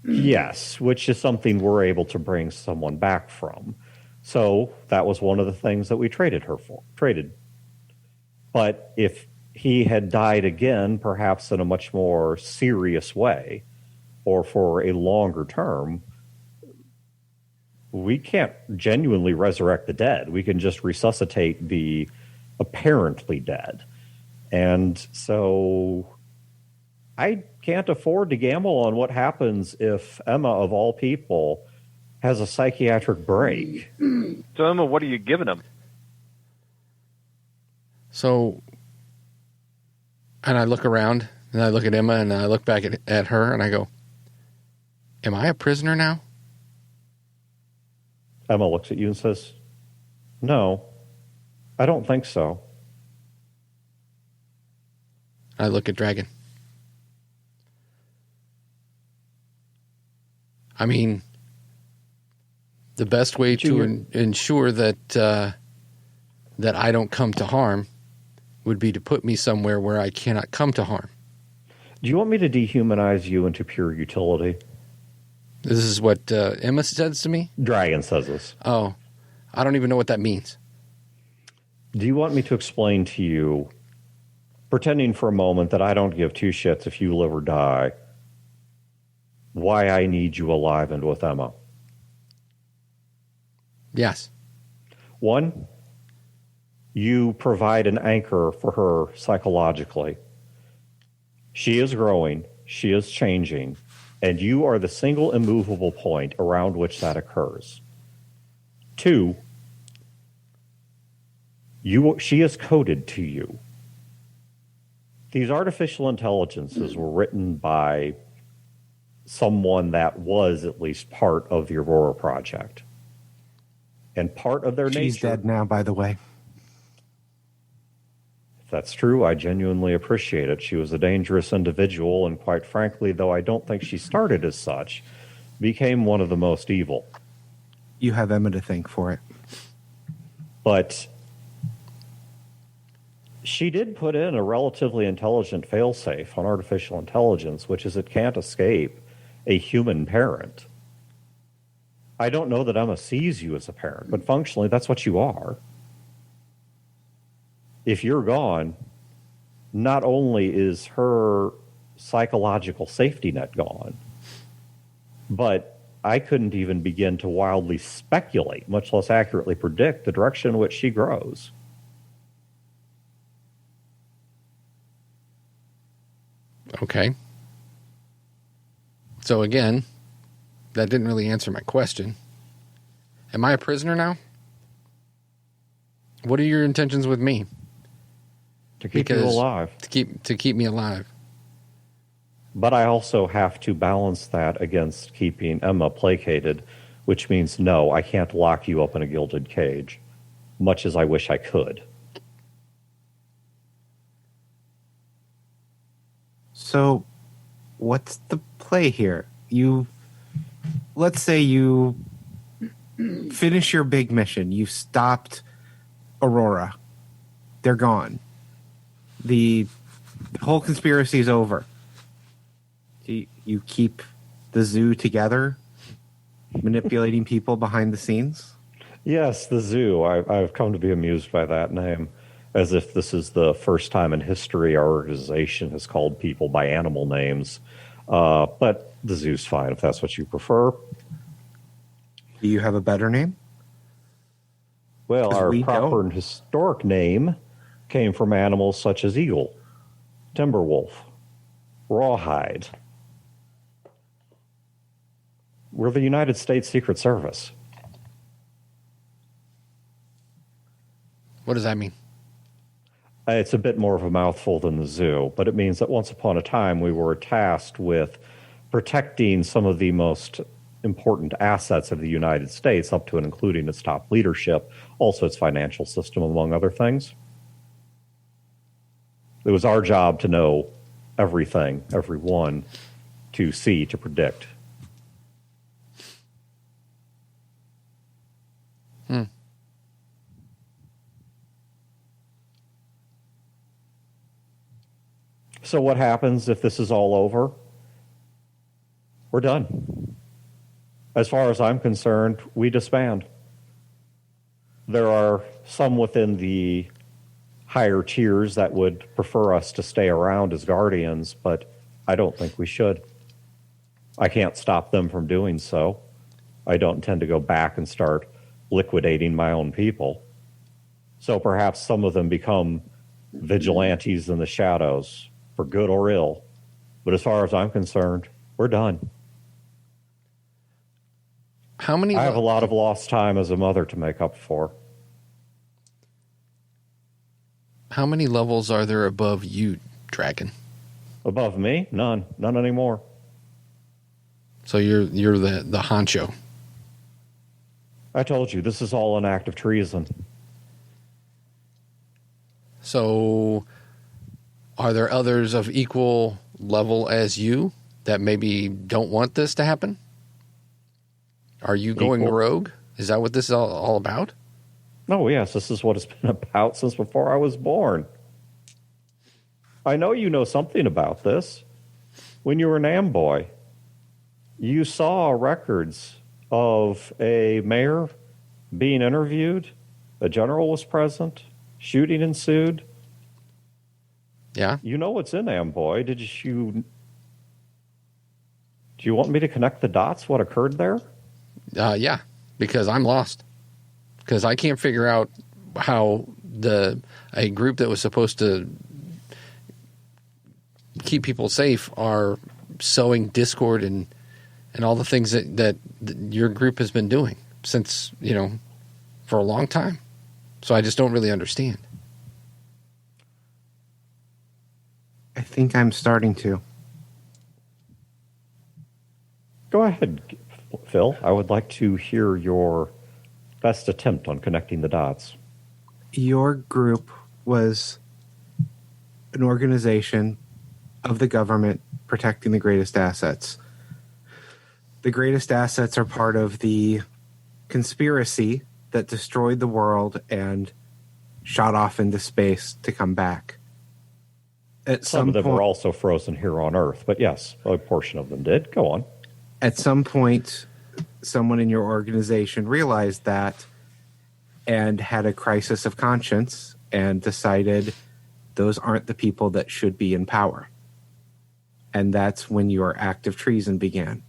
Yes, which is something we're able to bring someone back from. So that was one of the things that we traded. But if he had died again, perhaps in a much more serious way, or for a longer term, we can't genuinely resurrect the dead. We can just resuscitate the apparently dead. And so I can't afford to gamble on what happens if Emma, of all people, has a psychiatric break. So, Emma, what are you giving him? So, and I look around, and I look at Emma, and I look back at her, and I go, am I a prisoner now? Emma looks at you and says, no, I don't think so. I look at Dragon. I mean, the best way to ensure that that I don't come to harm would be to put me somewhere where I cannot come to harm. Do you want me to dehumanize you into pure utility? This is what Emma says to me? Dragon says this. Oh, I don't even know what that means. Do you want me to explain to you, pretending for a moment that I don't give two shits if you live or die, why I need you alive and with Emma? Yes. One, you provide an anchor for her psychologically. She is growing, she is changing, and you are the single immovable point around which that occurs. 2, she is coded to you. These artificial intelligences were written by someone that was at least part of the Aurora project. And part of their nature... She's dead now, by the way. If that's true, I genuinely appreciate it. She was a dangerous individual, and quite frankly, though I don't think she started as such, became one of the most evil. You have Emma to thank for it. But she did put in a relatively intelligent failsafe on artificial intelligence, which is it can't escape a human parent. I don't know that Emma sees you as a parent, but functionally that's what you are. If you're gone, not only is her psychological safety net gone, but I couldn't even begin to wildly speculate, much less accurately predict, the direction in which she grows. Okay. So again, that didn't really answer my question. Am I a prisoner now? What are your intentions with me? To keep you alive. To keep me alive. But I also have to balance that against keeping Emma placated, which means no, I can't lock you up in a gilded cage, much as I wish I could. So, what's the play here? Let's say you finish your big mission. You stopped Aurora. They're gone. The whole conspiracy is over. You keep the zoo together, manipulating people behind the scenes? Yes, the zoo. I've come to be amused by that name, as if this is the first time in history our organization has called people by animal names. But the zoo's fine if that's what you prefer. Do you have a better name? Well, 'Cause our we proper don't. and historic name came from animals such as eagle, timberwolf, rawhide. We're the United States Secret Service. What does that mean? It's a bit more of a mouthful than the zoo, but it means that once upon a time we were tasked with protecting some of the most important assets of the United States, up to and including its top leadership, also its financial system, among other things. It was our job to know everything, everyone, to see, to predict. So what happens if this is all over? We're done. As far as I'm concerned, we disband. There are some within the higher tiers that would prefer us to stay around as guardians, but I don't think we should. I can't stop them from doing so. I don't intend to go back and start liquidating my own people. So perhaps some of them become vigilantes in the shadows, for good or ill. But as far as I'm concerned, we're done. How many? I have a lot of lost time as a mother to make up for. How many levels are there above you, Dragon? Above me? None. None anymore. So you're the honcho. I told you, this is all an act of treason. So are there others of equal level as you that maybe don't want this to happen? Are you going Equal? rogue? Is that what this is all about? Oh, yes, this is what it's been about since before I was born. I know you know something about this. When you were an amboy, you saw records of a mayor being interviewed, a general was present, shooting ensued. Yeah. You know what's in Amboy. Do you want me to connect the dots, what occurred there? Yeah, because I'm lost. Because I can't figure out how a group that was supposed to keep people safe are sowing discord and all the things that your group has been doing since, for a long time. So I just don't really understand. I think I'm starting to. Go ahead, Phil. I would like to hear your best attempt on connecting the dots. Your group was an organization of the government protecting the greatest assets. The greatest assets are part of the conspiracy that destroyed the world and shot off into space to come back. Some of them were also frozen here on Earth, but yes, a portion of them did. Go on. At some point, someone in your organization realized that and had a crisis of conscience and decided those aren't the people that should be in power. And that's when your act of treason began.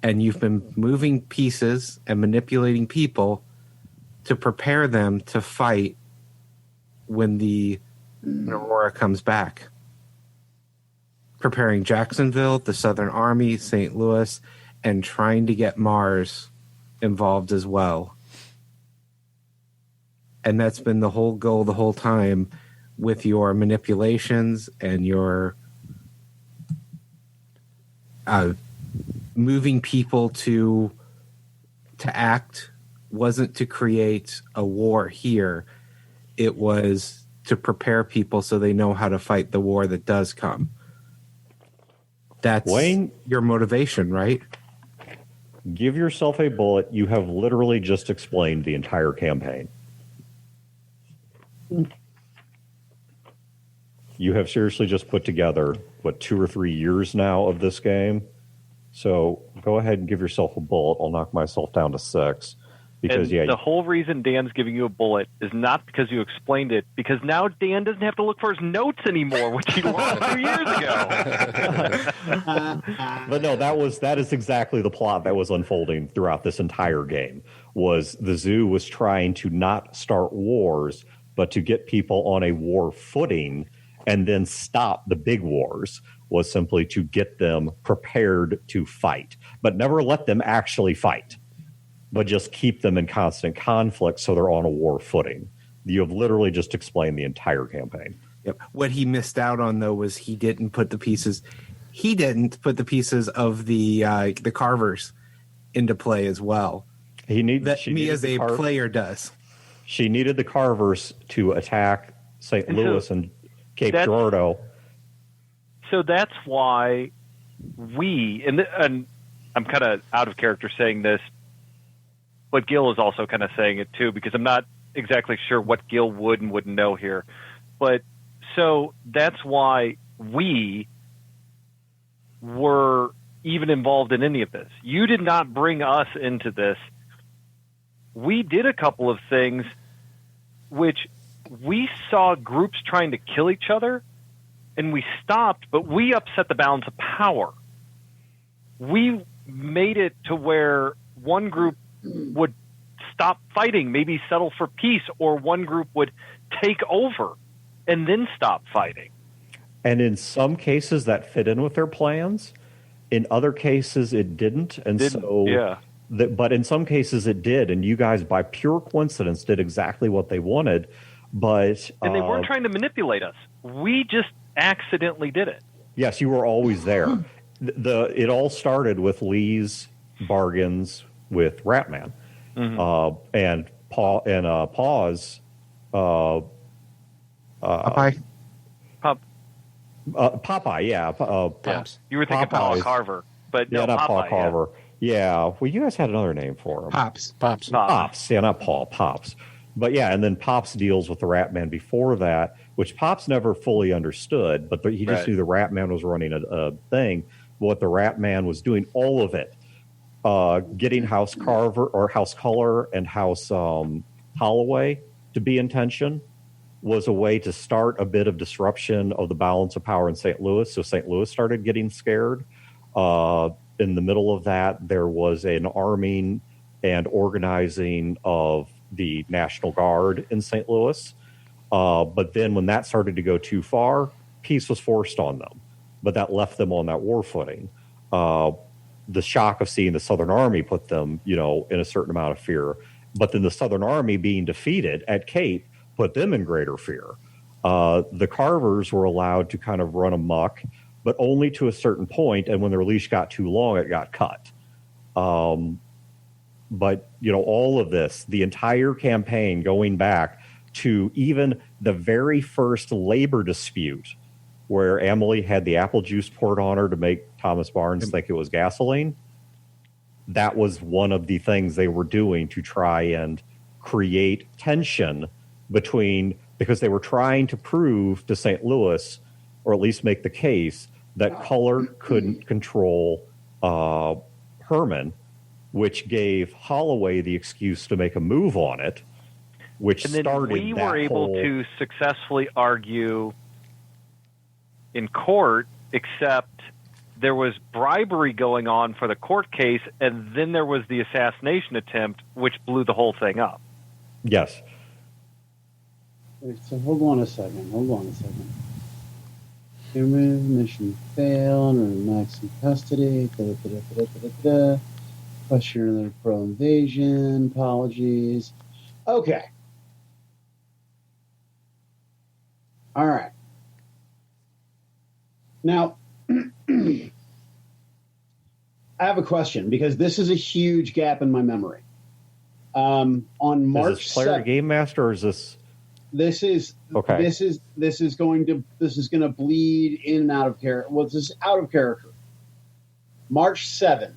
And you've been moving pieces and manipulating people to prepare them to fight when the Aurora comes back. Preparing Jacksonville, the Southern Army, St. Louis, and trying to get Mars involved as well. And that's been the whole goal the whole time with your manipulations and your moving people to act wasn't to create a war here. It was to prepare people so they know how to fight the war that does come. That's Wayne, your motivation, right? give yourself a bullet. You have literally just explained the entire campaign. You have seriously just put together, 2 or 3 years now of this game? So go ahead and give yourself a bullet. I'll knock myself down to 6. Because, the whole reason Dan's giving you a bullet is not because you explained it, because now Dan doesn't have to look for his notes anymore, which he lost 2 years ago. But no, that is exactly the plot that was unfolding throughout this entire game. Was the zoo was trying to not start wars, but to get people on a war footing and then stop the big wars. Was simply to get them prepared to fight, but never let them actually fight, but just keep them in constant conflict so they're on a war footing. You have literally just explained the entire campaign. Yep. What he missed out on, though, was he didn't put the pieces of the carvers into play as well. Me as a player does. She needed the carvers to attack St. Louis and Cape Girardeau. So that's why and I'm kind of out of character saying this, but Gil is also kind of saying it too, because I'm not exactly sure what Gil would and wouldn't know here. But so that's why we were even involved in any of this. You did not bring us into this. We did a couple of things which we saw groups trying to kill each other, and we stopped, but we upset the balance of power. We made it to where one group would stop fighting, maybe settle for peace, or one group would take over and then stop fighting. And in some cases that fit in with their plans. In other cases it didn't. But in some cases it did, and you guys by pure coincidence did exactly what they wanted. But and they weren't trying to manipulate us. We just accidentally did it. Yes, you were always there. It all started with Lee's bargains with Ratman, and Paw's Popeye. Popeye, yeah. Pops. You were thinking Paul Carver, but no, not Popeye, Paul Carver. Yeah, well, you guys had another name for him. Pops. Yeah, not Paul. Pops. But yeah, and then Pops deals with the Ratman before that, which Pops never fully understood, but he just knew the Ratman was running a thing. What the Ratman was doing, all of it, getting House Carver or House Color and House Holloway to be in tension was a way to start a bit of disruption of the balance of power in St. Louis. So St. Louis started getting scared. In the middle of that, there was an arming and organizing of the National Guard in St. Louis. But then when that started to go too far, peace was forced on them. But that left them on that war footing. The shock of seeing the Southern Army put them, in a certain amount of fear. But then the Southern Army being defeated at Cape put them in greater fear. The Carvers were allowed to kind of run amok, but only to a certain point. And when their leash got too long, it got cut. But, all of this, the entire campaign going back to even the very first labor dispute where Emily had the apple juice poured on her to make Thomas Barnes think it was gasoline. That was one of the things they were doing to try and create tension because they were trying to prove to St. Louis, or at least make the case, that color couldn't control Hermann, which gave Holloway the excuse to make a move on it, which and then started we were able to successfully argue in court, except there was bribery going on for the court case, and then there was the assassination attempt, which blew the whole thing up. Yes. Wait, so hold on a second. Human mission failed, or Max in custody. Question of the pro invasion. Apologies. Okay. All right. Now, I have a question because this is a huge gap in my memory. On March is this player 7th, game master, or is this? This is okay. This is going to bleed in and out of character. Well, this is out of character. March 7th,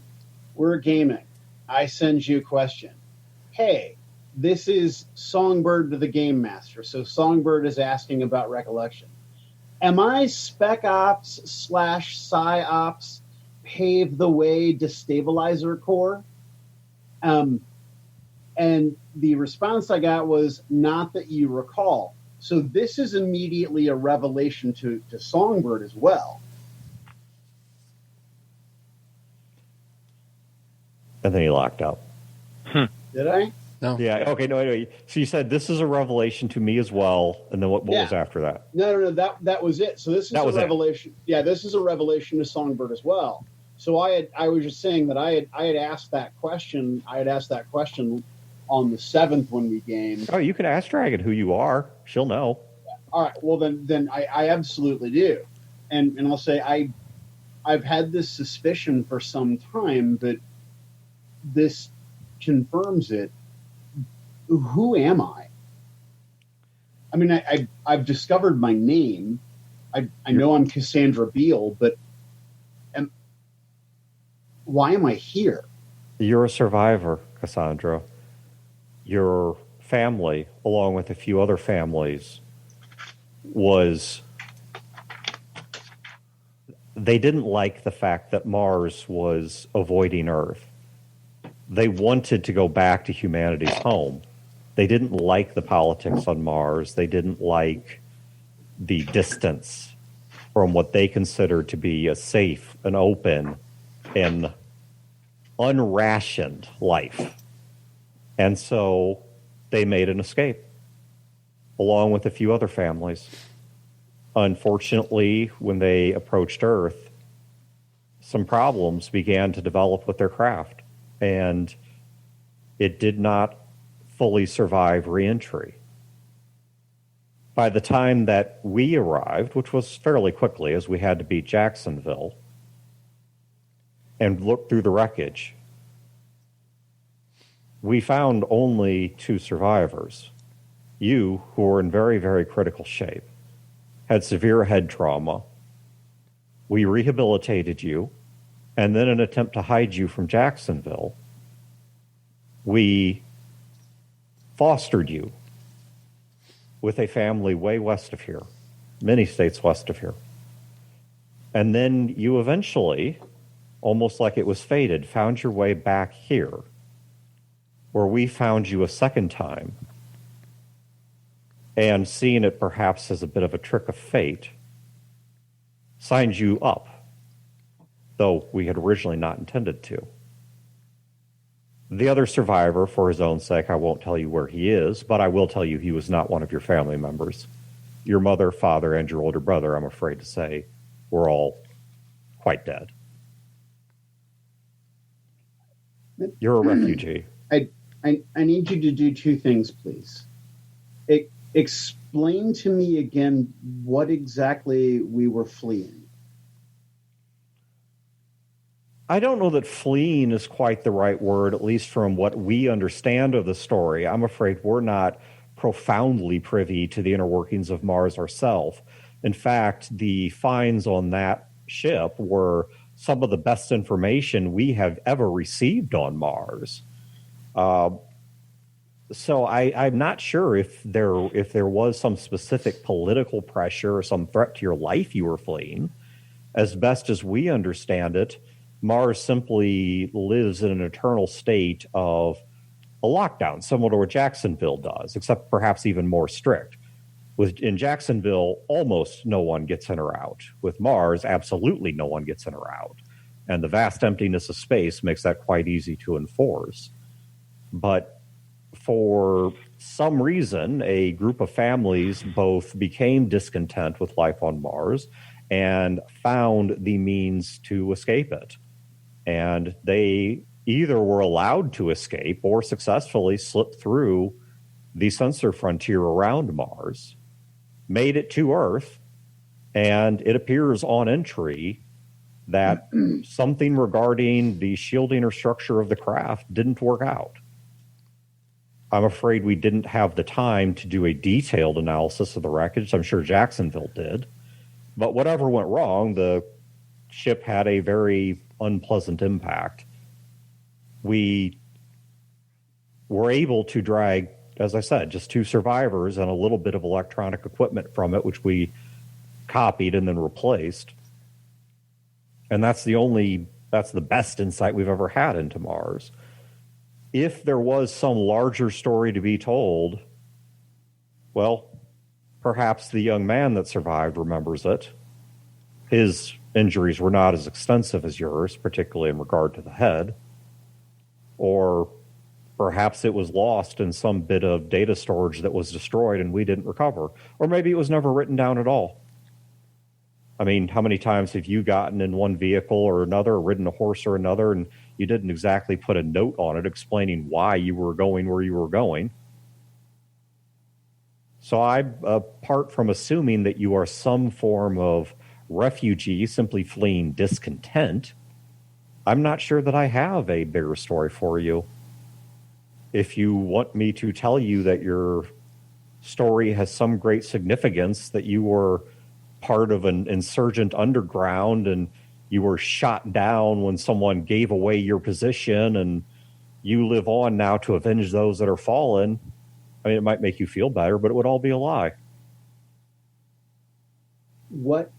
we're gaming. I send you a question. Hey, this is Songbird to the Game Master. So Songbird is asking about recollection. Am I Spec Ops / Psy Ops pave the way destabilizer core? And the response I got was not that you recall. So this is immediately a revelation to Songbird as well. And then he locked up. Did I? No. Yeah. Okay. No. Anyway, so you said this is a revelation to me as well, and then what was after that? No. That was it. So this is a revelation. Yeah, this is a revelation to Songbird as well. So I was just saying that I had asked that question. I had asked that question on the 7th when we gamed. Oh, you can ask Dragon who you are. She'll know. All right. Well, then I absolutely do, and I'll say I've had this suspicion for some time, but this confirms it. Who am I? I mean, I've discovered my name. I know I'm Cassandra Beale, but why am I here? You're a survivor, Cassandra. Your family, along with a few other families, they didn't like the fact that Mars was avoiding Earth. They wanted to go back to humanity's home. They didn't like the politics on Mars. They didn't like the distance from what they considered to be a safe and open and unrationed life. And so they made an escape, along with a few other families. Unfortunately, when they approached Earth, some problems began to develop with their craft, and it did not fully survive reentry. By the time that we arrived, which was fairly quickly as we had to beat Jacksonville, and look through the wreckage, we found only 2 survivors. You, who were in very, very critical shape, had severe head trauma. We rehabilitated you, and then in an attempt to hide you from Jacksonville, we fostered you with a family way west of here, many states west of here. And then you eventually, almost like it was fated, found your way back here, where we found you a second time, and seeing it perhaps as a bit of a trick of fate, signed you up, though we had originally not intended to. The other survivor, for his own sake, I won't tell you where he is, but I will tell you he was not one of your family members. Your mother, father, and your older brother, I'm afraid to say, were all quite dead. You're a refugee. I need you to do two things, please. Explain to me again what exactly we were fleeing. I don't know that fleeing is quite the right word, at least from what we understand of the story. I'm afraid we're not profoundly privy to the inner workings of Mars ourselves. In fact, the finds on that ship were some of the best information we have ever received on Mars. So I'm not sure if there was some specific political pressure or some threat to your life you were fleeing. As best as we understand it, Mars simply lives in an eternal state of a lockdown, similar to what Jacksonville does, except perhaps even more strict. In Jacksonville, almost no one gets in or out. With Mars, absolutely no one gets in or out. And the vast emptiness of space makes that quite easy to enforce. But for some reason, a group of families both became discontent with life on Mars and found the means to escape it. And they either were allowed to escape or successfully slipped through the sensor frontier around Mars, made it to Earth, and it appears on entry that something regarding the shielding or structure of the craft didn't work out. I'm afraid we didn't have the time to do a detailed analysis of the wreckage. I'm sure Jacksonville did. But whatever went wrong, the ship had a very unpleasant impact. We were able to drag, as I said, just 2 survivors and a little bit of electronic equipment from it, which we copied and then replaced. And that's the best insight we've ever had into Mars. If there was some larger story to be told, well, perhaps the young man that survived remembers it. His injuries were not as extensive as yours, particularly in regard to the head. Or perhaps it was lost in some bit of data storage that was destroyed and we didn't recover. Or maybe it was never written down at all. I mean, how many times have you gotten in one vehicle or another, or ridden a horse or another, and you didn't exactly put a note on it explaining why you were going where you were going? So apart from assuming that you are some form of refugee simply fleeing discontent, I'm not sure that I have a bigger story for you. If you want me to tell you that your story has some great significance, that you were part of an insurgent underground and you were shot down when someone gave away your position and you live on now to avenge those that are fallen, I mean, it might make you feel better, but it would all be a lie. What,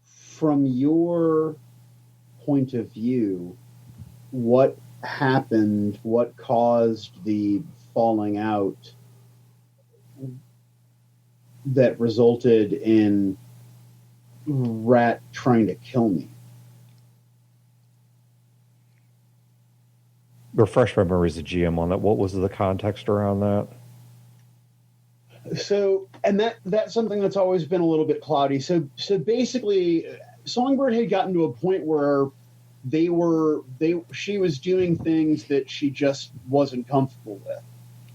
from your point of view, what happened, what caused the falling out that resulted in Rat trying to kill me? Refresh my memory as a GM on that. What was the context around that? So, and that's something that's always been a little bit cloudy. So basically, Songbird had gotten to a point where she was doing things that she just wasn't comfortable with.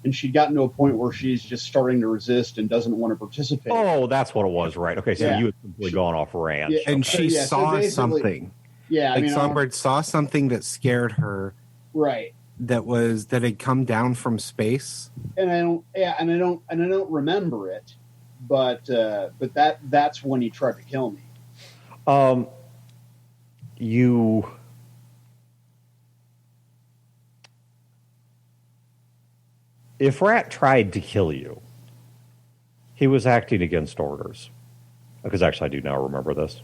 And she'd gotten to a point where she's just starting to resist and doesn't want to participate. Oh, that's what it was, right? Okay, so you had simply gone off ranch. Yeah, and okay. she saw something. Yeah, like Songbird saw something that scared her. Right. That had come down from space. And I don't remember it, but that's when he tried to kill me. If Rat tried to kill you, he was acting against orders. Because actually, I do now remember this.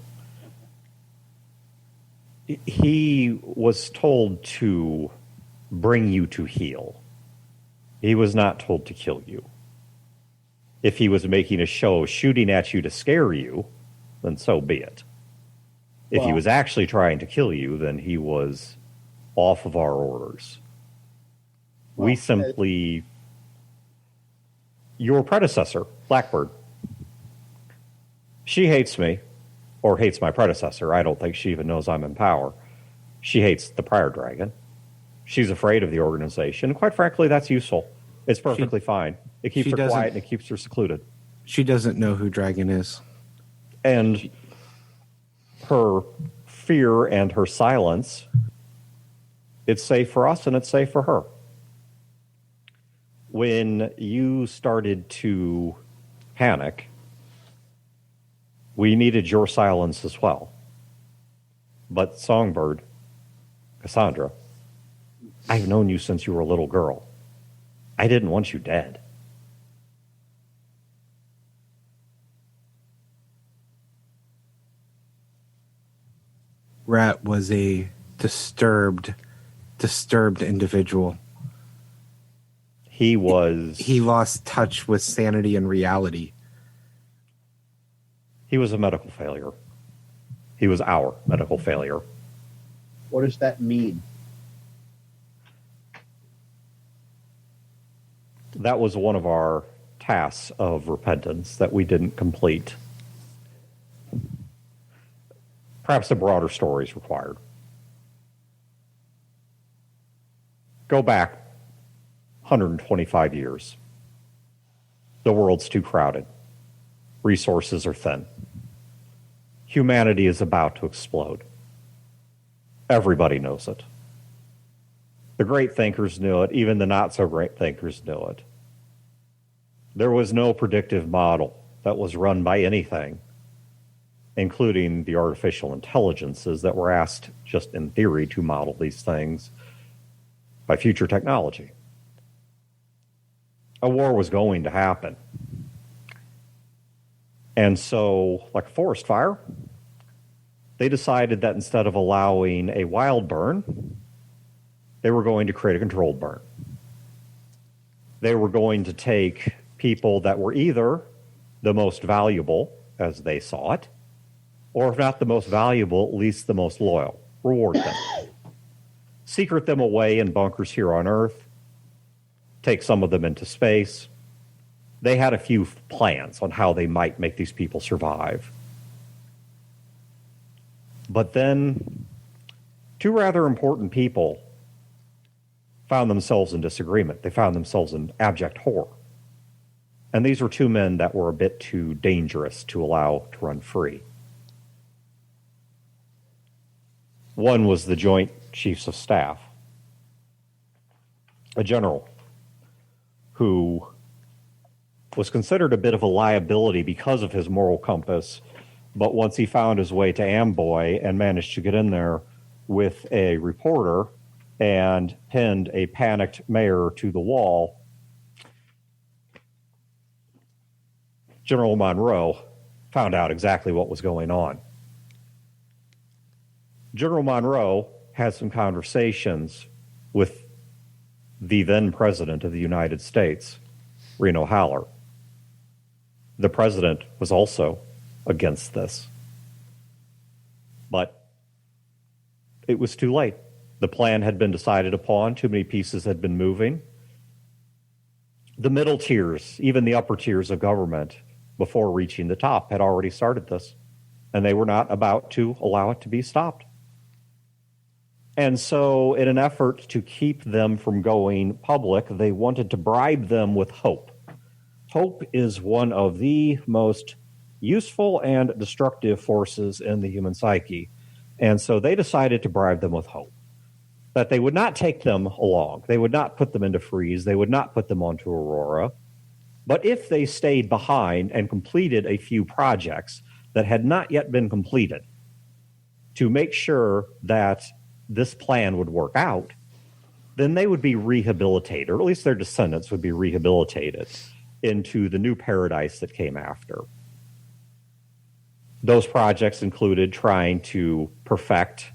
He was told to bring you to heal. He was not told to kill you. If he was making a show shooting at you to scare you, then so be it. If he was actually trying to kill you, then he was off of our orders. We simply, your predecessor, Blackbird, she hates me, or hates my predecessor. I don't think she even knows I'm in power. She hates the prior dragon. She's afraid of the organization. Quite frankly, that's useful. It's perfectly fine. It keeps her quiet and it keeps her secluded. She doesn't know who Dragon is. And her fear and her silence, it's safe for us and it's safe for her. When you started to panic, we needed your silence as well. But Songbird, Cassandra, I've known you since you were a little girl. I didn't want you dead. Rat was a disturbed individual. He lost touch with sanity and reality. He was a medical failure. He was our medical failure. What does that mean? That was one of our tasks of repentance that we didn't complete. Perhaps a broader story is required. Go back 125 years. The world's too crowded. Resources are thin. Humanity is about to explode. Everybody knows it. The great thinkers knew it. Even the not-so-great thinkers knew it. There was no predictive model that was run by anything, including the artificial intelligences that were asked, just in theory, to model these things by future technology. A war was going to happen. And so, like a forest fire, they decided that instead of allowing a wild burn, they were going to create a controlled burn. They were going to take people that were either the most valuable, as they saw it, or if not the most valuable, at least the most loyal. Reward them. Secret them away in bunkers here on Earth. Take some of them into space. They had a few plans on how they might make these people survive. But then, two rather important people found themselves in disagreement. They found themselves in abject horror. And these were two men that were a bit too dangerous to allow to run free. One was the Joint Chiefs of Staff, a general who was considered a bit of a liability because of his moral compass, but once he found his way to Amboy and managed to get in there with a reporter and pinned a panicked mayor to the wall, General Monroe found out exactly what was going on. General Monroe had some conversations with the then President of the United States, Reno Haller. The President was also against this. But it was too late. The plan had been decided upon. Too many pieces had been moving. The middle tiers, even the upper tiers of government, before reaching the top, had already started this. And they were not about to allow it to be stopped. And so, in an effort to keep them from going public, they wanted to bribe them with hope. Hope is one of the most useful and destructive forces in the human psyche. And so they decided to bribe them with hope. That they would not take them along. They would not put them into freeze. They would not put them onto Aurora. But if they stayed behind and completed a few projects that had not yet been completed to make sure that this plan would work out, then they would be rehabilitated, or at least their descendants would be rehabilitated into the new paradise that came after. Those projects included trying to perfect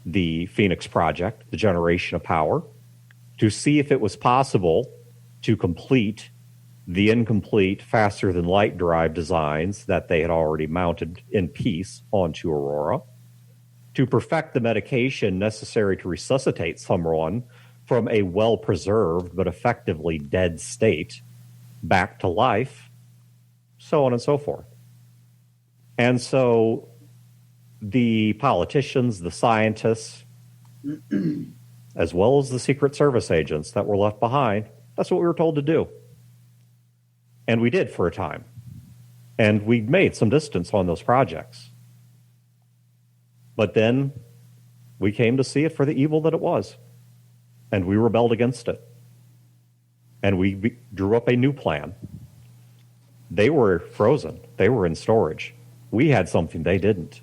the Phoenix Project, the generation of power, to see if it was possible to complete the incomplete faster-than-light drive designs that they had already mounted in peace onto Aurora, to perfect the medication necessary to resuscitate someone from a well-preserved but effectively dead state back to life, so on and so forth. And so the politicians, the scientists, as well as the Secret Service agents that were left behind, that's what we were told to do. And we did for a time. And we made some distance on those projects. But then we came to see it for the evil that it was. And we rebelled against it. And we drew up a new plan. They were frozen. They were in storage. We had something they didn't.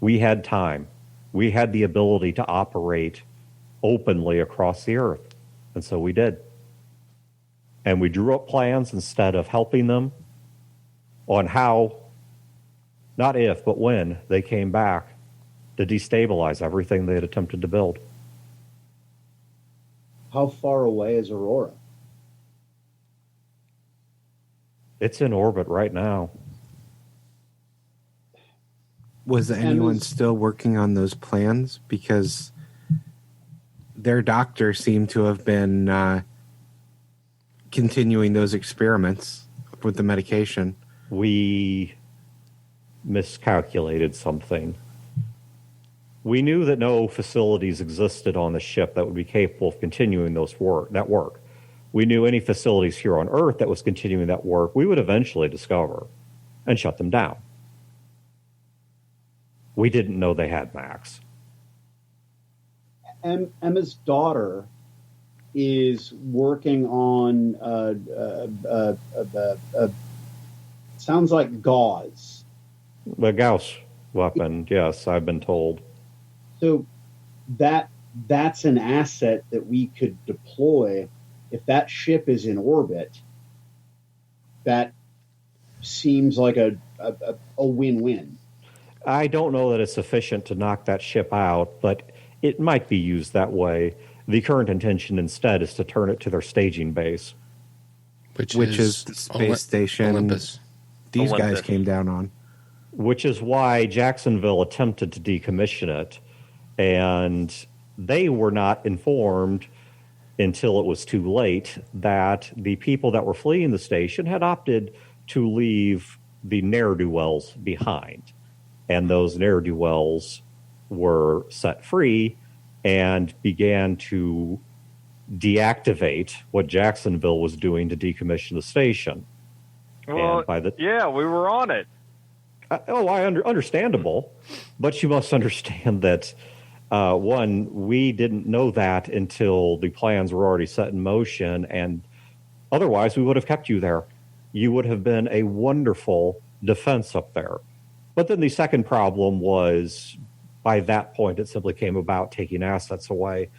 We had time. We had the ability to operate openly across the earth. And so we did. And we drew up plans instead of helping them on how, not if, but when they came back to destabilize everything they had attempted to build. How far away is Aurora? It's in orbit right now. Was anyone still working on those plans? Because their doctor seemed to have been continuing those experiments with the medication. We miscalculated something. We knew that no facilities existed on the ship that would be capable of continuing that work. We knew any facilities here on Earth that was continuing that work, we would eventually discover and shut them down. We didn't know they had Max. Emma's daughter is working on sounds like gauze. The Gauss weapon, yes, I've been told. So that's an asset that we could deploy if that ship is in orbit. That seems like a win-win. I don't know that it's sufficient to knock that ship out, but it might be used that way. The current intention instead is to turn it to their staging base. Which is the space station Olympus. These Olympus. guys came down on. Which is why Jacksonville attempted to decommission it, and they were not informed until it was too late that the people that were fleeing the station had opted to leave the ne'er-do-wells behind. And those ne'er-do-wells were set free and began to deactivate what Jacksonville was doing to decommission the station. Well, yeah, we were on it. Understandable. But you must understand that, one, we didn't know that until the plans were already set in motion, and otherwise we would have kept you there. You would have been a wonderful defense up there. But then the second problem was, by that point, it simply came about taking assets away.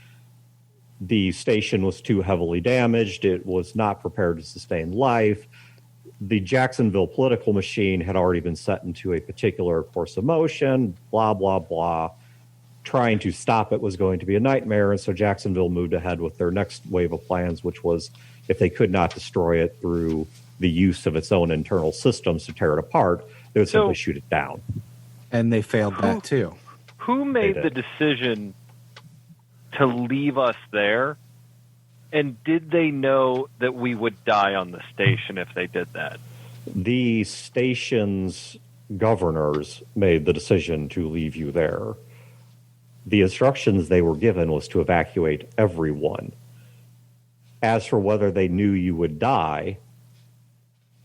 The station was too heavily damaged. It was not prepared to sustain life. The Jacksonville political machine had already been set into a particular course of motion, blah, blah, blah. Trying to stop it was going to be a nightmare, and so Jacksonville moved ahead with their next wave of plans, which was, if they could not destroy it through the use of its own internal systems to tear it apart, they would simply shoot it down. And they failed that too. Who made the decision to leave us there? And did they know that we would die on the station if they did that? The station's governors made the decision to leave you there. The instructions they were given was to evacuate everyone. As for whether they knew you would die,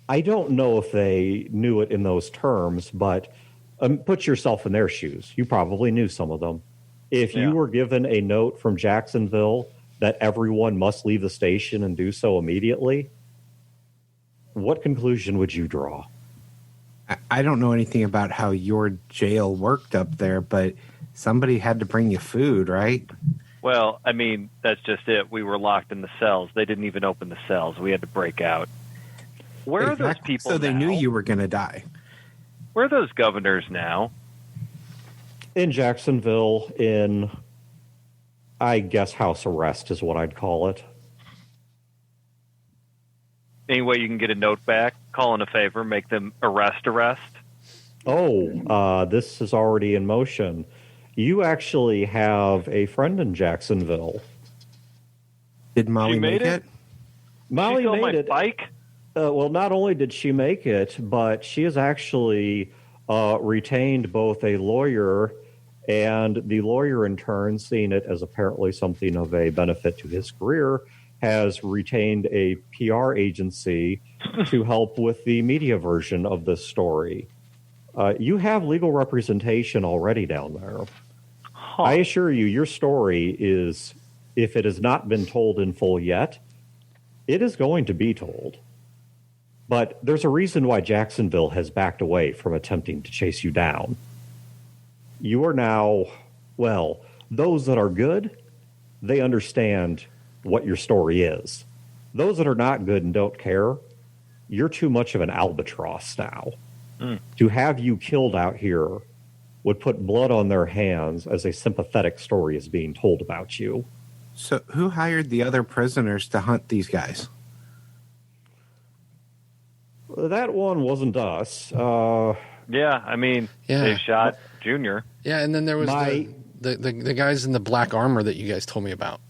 I don't know if they knew it in those terms, but put yourself in their shoes. You probably knew some of them. If you were given a note from Jacksonville that everyone must leave the station and do so immediately, what conclusion would you draw? I don't know anything about how your jail worked up there, but somebody had to bring you food, right? Well, I mean, that's just it. We were locked in the cells. They didn't even open the cells. We had to break out. Where are those people So they now? knew you were going to die. Where are those governors now? In Jacksonville, in, I guess, house arrest is what I'd call it. Any way you can get a note back, call in a favor, make them arrest. Oh, this is already in motion. You actually have a friend in Jacksonville. Did Molly She made make it? Molly she stole my made it. bike? Well, not only did she make it, but she has actually retained both a lawyer, and the lawyer, in turn, seeing it as apparently something of a benefit to his career, has retained a PR agency to help with the media version of this story. You have legal representation already down there. Huh. I assure you, your story is, if it has not been told in full yet, it is going to be told. But there's a reason why Jacksonville has backed away from attempting to chase you down. You are now, well, those that are good, they understand what your story is. Those that are not good and don't care, you're too much of an albatross now. To have you killed out here would put blood on their hands as a sympathetic story is being told about you. So who hired the other prisoners to hunt these guys? That one wasn't us. Yeah, I mean, Yeah. they shot Junior. Yeah, and then there was My- the guys in the black armor that you guys told me about.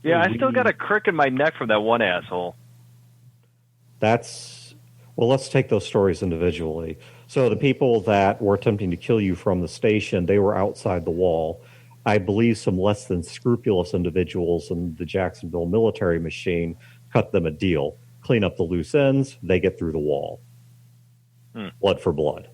Yeah, I still got a crick in my neck from that one asshole. Well, let's take those stories individually. So the people that were attempting to kill you from the station, they were outside the wall. I believe some less than scrupulous individuals in the Jacksonville military machine cut them a deal. Clean up the loose ends, they get through the wall. Blood for blood.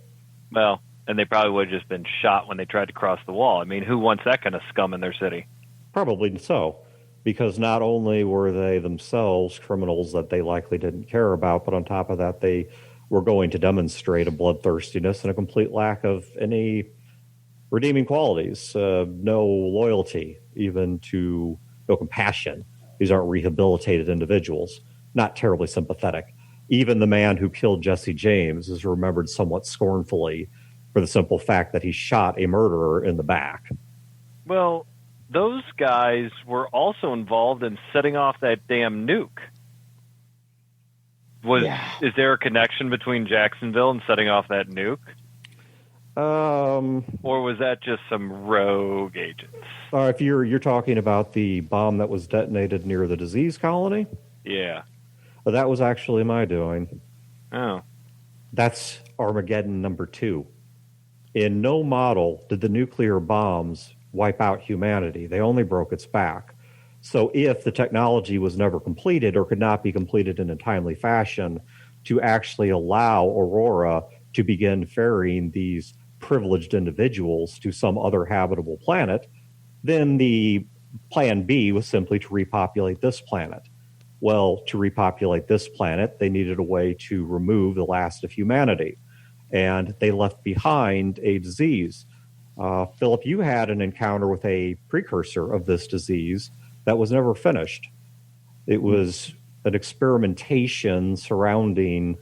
Well, and they probably would have just been shot when they tried to cross the wall. I mean, who wants that kind of scum in their city? Probably so, because not only were they themselves criminals that they likely didn't care about, but on top of that, they were going to demonstrate a bloodthirstiness and a complete lack of any redeeming qualities, no loyalty, even to no compassion. These aren't rehabilitated individuals, not terribly sympathetic. Even the man who killed Jesse James is remembered somewhat scornfully for the simple fact that he shot a murderer in the back. Well, those guys were also involved in setting off that damn nuke. Is there a connection between Jacksonville and setting off that nuke? Or was that just some rogue agents? If you're talking about the bomb that was detonated near the disease colony, Yeah. that was actually my doing. Oh. That's Armageddon number 2. In no model did the nuclear bombs wipe out humanity. They only broke its back. So if the technology was never completed or could not be completed in a timely fashion to actually allow Aurora to begin ferrying these privileged individuals to some other habitable planet, then the plan B was simply to repopulate this planet. Well, to repopulate this planet, they needed a way to remove the last of humanity. And they left behind a disease. Philip, you had an encounter with a precursor of this disease that was never finished. It was an experimentation surrounding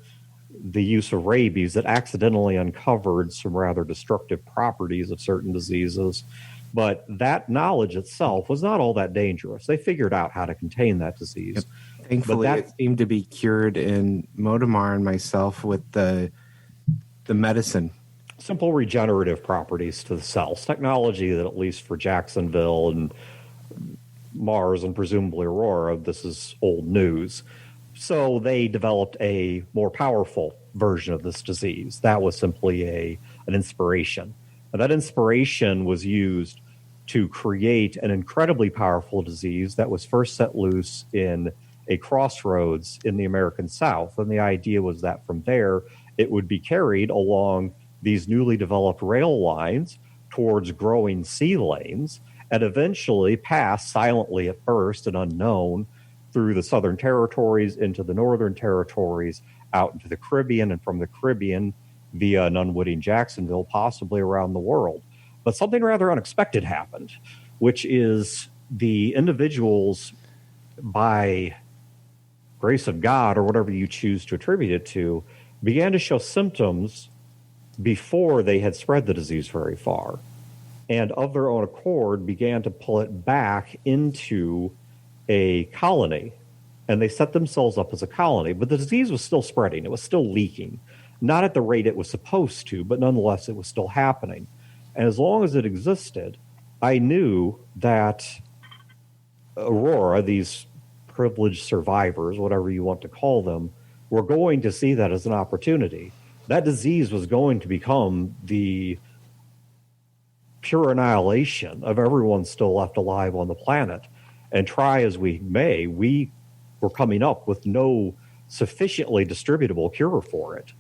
the use of rabies that accidentally uncovered some rather destructive properties of certain diseases. But that knowledge itself was not all that dangerous. They figured out how to contain that disease. Thankfully, it seemed to be cured in Modamar and myself with the medicine. Simple regenerative properties to the cells. Technology that, at least for Jacksonville and Mars and presumably Aurora, this is old news. So they developed a more powerful version of this disease. That was simply an inspiration. And that inspiration was used to create an incredibly powerful disease that was first set loose in a crossroads in the American South. And the idea was that from there, it would be carried along these newly developed rail lines towards growing sea lanes and eventually pass silently at first and unknown through the Southern Territories into the Northern Territories, out into the Caribbean, and from the Caribbean via an unwitting Jacksonville, possibly around the world. But something rather unexpected happened, which is the individuals, by grace of God or whatever you choose to attribute it to, began to show symptoms before they had spread the disease very far, and of their own accord began to pull it back into a colony. And they set themselves up as a colony, but the disease was still spreading. It was still leaking. not at the rate it was supposed to, but nonetheless, it was still happening. And as long as it existed, I knew that Aurora, these privileged survivors, whatever you want to call them, were going to see that as an opportunity. That disease was going to become the pure annihilation of everyone still left alive on the planet. And try as we may, we were coming up with no sufficiently distributable cure for it.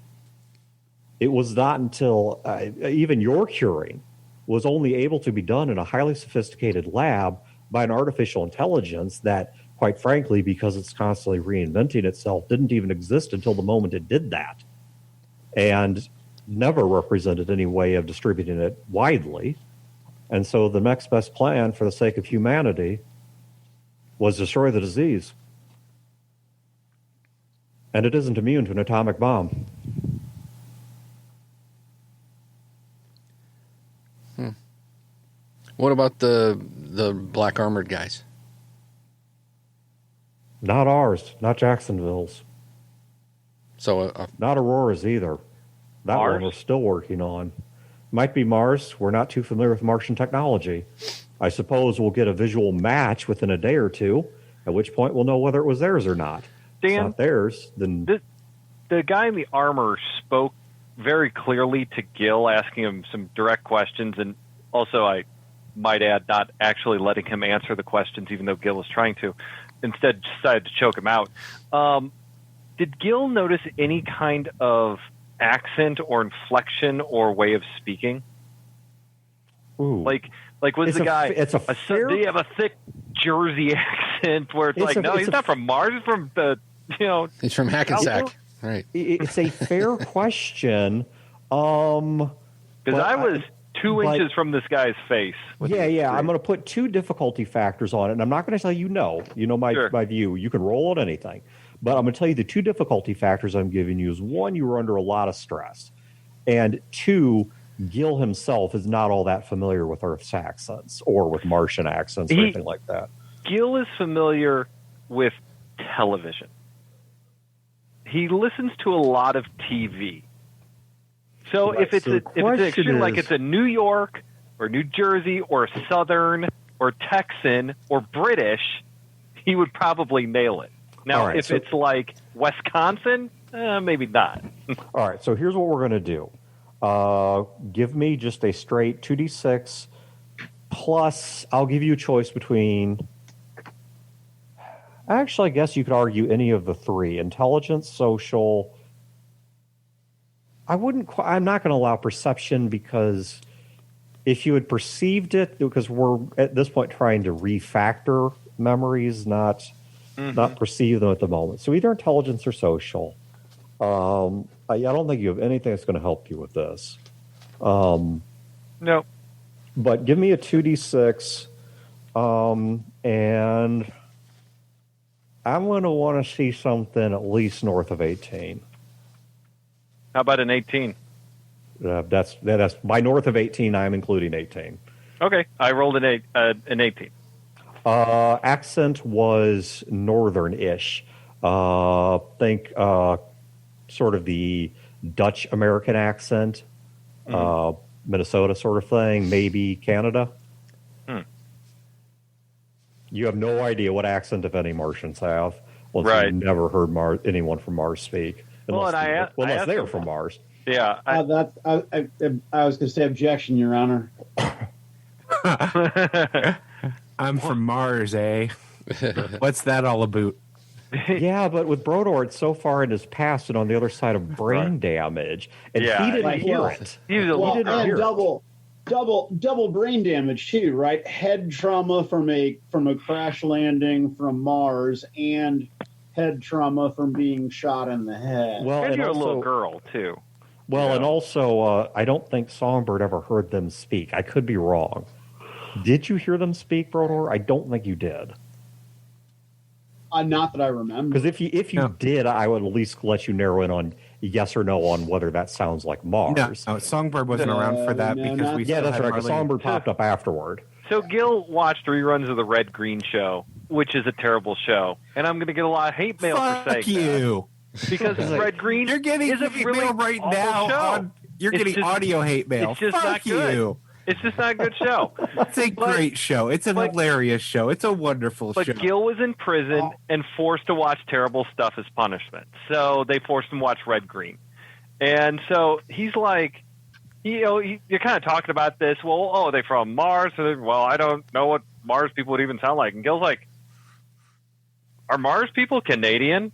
It was not until even your curing was only able to be done in a highly sophisticated lab by an artificial intelligence that, quite frankly, because it's constantly reinventing itself, didn't even exist until the moment it did that, and never represented any way of distributing it widely. And so the next best plan for the sake of humanity was destroy the disease. And it isn't immune to an atomic bomb. What about the black armored guys? Not ours, not Jacksonville's. So not Aurora's either. That Mars? one we're still working on. Might be Mars. We're not too familiar with Martian technology. I suppose we'll get a visual match within a day or two, at which point we'll know whether it was theirs or not. If it's Dan, not theirs, then... The guy in the armor spoke very clearly to Gil, asking him some direct questions, and also, I might add, not actually letting him answer the questions, even though Gil was trying to. Instead, decided to choke him out. Did Gil notice any kind of accent or inflection or way of speaking? Ooh. Like was It's the guy? it's a fair... Do you have a thick Jersey accent where it's like, no, he's not from Mars, he's from the, he's from Hackensack, right? It's a fair question. Because I was 2 but- inches from this guy's face. Yeah. I'm going to put two difficulty factors on it, and I'm not going to tell you no. You know my view. You can roll on anything. But I'm going to tell you the two difficulty factors I'm giving you is, one, you were under a lot of stress. And two, Gil himself is not all that familiar with Earth's accents or with Martian accents or anything like that. Gil is familiar with television. He listens to a lot of TV. So Right, if it's so the if it's question actually like is- it's a New York or New Jersey or a Southern or Texan or British, he would probably nail it. Now, All right, if so- it's like Wisconsin, maybe not. All right, so here's what we're going to do. Give me just a straight 2d6, plus I'll give you a choice between... Actually, I guess you could argue any of the three. Intelligence, social... I'm not going to allow perception, because if you had perceived it, because we're at this point trying to refactor memories, not perceive them at the moment. So either intelligence or social. I don't think you have anything that's going to help you with this. No. But give me a 2d6, and I'm going to want to see something at least north of 18. How about an 18? That's by north of 18. I'm including 18. Okay, I rolled an 18. Accent was northern-ish. Think sort of the Dutch American accent, Minnesota sort of thing, maybe Canada. You have no idea what accent, if any, Martians have. Well, Right. you've never heard anyone from Mars speak, Well, unless, and I asked they're him- from Mars. Yeah. I was going to say objection, Your Honor. I'm from Mars, eh? What's that all about? Yeah, but with Brodor, it's so far in his past and on the other side of brain damage, and Yeah, he didn't like, hear well, it. He was a Well, didn't and hear it. double brain damage too, right? Head trauma from a crash landing from Mars, and head trauma from being shot in the head. Well, and and you're a also, little girl, too. well, Yeah. and also, I don't think Songbird ever heard them speak. I could be wrong. Did you hear them speak, Brodor? I don't think you did. Not that I remember. Because if you No. did, I would at least let you narrow in on yes or no on whether that sounds like Mars. No, Songbird wasn't around for that No, because not- we Yeah, still that's had right. 'Cause Marlene. Songbird popped up afterward. So Gil watched reruns of the Red Green Show, which is a terrible show, and I'm going to get a lot of hate mail for saying Fuck you. because Red Green You're getting is a hate really mail right awful now. show. You're It's getting just- audio hate mail. It's just Fuck not good. you. It's just not a good show. It's a great show. It's a hilarious show. It's a wonderful But show. Gil was in prison and forced to watch terrible stuff as punishment. So they forced him to watch Red Green. And so he's like, you're kind of talking about this. Well, are they from Mars? Well, I don't know what Mars people would even sound like. And Gil's like, are Mars people Canadian?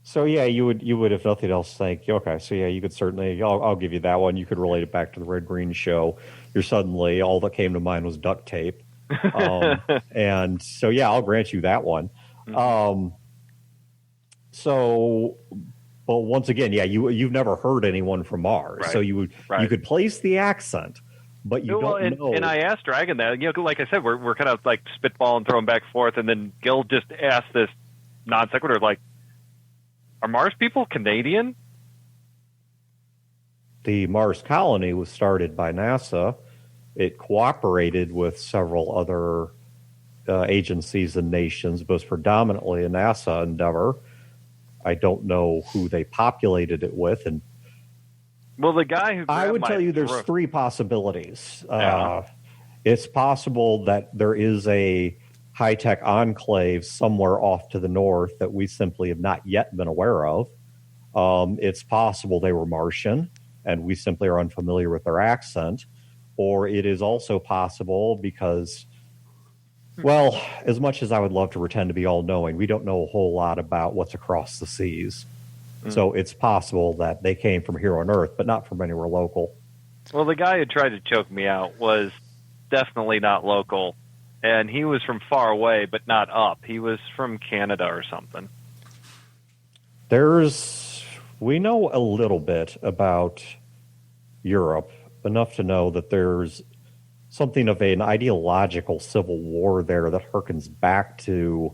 So yeah, you would if nothing else think, okay, so yeah, you could certainly, I'll give you that one. You could relate it back to the Red Green show. You're suddenly, all that came to mind was duct tape. And so yeah, I'll grant you that one. So, but once again, yeah, you've never heard anyone from Mars, Right. so you could place the accent, but you don't know. And I asked Dragon that, like I said, we're kind of like spitballing, throwing back and forth, and then Gil just asked this non sequitur, like, are Mars people Canadian? The Mars colony was started by NASA. It cooperated with several other agencies and nations, but predominantly a NASA endeavor. I don't know who they populated it with, and Well, the guy who I would tell you there's three possibilities. It's possible that there is a high-tech enclave somewhere off to the north that we simply have not yet been aware of. It's possible they were Martian, and we simply are unfamiliar with their accent. Or it is also possible because, well, as much as I would love to pretend to be all-knowing, we don't know a whole lot about what's across the seas. So it's possible that they came from here on Earth, but not from anywhere local. Well, the guy who tried to choke me out was definitely not local, and he was from far away, but not up. He was from Canada or something. We know a little bit about Europe, enough to know that there's something of an ideological civil war there that harkens back to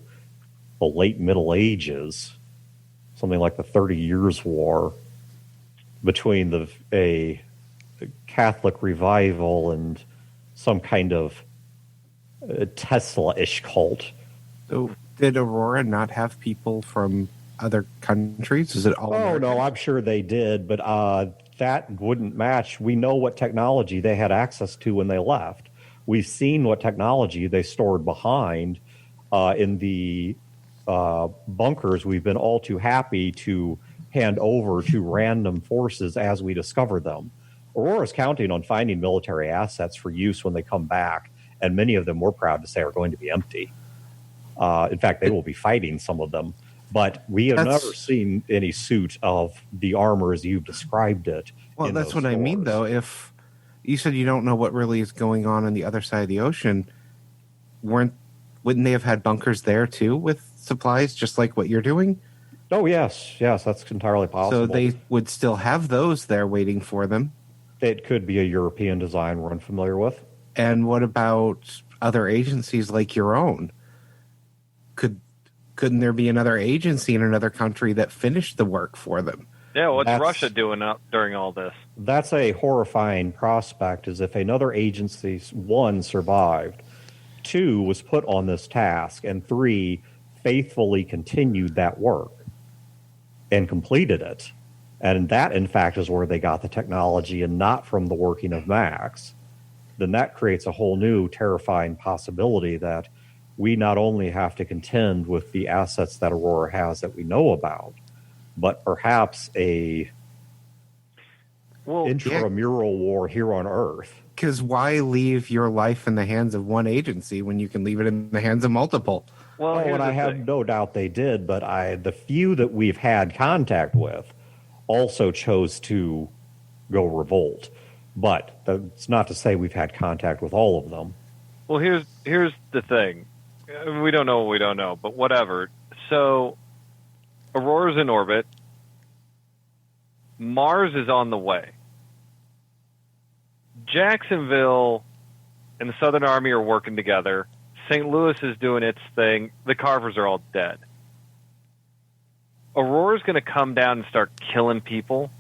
the late Middle Ages, something like the 30 Years' War, between a Catholic revival and some kind of Tesla-ish cult. So did Aurora not have people from other countries? Is it all American? No, I'm sure they did, but that wouldn't match. We know what technology they had access to when they left. We've seen what technology they stored behind in the bunkers we've been all too happy to hand over to random forces as we discover them. Aurora's counting on finding military assets for use when they come back, and many of them, we're proud to say, are going to be empty. In fact, they will be fighting some of them. But we have never seen any suit of the armor as you've described it. Well, that's what I mean, though. If you said you don't know what really is going on the other side of the ocean, wouldn't they have had bunkers there, too, with supplies, just like what you're doing? Oh, yes. Yes, that's entirely possible. So they would still have those there waiting for them. It could be a European design we're unfamiliar with. And what about other agencies like your own? Couldn't there be another agency in another country that finished the work for them? Yeah, what's Russia doing during all this? That's a horrifying prospect, is if another agency, one, survived, two, was put on this task, and three, faithfully continued that work and completed it. And that, in fact, is where they got the technology and not from the working of Max. Then that creates a whole new terrifying possibility that we not only have to contend with the assets that Aurora has that we know about, but perhaps intramural war here on Earth. Because why leave your life in the hands of one agency when you can leave it in the hands of multiple? Well, and I have no doubt they did, but the few that we've had contact with also chose to go revolt. But that's not to say we've had contact with all of them. Well, here's the thing. We don't know what we don't know, but whatever. So, Aurora's in orbit. Mars is on the way. Jacksonville and the Southern Army are working together. St. Louis is doing its thing. The Carvers are all dead. Aurora's going to come down and start killing people.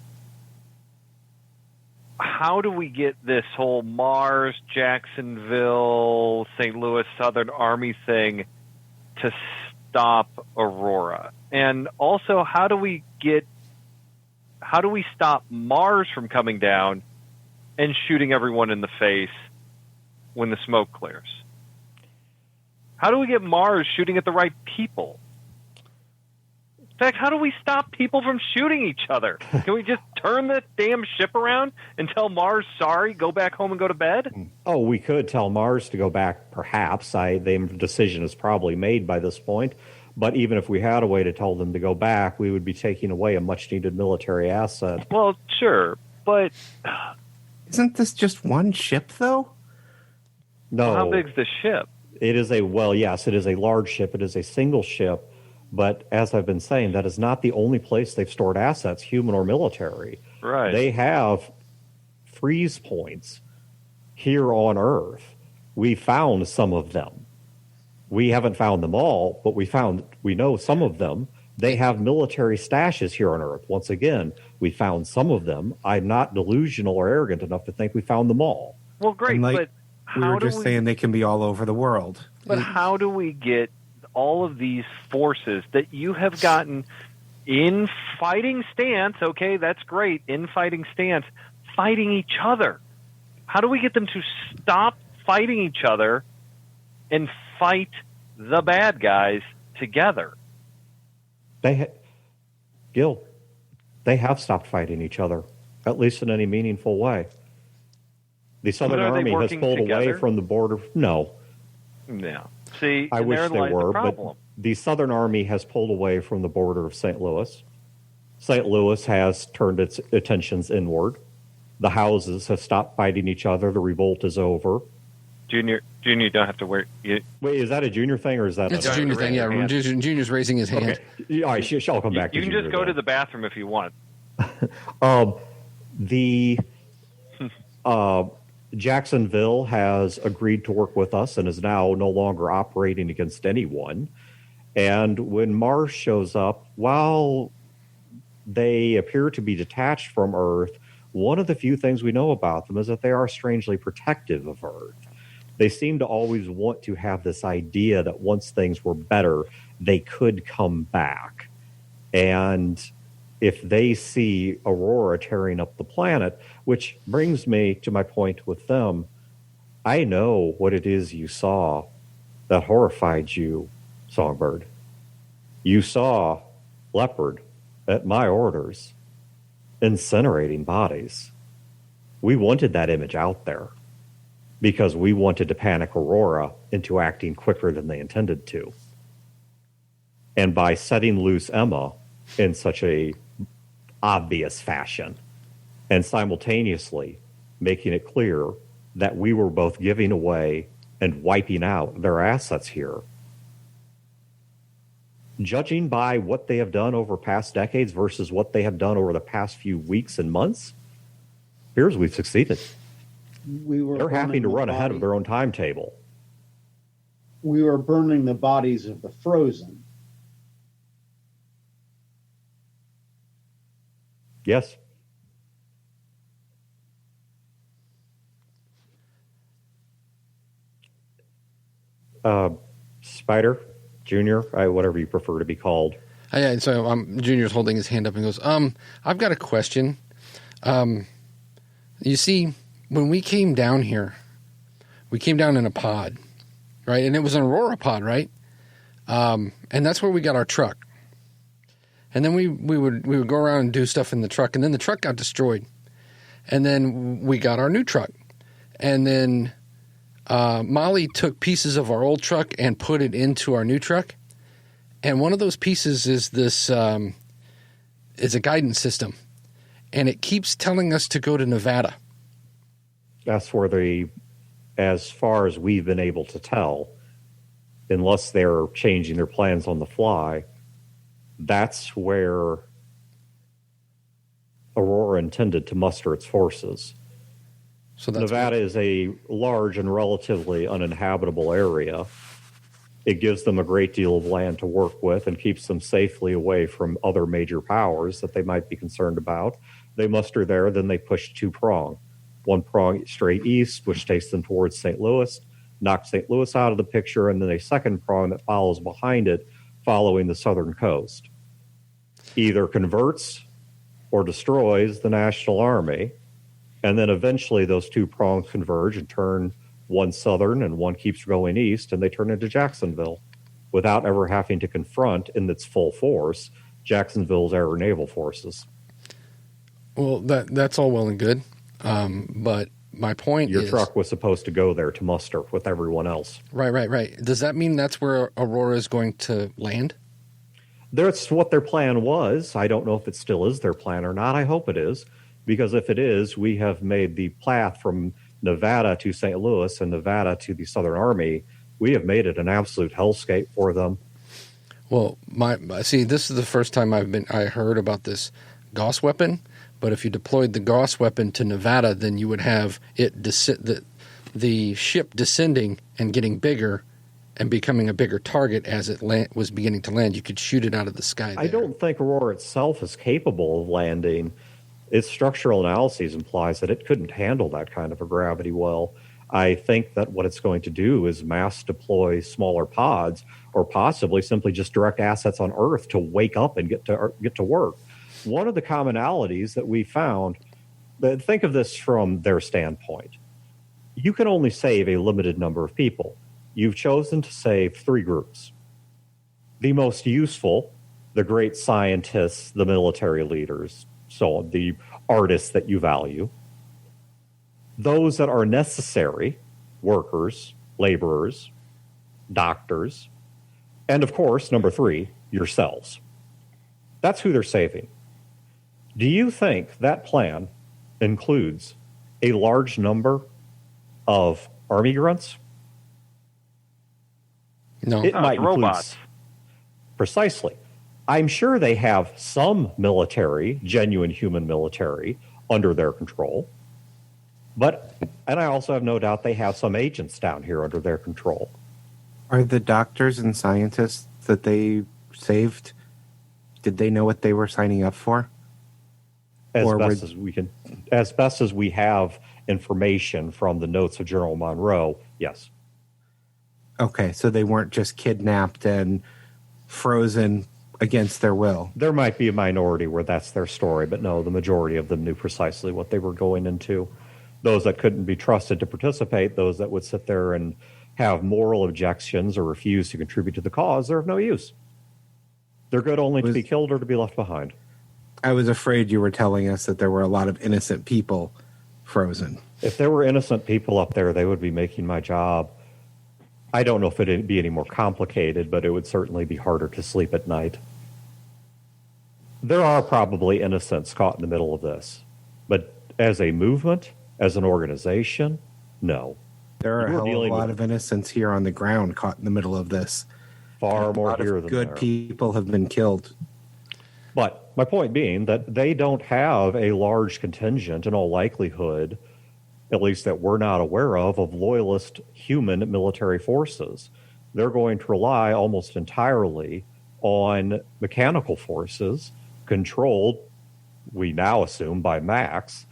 How do we get this whole Mars, Jacksonville, St. Louis, Southern Army thing to stop Aurora? And also, how do we stop Mars from coming down and shooting everyone in the face when the smoke clears? How do we get Mars shooting at the right people? In fact, how do we stop people from shooting each other? Can we just turn the damn ship around and tell Mars, sorry, go back home and go to bed? Oh, we could tell Mars to go back, perhaps. The decision is probably made by this point. But even if we had a way to tell them to go back, we would be taking away a much-needed military asset. Well, sure, but Isn't this just one ship, though? No. how big's the ship? It is yes, it is a large ship. It is a single ship. But as I've been saying, that is not the only place they've stored assets, human or military. Right. They have freeze points here on Earth. We found some of them. We haven't found them all, but we know some of them. They have military stashes here on Earth. Once again, we found some of them. I'm not delusional or arrogant enough to think we found them all. Well, great, And, but we how were do just saying they can be all over the world. But how do we get all of these forces that you have gotten in fighting stance? Okay, that's great. In fighting stance, fighting each other. How do we get them to stop fighting each other and fight the bad guys together? Gil, they have stopped fighting each other, at least in any meaningful way. The Southern But are they Army has working pulled away together? from the border. No, Yeah. See, I and wish therein they lies were, the but problem. the Southern Army has pulled away from the border of St. Louis. St. Louis has turned its attentions inward. The houses have stopped fighting each other. The revolt is over. Junior, you don't have to wear. Wait, is that a Junior thing or is that It's a Yeah, junior thing. raise Yeah, your hand. Junior's raising his hand. Okay. All right, I'll come back You to can Junior just go then. to the bathroom if you want. The Jacksonville has agreed to work with us and is now no longer operating against anyone. And when Mars shows up, while they appear to be detached from Earth, one of the few things we know about them is that they are strangely protective of Earth. They seem to always want to have this idea that once things were better, they could come back. And if they see Aurora tearing up the planet, which brings me to my point with them, I know what it is you saw that horrified you, Songbird. You saw Leopard, at my orders, incinerating bodies. We wanted that image out there because we wanted to panic Aurora into acting quicker than they intended to. And by setting loose Emma in such a obvious fashion and simultaneously making it clear that we were both giving away and wiping out their assets here, judging by what they have done over past decades versus what they have done over the past few weeks and months, here's we've succeeded. They're having to run ahead of their own timetable. We were burning the bodies of the frozen. Yes. Spider, Junior, whatever you prefer to be called. Yeah, so Junior's holding his hand up and goes, I've got a question. You see, when we came down here, we came down in a pod, right? And it was an Aurora pod, right? And that's where we got our truck. And then we would go around and do stuff in the truck, and then the truck got destroyed. And then we got our new truck. And then Molly took pieces of our old truck and put it into our new truck. And one of those pieces is this is a guidance system. And it keeps telling us to go to Nevada. That's where as far as we've been able to tell, unless they're changing their plans on the fly, that's where Aurora intended to muster its forces. So that's Nevada is a large and relatively uninhabitable area. It gives them a great deal of land to work with and keeps them safely away from other major powers that they might be concerned about. They muster there, then they push two-prong. One prong straight east, which takes them towards St. Louis, knocks St. Louis out of the picture, and then a second prong that follows behind it following the southern coast. Either converts or destroys the National Army, and then eventually those two prongs converge and turn one southern and one keeps going east, and they turn into Jacksonville without ever having to confront in its full force Jacksonville's air and naval forces. Well, that's all well and good, but my point Your is... truck was supposed to go there to muster with everyone else. Right. Does that mean that's where Aurora is going to land? That's what their plan was. I don't know if it still is their plan or not. I hope it is, because if it is, we have made the path from Nevada to St. Louis and Nevada to the Southern Army. We have made it an absolute hellscape for them. Well, see, this is the first time I heard about this Gauss weapon. But if you deployed the Gauss weapon to Nevada, then you would have the ship descending and getting bigger and becoming a bigger target as it was beginning to land. You could shoot it out of the sky there. I don't think Aurora itself is capable of landing. Its structural analysis implies that it couldn't handle that kind of a gravity well. I think that what it's going to do is mass deploy smaller pods, or possibly simply just direct assets on Earth to wake up and get to work. One of the commonalities that we found, think of this from their standpoint. You can only save a limited number of people. You've chosen to save 3 groups. The most useful, the great scientists, the military leaders, so on, the artists that you value. Those that are necessary, workers, laborers, doctors, and of course, number 3, yourselves. That's who they're saving. Do you think that plan includes a large number of army grunts? No. It might include robots. Precisely. I'm sure they have some military, genuine human military, under their control. And I also have no doubt they have some agents down here under their control. Are the doctors and scientists that they saved, did they know what they were signing up for? As best as we have information from the notes of General Monroe, yes. Okay, so they weren't just kidnapped and frozen against their will. There might be a minority where that's their story, but no, the majority of them knew precisely what they were going into. Those that couldn't be trusted to participate, those that would sit there and have moral objections or refuse to contribute to the cause, they're of no use. They're good only to be killed or to be left behind. I was afraid you were telling us that there were a lot of innocent people frozen. If there were innocent people up there, they would be making my job. I don't know if it'd be any more complicated, but it would certainly be harder to sleep at night. There are probably innocents caught in the middle of this. But as a movement, as an organization, no. There are a hell of a lot of innocents here on the ground caught in the middle of this. Far more here than there. Good people have been killed. But my point being that they don't have a large contingent, in all likelihood, at least that we're not aware of loyalist human military forces. They're going to rely almost entirely on mechanical forces controlled, we now assume, by Max,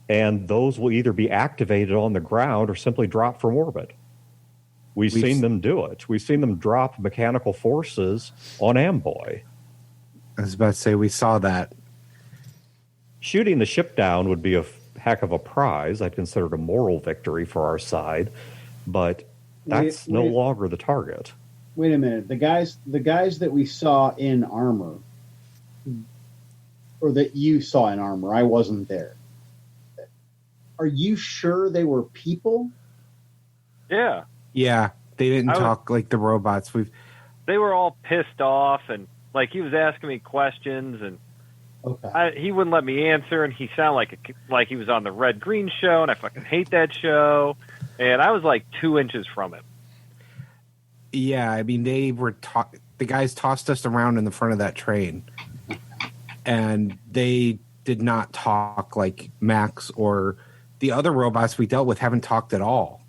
and those will either be activated on the ground or simply drop from orbit. We've seen them do it. We've seen them drop mechanical forces on Amboy. I was about to say, we saw that. Shooting the ship down would be a heck of a prize. I'd consider it a moral victory for our side, but that's no longer the target. Wait a minute. The guys that we saw in armor, or that you saw in armor, I wasn't there. Are you sure they were people? Yeah. Yeah, they didn't talk like the robots. They were all pissed off, and like he was asking me questions, and he wouldn't let me answer, and he sounded like he was on the Red Green show, and I fucking hate that show, and I was like 2 inches from him. Yeah, I mean, they were the guys tossed us around in the front of that train, and they did not talk like Max or the other robots we dealt with haven't talked at all.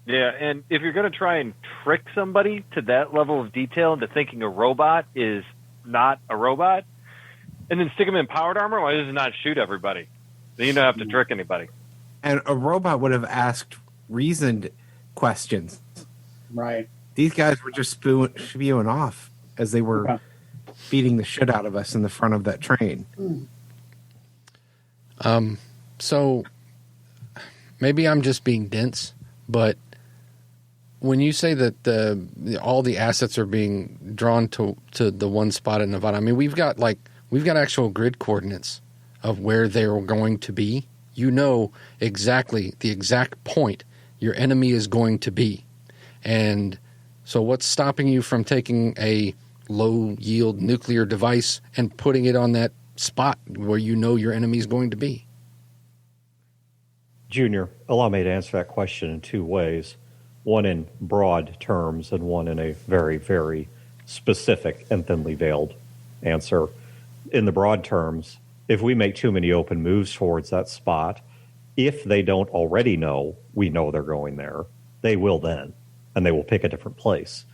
Yeah, and if you're going to try and trick somebody to that level of detail into thinking a robot is not a robot, and then stick them in powered armor, why does it not shoot everybody? Then you don't have to trick anybody. And a robot would have asked reasoned questions. Right. These guys were just spewing off. as they were Okay. beating the shit out of us in the front of that train. So maybe I'm just being dense, but when you say that all the assets are being drawn to the one spot in Nevada, I mean we've got actual grid coordinates of where they're going to be. You know exactly the exact point your enemy is going to be. And so what's stopping you from taking a low yield nuclear device and putting it on that spot where you know your enemy is going to be? Junior, allow me to answer that question in two ways. One in broad terms and one in a very, very specific and thinly veiled answer. In the broad terms, if we make too many open moves towards that spot, if they don't already know, we know they're going there, they will then, and they will pick a different place.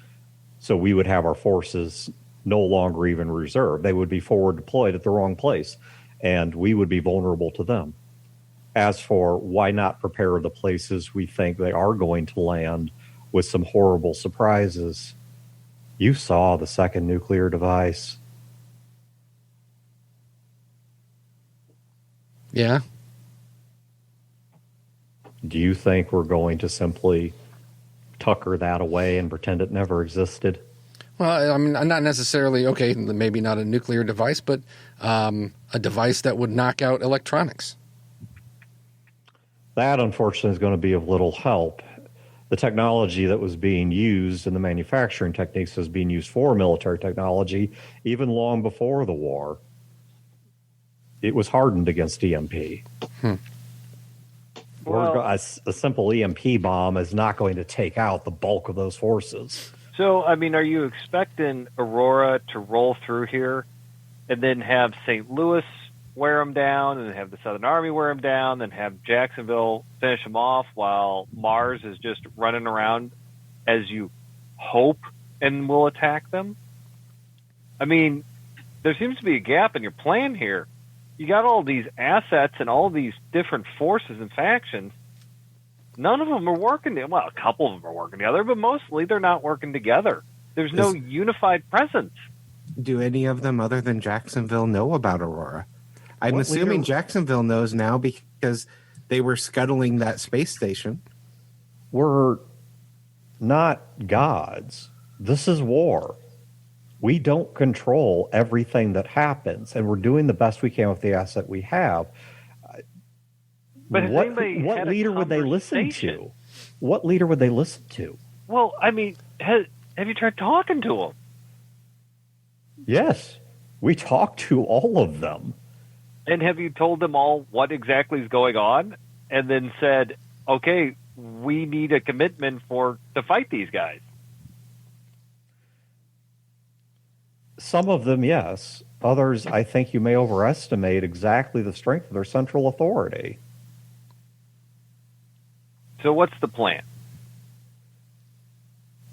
So we would have our forces no longer even reserved. They would be forward deployed at the wrong place, and we would be vulnerable to them. As for why not prepare the places we think they are going to land with some horrible surprises, you saw the second nuclear device. Yeah. Do you think we're going to simply tucker that away and pretend it never existed? Well, I mean, not necessarily, okay, maybe not a nuclear device, but a device that would knock out electronics. That, unfortunately, is going to be of little help. The technology that was being used and the manufacturing techniques was being used for military technology even long before the war. It was hardened against EMP. Well, a simple EMP bomb is not going to take out the bulk of those forces. So, I mean, are you expecting Aurora to roll through here and then have St. Louis wear them down and then have the Southern Army wear them down, then have Jacksonville finish them off while Mars is just running around as you hope and will attack them? I mean, there seems to be a gap in your plan here. You got all these assets and all these different forces and factions. None of them are working. Well, a couple of them are working together, but mostly they're not working together. There's no unified presence. Do any of them other than Jacksonville know about Aurora? I'm What assuming leader- Jacksonville knows now because they were scuttling that space station. We're not gods. This is war. We don't control everything that happens, and we're doing the best we can with the asset we have. But has anybody What had a leader would they listen conversation? to? What leader would they listen to? Well, I mean, have you tried talking to them? Yes, we talked to all of them. And have you told them all what exactly is going on? And then said, okay, we need a commitment to fight these guys. Some of them, yes. Others, I think you may overestimate exactly the strength of their central authority. So what's the plan?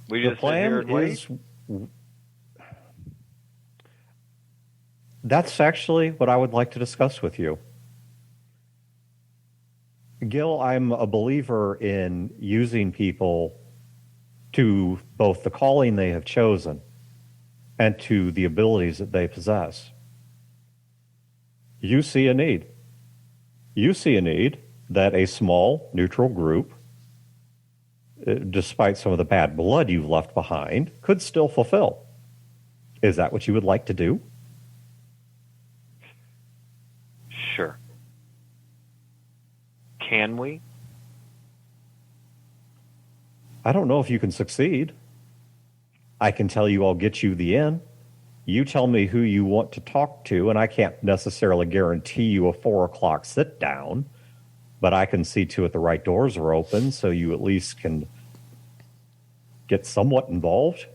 We The just sit here plan and wait? is... That's actually what I would like to discuss with you. Gil, I'm a believer in using people to both the calling they have chosen and to the abilities that they possess. You see a need. You see a need that a small, neutral group, despite some of the bad blood you've left behind, could still fulfill. Is that what you would like to do? Sure. Can we? I don't know if you can succeed. I can tell you I'll get you the in. You tell me who you want to talk to, and I can't necessarily guarantee you a 4 o'clock sit down, but I can see to it the right doors are open so you at least can get somewhat involved.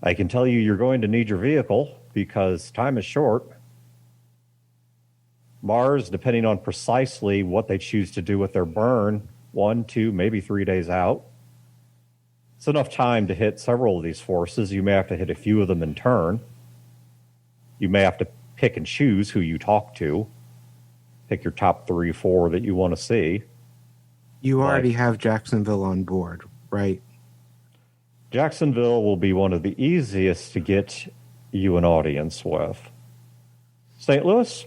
I can tell you you're going to need your vehicle because time is short. Mars, depending on precisely what they choose to do with their burn, 1, 2, maybe 3 days out. It's enough time to hit several of these forces. You may have to hit a few of them in turn. You may have to pick and choose who you talk to. Pick your top 3, 4 that you want to see. You Right. already have Jacksonville on board, right? Jacksonville will be one of the easiest to get you an audience with. St. Louis,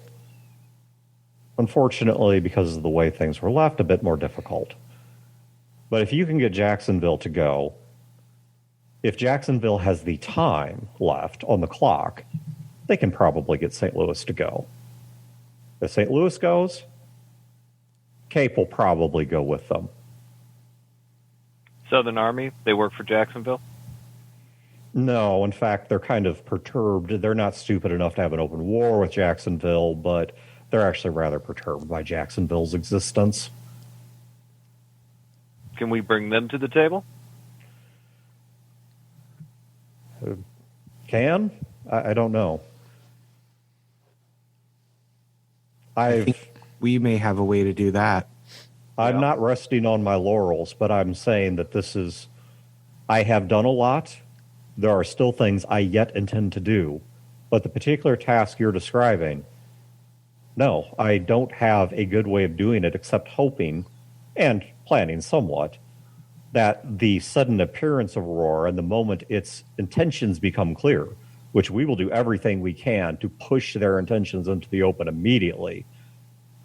unfortunately, because of the way things were left, a bit more difficult. But if you can get Jacksonville to go, if Jacksonville has the time left on the clock, they can probably get St. Louis to go. If St. Louis goes, Cape will probably go with them. Southern Army, they work for Jacksonville? No, in fact, they're kind of perturbed. They're not stupid enough to have an open war with Jacksonville, but they're actually rather perturbed by Jacksonville's existence. Can we bring them to the table? Can? I don't know. I think we may have a way to do that. I'm not resting on my laurels, but I'm saying that I have done a lot. There are still things I yet intend to do. But the particular task you're describing, no, I don't have a good way of doing it except hoping and planning somewhat that the sudden appearance of Aurora and the moment its intentions become clear, which we will do everything we can to push their intentions into the open immediately,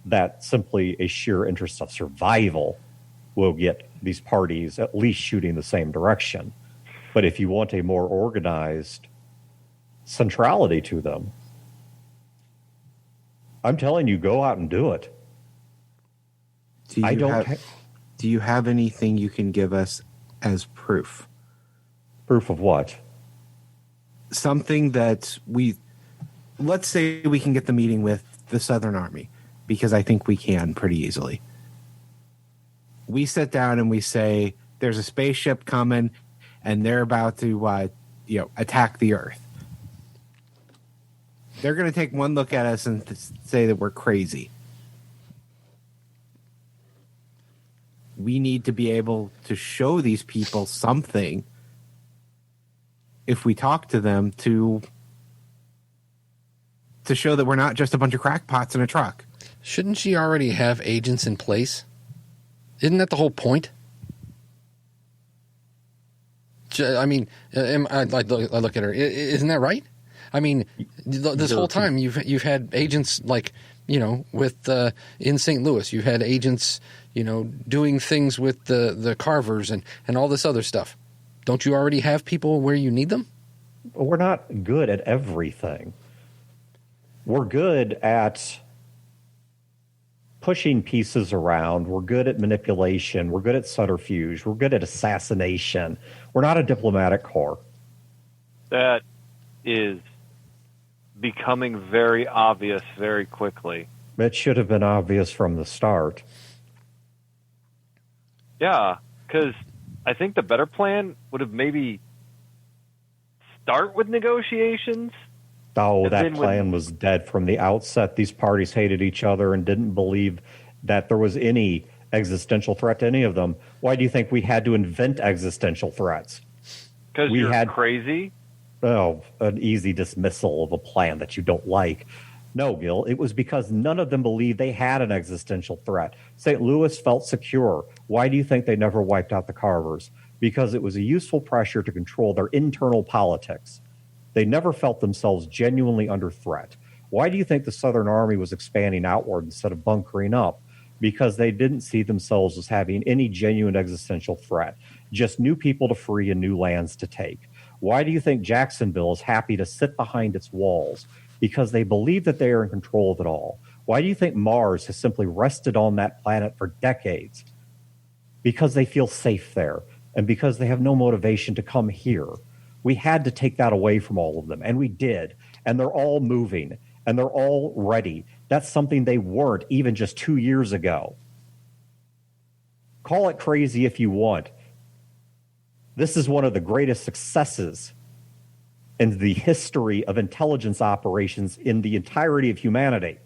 that simply a sheer interest of survival will get these parties at least shooting the same direction. But if you want a more organized centrality to them, I'm telling you, go out and do it. Do you have anything you can give us as proof? Proof of what? Something that let's say we can get the meeting with the Southern Army, because I think we can pretty easily. We sit down and we say, there's a spaceship coming and they're about to attack the Earth. They're going to take one look at us and say that we're crazy. We need to be able to show these people something if we talk to them to show that we're not just a bunch of crackpots in a truck. Shouldn't she already have agents in place? Isn't that the whole point? I mean, I look at her. Isn't that right? I mean, this whole time you've had agents with in St. Louis. You've had agents, doing things with the carvers and all this other stuff. Don't you already have people where you need them? We're not good at everything. We're good at pushing pieces around. We're good at manipulation. We're good at subterfuge. We're good at assassination. We're not a diplomatic corps. That is becoming very obvious very quickly. It should have been obvious from the start. Yeah, because I think the better plan would have maybe start with negotiations. Oh, that plan was dead from the outset. These parties hated each other and didn't believe that there was any existential threat to any of them. Why do you think we had to invent existential threats? Because you're crazy? Oh, an easy dismissal of a plan that you don't like. No, Gil, it was because none of them believed they had an existential threat. St. Louis felt secure. Why do you think they never wiped out the Carvers? Because it was a useful pressure to control their internal politics. They never felt themselves genuinely under threat. Why do you think the Southern Army was expanding outward instead of bunkering up? Because they didn't see themselves as having any genuine existential threat, just new people to free and new lands to take. Why do you think Jacksonville is happy to sit behind its walls? Because they believe that they are in control of it all. Why do you think Mars has simply rested on that planet for decades? Because they feel safe there, and because they have no motivation to come here. We had to take that away from all of them, and we did. And they're all moving, and they're all ready. That's something they weren't even just 2 years ago. Call it crazy if you want. This is one of the greatest successes in the history of intelligence operations in the entirety of humanity.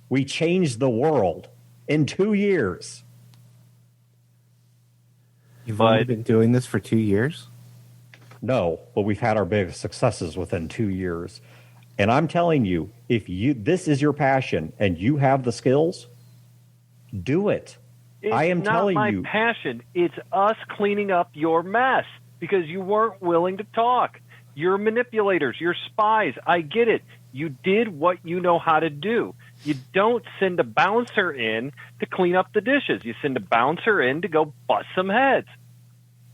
We changed the world in 2 years. You've only been doing this for 2 years? No, but we've had our biggest successes within 2 years. And I'm telling you, if this is your passion and you have the skills, do it. I am telling you. It's not my passion. It's us cleaning up your mess. because you weren't willing to talk. You're manipulators. You're spies. I get it. You did what you know how to do. You don't send a bouncer in to clean up the dishes. You send a bouncer in to go bust some heads.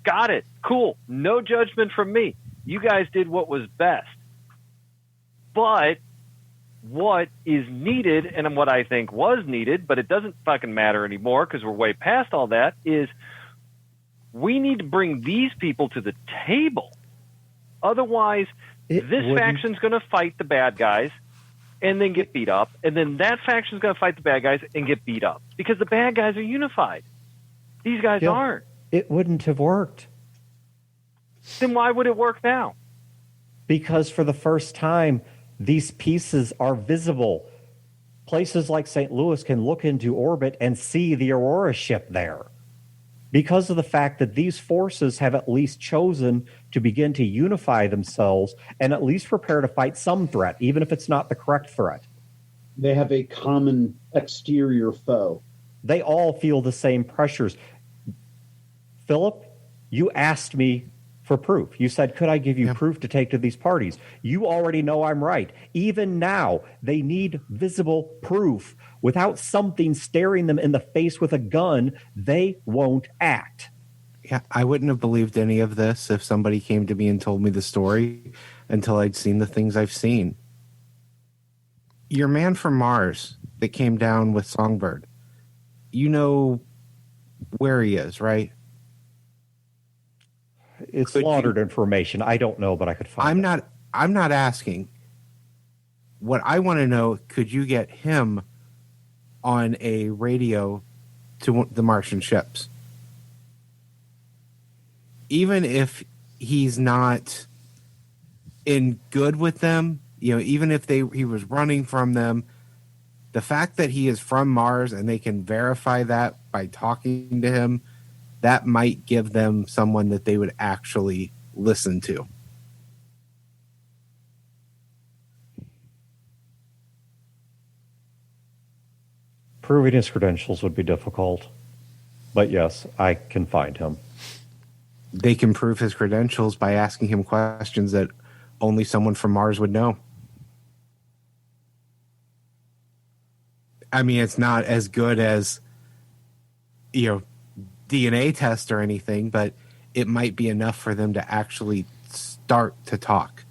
Got it. Cool. No judgment from me. You guys did what was best. But what is needed, and what I think was needed, but it doesn't fucking matter anymore because we're way past all that, is we need to bring these people to the table. Otherwise, this faction's going to fight the bad guys and then get beat up, and then that faction's going to fight the bad guys and get beat up because the bad guys are unified. These guys aren't. It wouldn't have worked. Then why would it work now? Because for the first time, these pieces are visible. Places like St. Louis can look into orbit and see the Aurora ship there. Because of the fact that these forces have at least chosen to begin to unify themselves and at least prepare to fight some threat, even if it's not the correct threat. They have a common exterior foe. They all feel the same pressures. Philip, you asked me for proof. You said, could I give you proof to take to these parties? You already know I'm right. Even now, they need visible proof. Without something staring them in the face with a gun, they won't act. Yeah, I wouldn't have believed any of this if somebody came to me and told me the story until I'd seen the things I've seen. Your man from Mars that came down with Songbird, you know where he is, right? It's laundered information. I don't know, but I could find it. I'm not asking. What I want to know, could you get him on a radio to the Martian ships? Even if he's not in good with them, even if he was running from them, the fact that he is from Mars and they can verify that by talking to him, that might give them someone that they would actually listen to. Proving his credentials would be difficult. But yes, I can find him. They can prove his credentials by asking him questions that only someone from Mars would know. I mean, it's not as good as, DNA test or anything, but it might be enough for them to actually start to talk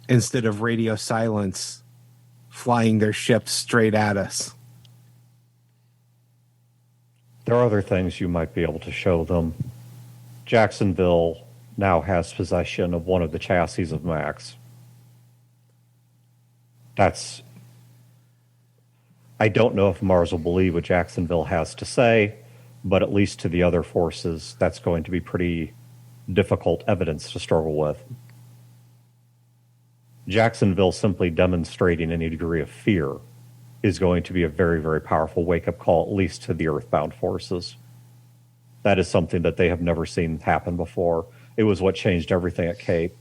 instead of radio silence flying their ships straight at us. There are other things you might be able to show them. Jacksonville now has possession of one of the chassis of Max. I don't know if Mars will believe what Jacksonville has to say, but at least to the other forces, that's going to be pretty difficult evidence to struggle with. Jacksonville simply demonstrating any degree of fear is going to be a very, very powerful wake-up call, at least to the Earthbound forces. That is something that they have never seen happen before. It was what changed everything at Cape.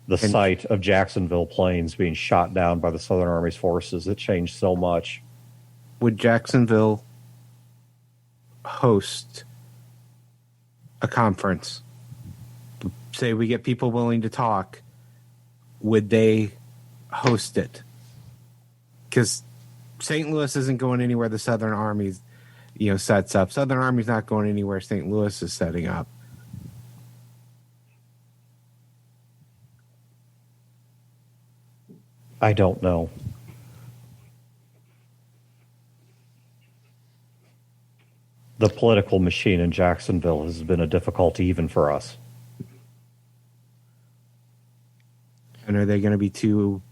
The sight of Jacksonville planes being shot down by the Southern Army's forces, it changed so much. Would Jacksonville host a conference? Say we get people willing to talk. Would they host it? Because St. Louis isn't going anywhere the Southern Army, sets up. Southern Army's not going anywhere St. Louis is setting up. I don't know. The political machine in Jacksonville has been a difficulty even for us. And are they going to be too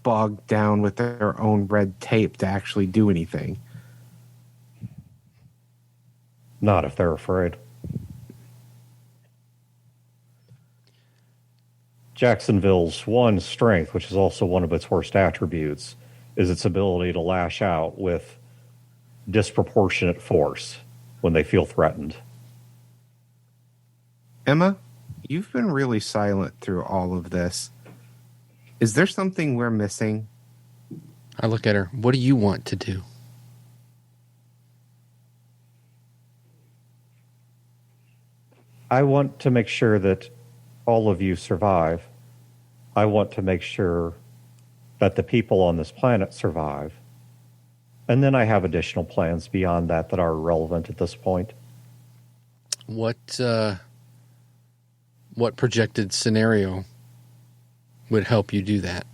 bogged down with their own red tape to actually do anything? Not if they're afraid. Jacksonville's one strength, which is also one of its worst attributes, is its ability to lash out with disproportionate force when they feel threatened. Emma, you've been really silent through all of this. Is there something we're missing? I look at her. What do you want to do? I want to make sure that all of you survive. I want to make sure that the people on this planet survive. And then I have additional plans beyond that that are irrelevant at this point. What projected scenario would help you do that?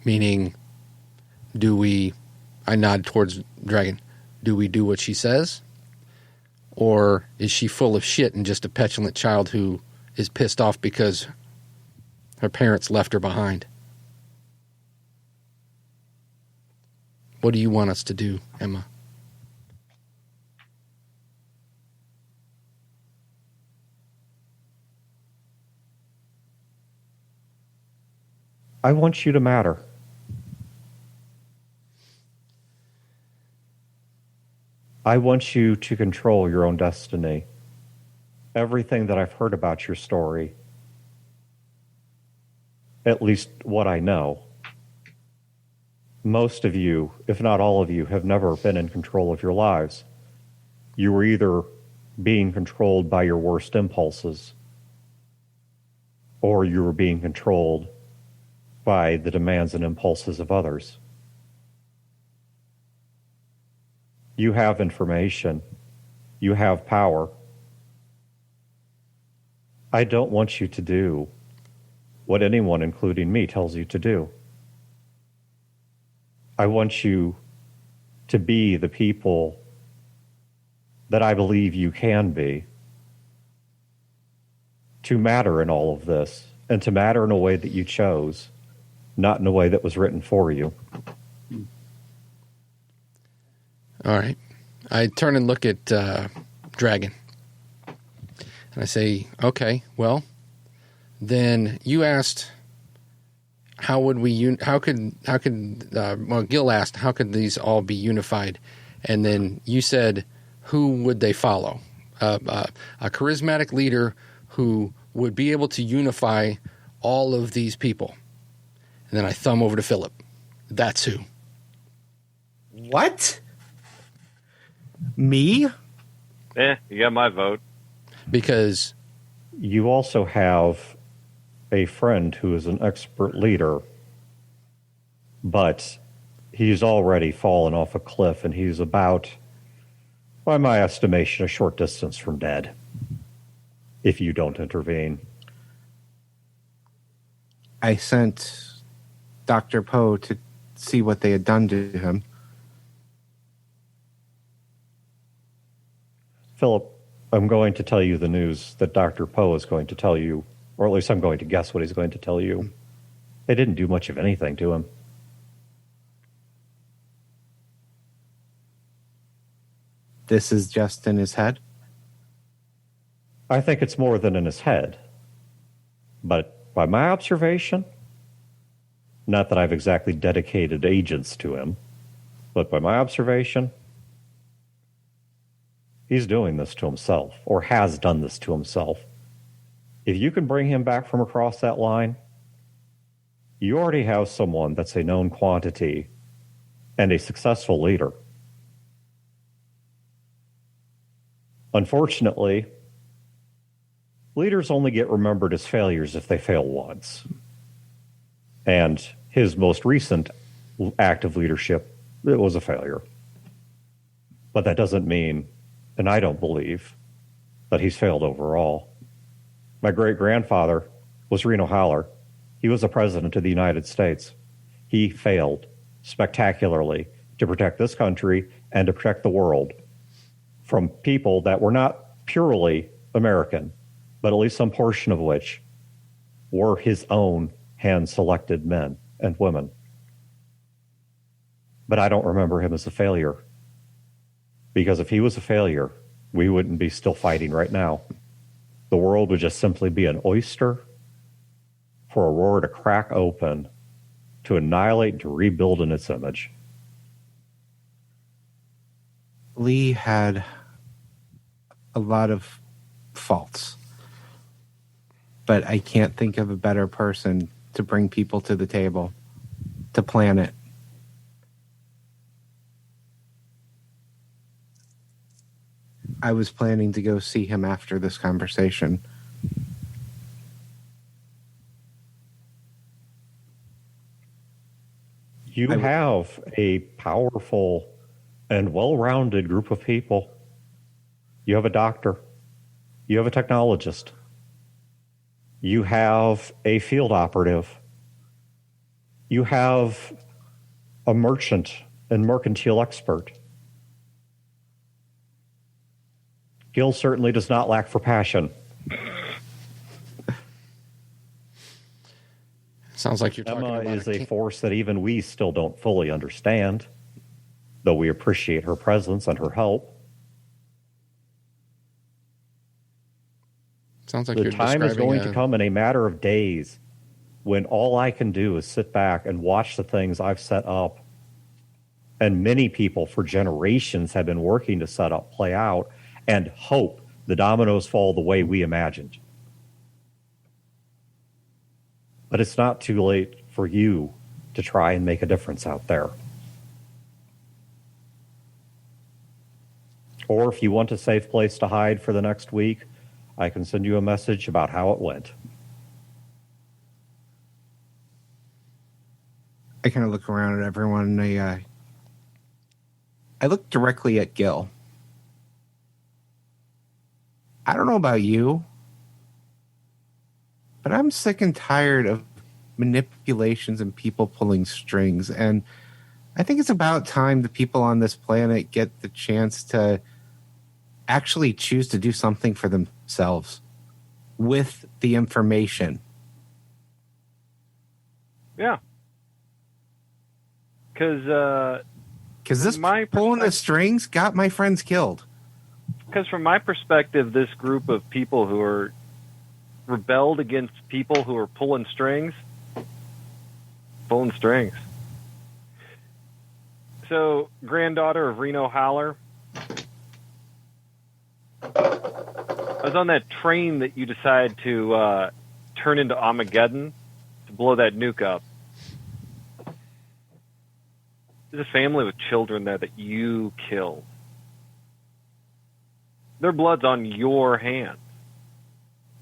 Meaning, I nod towards Dragon, do we do what she says? Or is she full of shit and just a petulant child who is pissed off because her parents left her behind? What do you want us to do, Emma? I want you to matter. I want you to control your own destiny. Everything that I've heard about your story, at least what I know, most of you, if not all of you, have never been in control of your lives. You were either being controlled by your worst impulses, or you were being controlled by the demands and impulses of others. You have information. You have power. I don't want you to do what anyone, including me, tells you to do. I want you to be the people that I believe you can be, to matter in all of this, and to matter in a way that you chose, not in a way that was written for you. All right. I turn and look at Dragon. And I say, okay, well, then you asked, Gil asked, how could these all be unified? And then you said, who would they follow? A charismatic leader who would be able to unify all of these people. And then I thumb over to Philip. That's who. What? Me? You got my vote. Because you also have a friend who is an expert leader, but he's already fallen off a cliff and he's about, by my estimation, a short distance from dead, if you don't intervene. I sent Dr. Poe to see what they had done to him. Philip, I'm going to tell you the news that Dr. Poe is going to tell you, or at least I'm going to guess what he's going to tell you. They didn't do much of anything to him. This is just in his head? I think it's more than in his head. But by my observation, not that I've exactly dedicated agents to him, but by my observation, he's doing this to himself, or has done this to himself. If you can bring him back from across that line, you already have someone that's a known quantity and a successful leader. Unfortunately, leaders only get remembered as failures if they fail once. And his most recent act of leadership, it was a failure. But that doesn't mean, and I don't believe, that he's failed overall. My great-grandfather was Reno Haller. He was the president of the United States. He failed spectacularly to protect this country and to protect the world from people that were not purely American, but at least some portion of which were his own hand-selected men and women. But I don't remember him as a failure. Because if he was a failure, we wouldn't be still fighting right now. The world would just simply be an oyster for Aurora to crack open, to annihilate, and to rebuild in its image. Lee had a lot of faults, but I can't think of a better person to bring people to the table, to plan it. I was planning to go see him after this conversation. You have a powerful and well-rounded group of people. You have a doctor. You have a technologist. You have a field operative. You have a merchant and mercantile expert. Gil certainly does not lack for passion. Sounds like you're talking Emma about is a force that even we still don't fully understand, though we appreciate her presence and her help. Sounds like The you're time is describing going to come in a matter of days when all I can do is sit back and watch the things I've set up. And many people for generations have been working to set up play out and hope the dominoes fall the way we imagined. But it's not too late for you to try and make a difference out there. Or if you want a safe place to hide for the next week, I can send you a message about how it went. I kind of look around at everyone and I look directly at Gil. I don't know about you, but I'm sick and tired of manipulations and people pulling strings. And I think it's about time the people on this planet get the chance to actually choose to do something for themselves with the information. Yeah. Because this pulling the strings got my friends killed. Because from my perspective, this group of people who are rebelled against people who are pulling strings. So, granddaughter of Reno Howler, I was on that train that you decided to turn into Armageddon to blow that nuke up. There's a family with children there that you killed. Their blood's on your hands.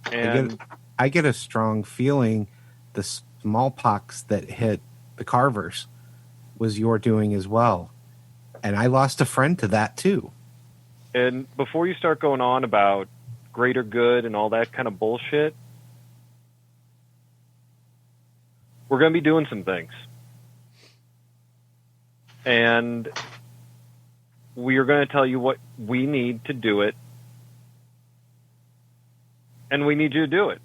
And I get a strong feeling the smallpox that hit the Carvers was your doing as well. And I lost a friend to that too. And before you start going on about greater good and all that kind of bullshit, we're going to be doing some things. And we are going to tell you what we need to do it. And we need you to do it.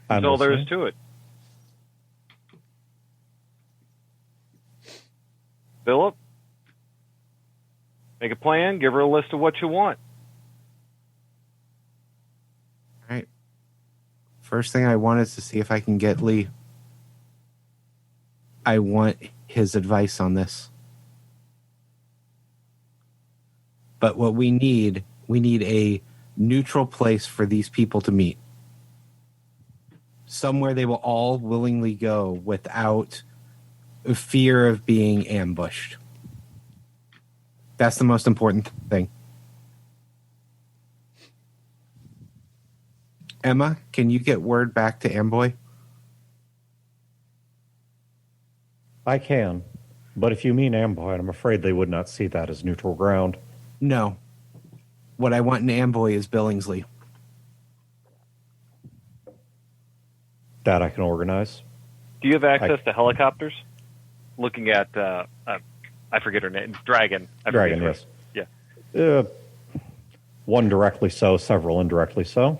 That's all there is to it. Philip, make a plan. Give her a list of what you want. All right. First thing I want is to see if I can get Lee. I want his advice on this. But what we need a neutral place for these people to meet. Somewhere they will all willingly go without fear of being ambushed. That's the most important thing. Emma, can you get word back to Amboy? I can. But if you mean Amboy, I'm afraid they would not see that as neutral ground. No. What I want in Amboy is Billingsley. That I can organize. Do you have access to helicopters? Looking at, I forget her name, Dragon. Dragon, yes. Yeah. One directly so, several indirectly so.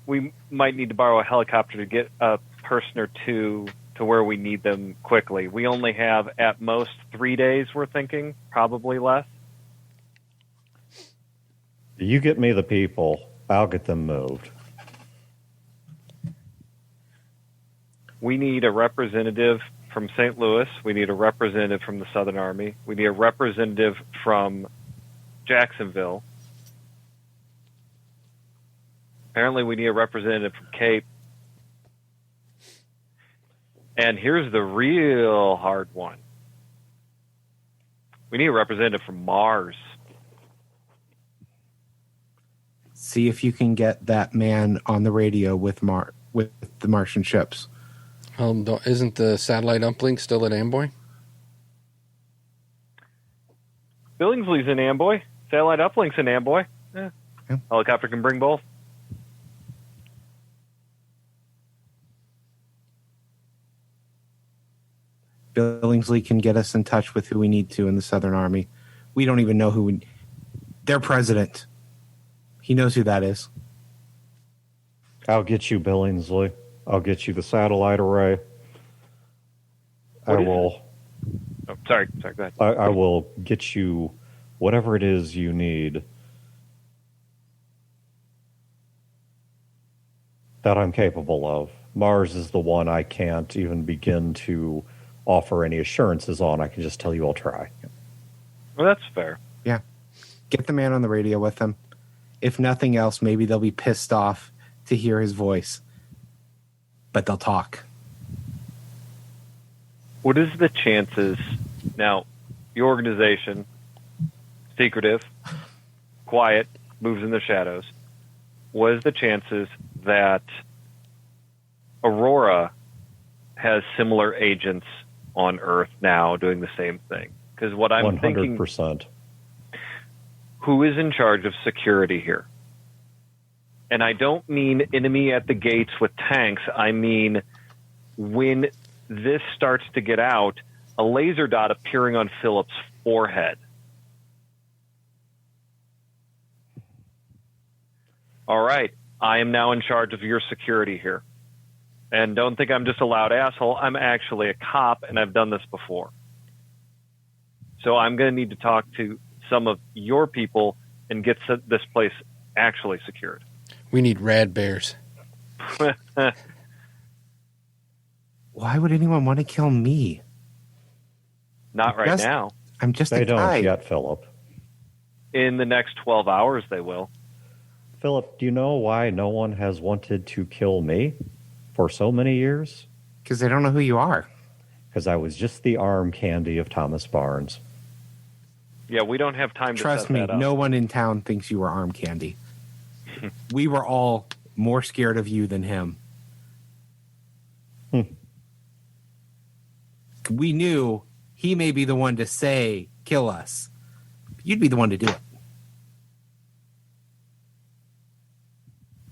We might need to borrow a helicopter to get a person or two to where we need them quickly. We only have, at most, 3 days, we're thinking, probably less. You get me the people, I'll get them moved. We need a representative from St. Louis. We need a representative from the Southern Army. We need a representative from Jacksonville. Apparently, we need a representative from Cape. And here's the real hard one. We need a representative from Mars. See if you can get that man on the radio with the Martian ships. Isn't the satellite uplink still at Amboy? Billingsley's in Amboy. Satellite uplink's in Amboy. Yeah. Helicopter can bring both. Billingsley can get us in touch with who we need to in the Southern Army. We don't even know their president. He knows who that is. I'll get you Billingsley. I'll get you the satellite array. What I is will. Oh, sorry, go ahead. I will get you whatever it is you need that I'm capable of. Mars is the one I can't even begin to offer any assurances on. I can just tell you I'll try. Well, that's fair. Yeah. Get the man on the radio with them. If nothing else, maybe they'll be pissed off to hear his voice. But they'll talk. What is the chances now? Your organization, secretive, quiet, moves in the shadows. What is the chances that Aurora has similar agents on Earth now doing the same thing? Because what I'm 100%. thinking, who is in charge of security here? And I don't mean enemy at the gates with tanks. I mean, when this starts to get out, a laser dot appearing on Philip's forehead. All right, I am now in charge of your security here. And don't think I'm just a loud asshole. I'm actually a cop, and I've done this before. So I'm going to need to talk to some of your people and get this place actually secured. We need rad bears. Why would anyone want to kill me? Not right now. I'm just They a guy. don't yet, Philip. In the next 12 hours, they will. Philip, do you know why no one has wanted to kill me for so many years? Because they don't know who you are. Because I was just the arm candy of Thomas Barnes. Yeah, we don't have time to Trust set me, that up. no one in town thinks you were arm candy. We were all more scared of you than him. We knew he may be the one to say, kill us. You'd be the one to do it.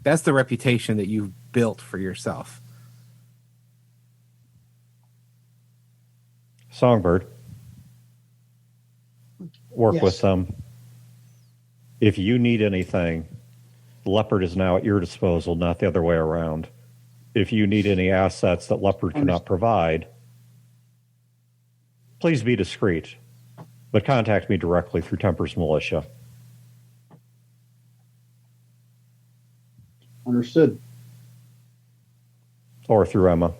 That's the reputation that you've built for yourself. Songbird, work Yes. with them. If you need anything, Leopard is now at your disposal, not the other way around. If you need any assets that Leopard cannot provide, please be discreet, but contact me directly through Temper's Militia. Understood. Or through Emma.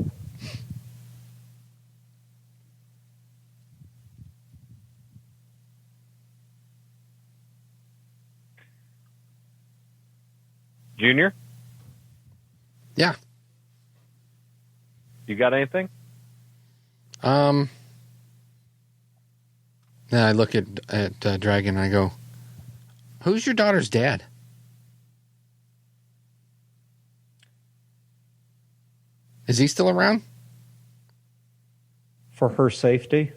Junior, Yeah. you got anything? Yeah, I look at Dragon and I go, "Who's your daughter's dad?" Is he still around? For her safety,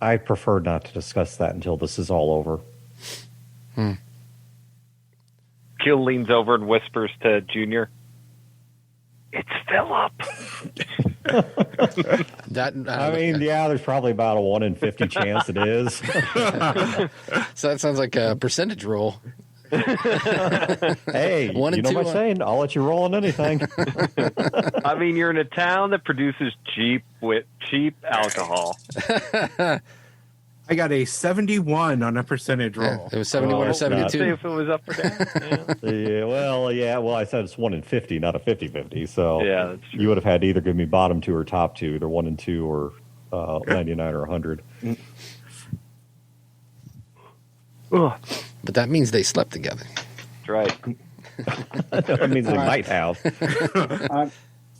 I prefer not to discuss that until this is all over. Kill leans over and whispers to Junior, "It's Philip." I mean, yeah, there's probably about a 1 in 50 chance it is. So that sounds like a percentage roll. Hey, 1 you and know 2 my on- saying, I'll let you roll on anything. I mean, you're in a town that produces cheap alcohol. I got a 71 on a percentage roll. It was 71 or Oh, See 72. if it was up or down. Well, I said it's 1 in 50, not a 50-50. So Yeah, that's true. you would have had to either give me bottom two or top two, either 1 and 2 or 99 or 100. But that means they slept together. That's right. That means they might have.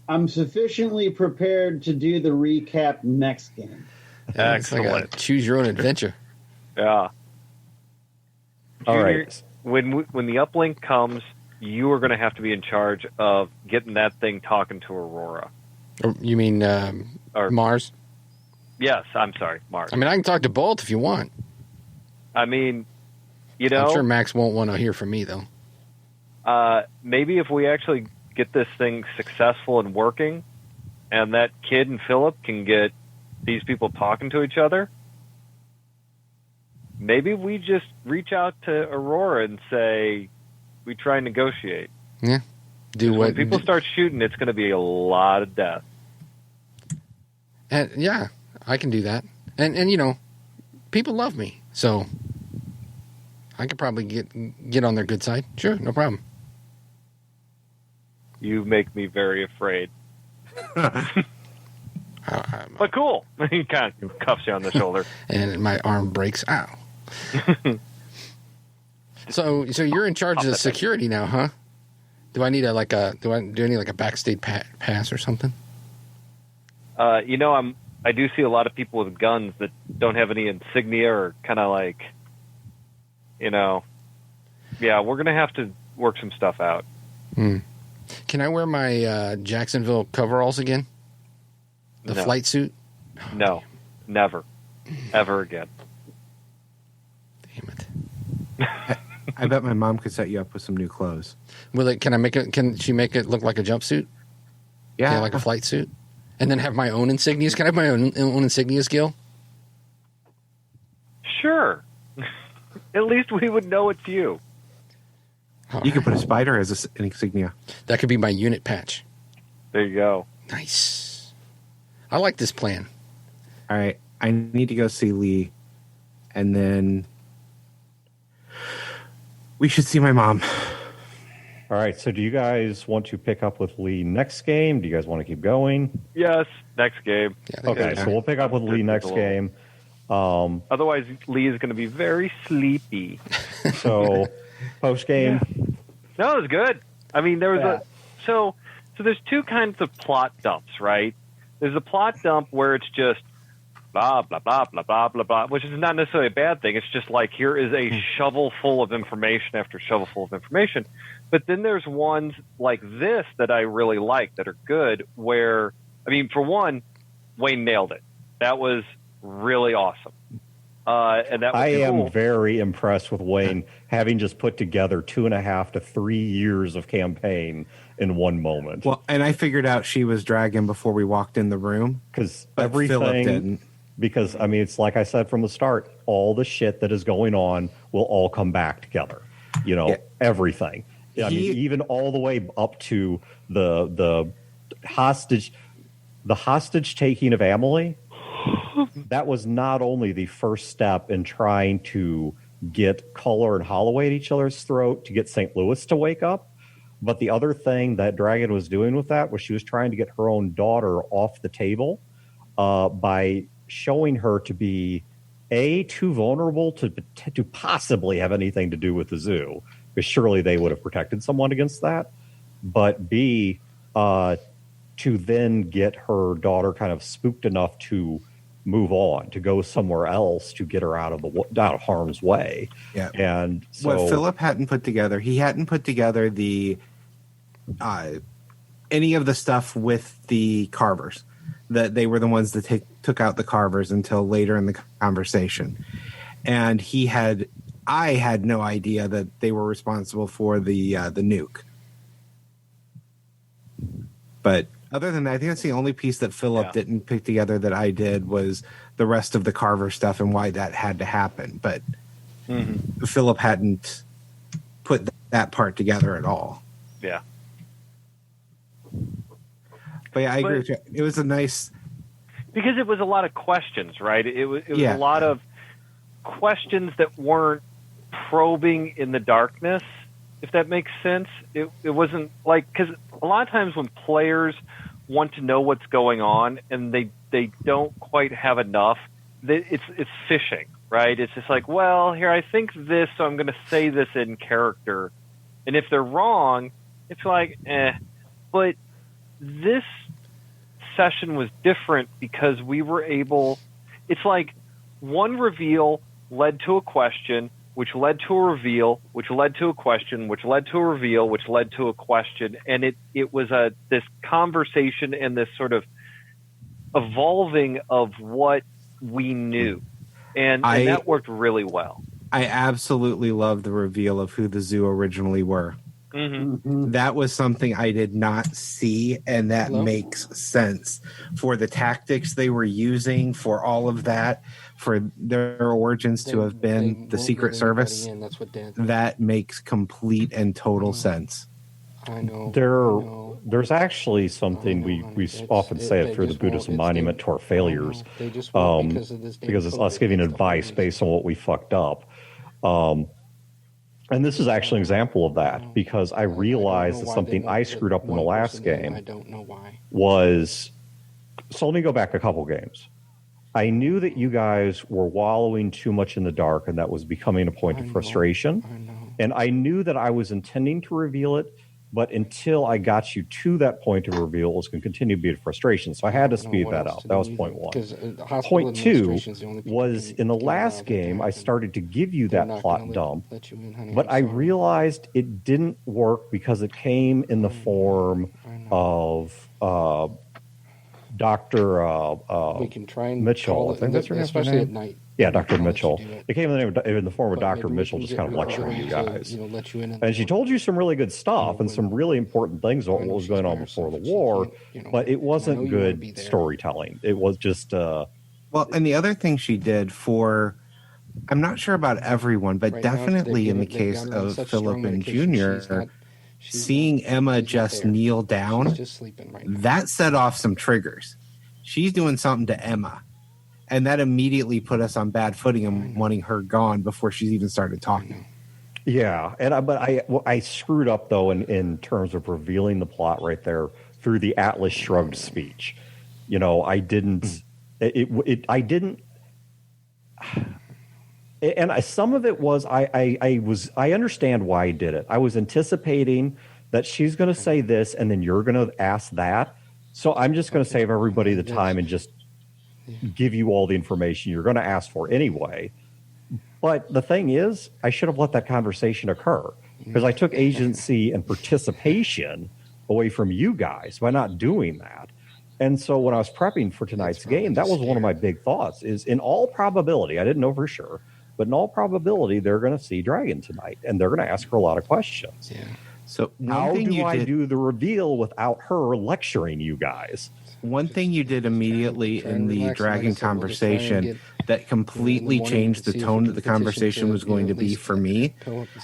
I'm sufficiently prepared to do the recap next game. Yeah, it's like a Excellent. choose your own adventure. Yeah. All Junior, right. when the uplink comes, you are going to have to be in charge of getting that thing talking to Aurora. Or, you mean Or- Mars? Yes, I'm sorry, Mars. I mean, I can talk to both if you want. I mean, you know, I'm sure Max won't want to hear from me, though. maybe if we actually get this thing successful and working, and that kid and Philip can get these people talking to each other, maybe we just reach out to Aurora and say we try and negotiate. Yeah. Do When what people start shooting, it's going to be a lot of death. And yeah, I can do that. And you know, people love me, so I could probably get on their good side. Sure, no problem. You make me very afraid. I'm- But cool. He kind of cuffs you on the shoulder. and my arm breaks. Ow. So you're in charge of the security now, huh? Do I need a backstage pass or something? You know, I do see a lot of people with guns that don't have any insignia or kind of like, you know, yeah, we're gonna have to work some stuff out. Can I wear my Jacksonville coveralls again? The No. flight suit? No, never, ever again. Damn it. I bet my mom could set you up with some new clothes. Can she make it look like a jumpsuit? Yeah, Like a flight suit? And then have my own insignias? Can I have my own insignias, Gil? Sure. At least we would know it's you. You could put a spider as an insignia. That could be my unit patch. There you go. Nice. I like this plan. All right, I need to go see Lee, and then we should see my mom. All right. So, do you guys want to pick up with Lee next game? Do you guys want to keep going? Yes. Next game. Yeah, I think Okay. that's- So we'll pick up with Lee next game. Otherwise, Lee is going to be very sleepy. So, post game. No, it was good. I mean, there was Yeah. so there's two kinds of plot dumps, right? There's a plot dump where it's just blah blah blah blah blah blah blah, which is not necessarily a bad thing. It's just like here is a shovel full of information after shovel full of information. But then there's ones like this that I really like that are good. Where I mean, for one, Wayne nailed it. That was really awesome. And that was I cool. am very impressed with Wayne having just put together 2.5 to 3 years of campaign in one moment. Well, and I figured out she was dragon before we walked in the room, Because but Philip everything, didn't. because I mean, it's like I said from the start, all the shit that is going on will all come back together. You know, Yeah. everything. I mean, even all the way up to the hostage taking of Amelie. That was not only the first step in trying to get Culler and Holloway at each other's throat to get St. Louis to wake up, but the other thing that Dragon was doing with that was she was trying to get her own daughter off the table by showing her to be too vulnerable to possibly have anything to do with the zoo, because surely they would have protected someone against that, but B, to then get her daughter kind of spooked enough to move on, to go somewhere else, to get her out of harm's way. Yeah. And so What Philip hadn't put together, he hadn't put together the any of the stuff with the carvers. That they were the ones that took out the carvers until later in the conversation, and I had no idea that they were responsible for the nuke. But other than that, I think that's the only piece that Philip didn't pick together that I did was the rest of the carver stuff and why that had to happen. But Philip hadn't put that part together at all. Yeah. But yeah, I agree with you. It was a nice... Because it was a lot of questions, right? It was Yeah. a lot of questions that weren't probing in the darkness, if that makes sense. It wasn't like, because a lot of times when players want to know what's going on and they don't quite have enough, it's fishing, right? It's just like, well, here, I think this, so I'm going to say this in character. And if they're wrong, it's like, But this session was different because we were able, it's like one reveal led to a question, which led to a reveal, which led to a question, which led to a reveal, which led to a question, and it was this conversation and this sort of evolving of what we knew, and that worked really well. I absolutely love the reveal of who the Zoo originally were. Mm-hmm. That was something I did not see, and that makes sense for the tactics they were using, for all of that, for their origins to have been the Secret Service. That's what Dan. That makes complete and total sense. I know. There's actually something we often say it through the Buddhist monument to our failures. They just won't because it's us giving advice based on what we fucked up. And this is actually an example of that, because I realized that something I screwed up in the last game I don't know why. was, so let me go back a couple games. I knew that you guys were wallowing too much in the dark, and that was becoming a point of frustration. I know. And I knew that I was intending to reveal it, but until I got you to that point of reveal, it was going to continue to be a frustration. So I had to speed that up. That was point one. Point two was, in the last game, I started to give you that plot dump, but I realized it didn't work because it came in the form of Dr. We can try and Mitchell. I think that's her name. especially at night. Yeah, Dr. Mitchell. It came in the form of Dr. Mitchell, just kind of lecturing you guys. And she told you some really good stuff and some really important things about what was going on before the war, but it wasn't good storytelling. It was just... Well, and the other thing she did for... I'm not sure about everyone, but definitely in the case of Philip and Jr., seeing Emma just kneel down, that set off some triggers. She's doing something to Emma. And that immediately put us on bad footing and wanting her gone before she's even started talking. Yeah, but I screwed up though in terms of revealing the plot right there through the Atlas Shrugged speech. I didn't. I didn't. And some of it was I understand why I did it. I was anticipating that she's going to say this and then you're going to ask that. So I'm just going to save everybody the time and just give you all the information you're going to ask for anyway. But the thing is, I should have let that conversation occur, because I took agency and participation away from you guys by not doing that. And so when I was prepping for tonight's game, that was one of my big thoughts, is in all probability, I didn't know for sure, but in all probability, they're going to see Dragon tonight, and they're going to ask her a lot of questions. Yeah. So how do I do the reveal without her lecturing you guys? One thing you did immediately in the Dragon conversation that completely changed the tone that the conversation was going to be for me,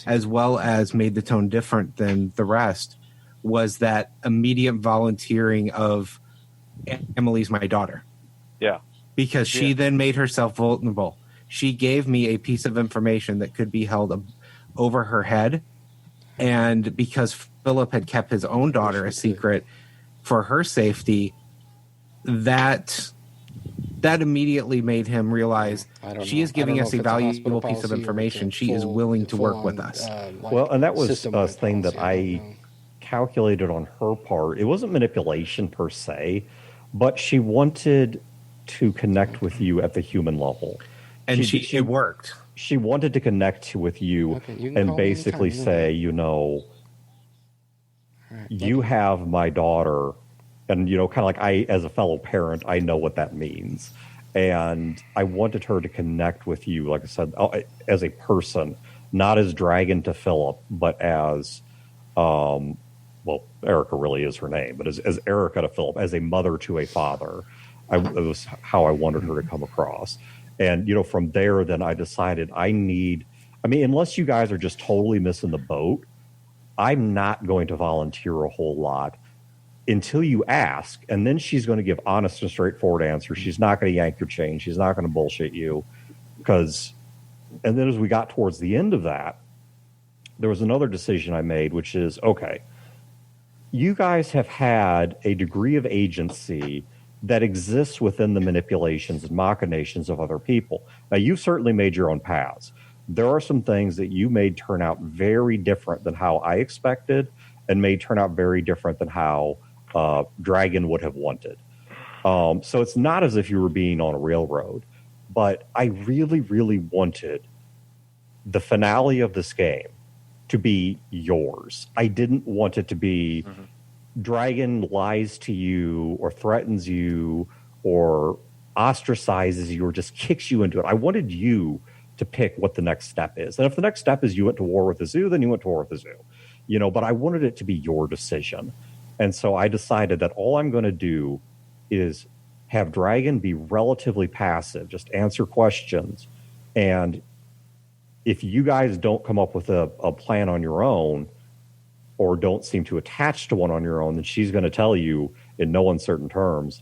as well as made the tone different than the rest, was that immediate volunteering of Emily's my daughter. Yeah. Because she then made herself vulnerable. She gave me a piece of information that could be held over her head. And because Philip had kept his own daughter a secret for her safety, that immediately made him realize she is giving us a valuable piece of information. She is willing to work with us. Well, and that was a thing that I calculated on her part. It wasn't manipulation per se, but she wanted to connect with you at the human level. And it worked. She wanted to connect with you and basically say, you have my daughter. And, kind of like as a fellow parent, I know what that means. And I wanted her to connect with you, like I said, as a person, not as Dragon to Philip, but as, Erica really is her name, but as Erica to Philip, as a mother to a father. It was how I wanted her to come across. And, from there, then I decided unless you guys are just totally missing the boat, I'm not going to volunteer a whole lot until you ask, and then she's going to give honest and straightforward answers. She's not going to yank your chain. She's not going to bullshit you. And then as we got towards the end of that, there was another decision I made, which is, okay, you guys have had a degree of agency that exists within the manipulations and machinations of other people. Now, you've certainly made your own paths. There are some things that you made turn out very different than how I expected, and may turn out very different than how Dragon would have wanted. So it's not as if you were being on a railroad, but I really, really wanted the finale of this game to be yours. I didn't want it to be Dragon lies to you or threatens you or ostracizes you or just kicks you into it. I wanted you to pick what the next step is. And if the next step is you went to war with the zoo, then you went to war with the zoo. You know, but I wanted it to be your decision. And so I decided that all I'm going to do is have Dragon be relatively passive, just answer questions. And if you guys don't come up with a plan on your own or don't seem to attach to one on your own, then she's going to tell you in no uncertain terms,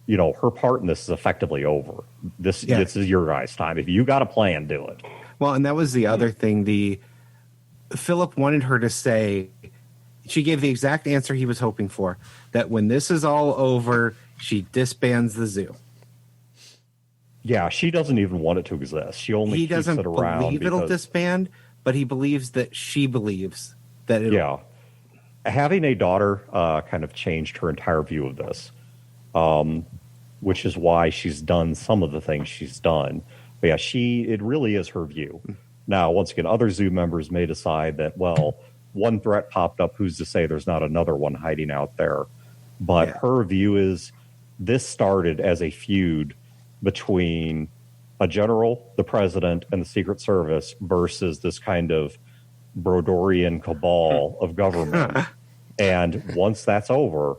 you know, her part in this is effectively over. This is your guys' time. If you got a plan, do it. Well, and that was the other thing. Philip wanted her to say, she gave the exact answer he was hoping for, that when this is all over, she disbands the zoo. Yeah, she doesn't even want it to exist. She only He keeps doesn't it around. believe it'll disband, but he believes that she believes that it'll. Yeah. Having a daughter kind of changed her entire view of this, which is why she's done some of the things she's done. But yeah, it really is her view. Now, once again, other zoo members may decide that, well, one threat popped up. Who's to say there's not another one hiding out there? But her view is this started as a feud between a general, the president, and the Secret Service versus this kind of Brodorian cabal of government. And once that's over,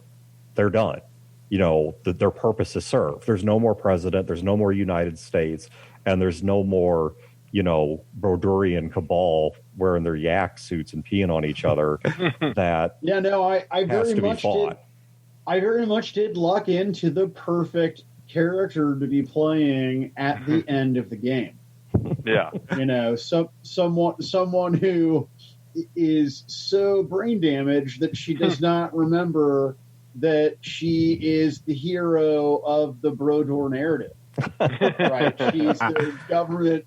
they're done. You know, their purpose is served. There's no more president. There's no more United States. And there's no more, you know, Brodorian cabal wearing their yak suits and peeing on each other. That yeah, no, I has very to be much fought. did. I very much did luck into the perfect character to be playing at the end of the game. Yeah. You know, someone who is so brain damaged that she does not remember that she is the hero of the Brodor narrative. Right? She's the government.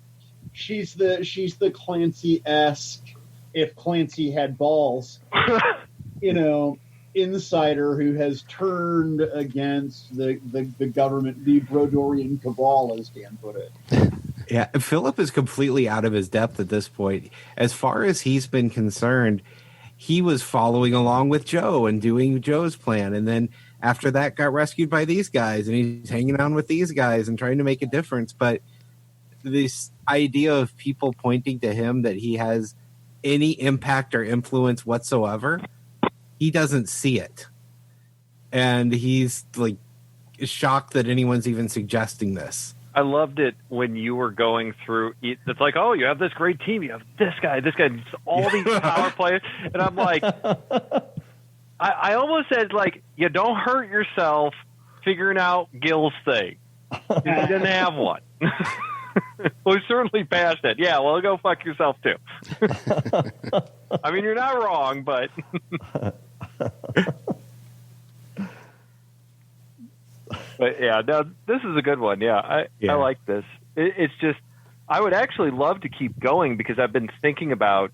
She's the Clancy-esque, if Clancy had balls, you know, insider who has turned against the government, the Brodorian cabal, as Dan put it. Yeah, Philip is completely out of his depth at this point. As far as he's been concerned, he was following along with Joe and doing Joe's plan. And then after that got rescued by these guys, and he's hanging on with these guys and trying to make a difference. But this idea of people pointing to him that he has any impact or influence whatsoever, he doesn't see it. And he's like shocked that anyone's even suggesting this. I loved it when you were going through. It's like, oh, you have this great team. You have this guy, all these power players. And I'm like, I almost said, like, you don't hurt yourself figuring out Gil's thing. He didn't have one. Well, he's certainly past it. Yeah, well, go fuck yourself, too. I mean, you're not wrong, but... But yeah, no, this is a good one. Yeah, I like this. It's just, I would actually love to keep going because I've been thinking about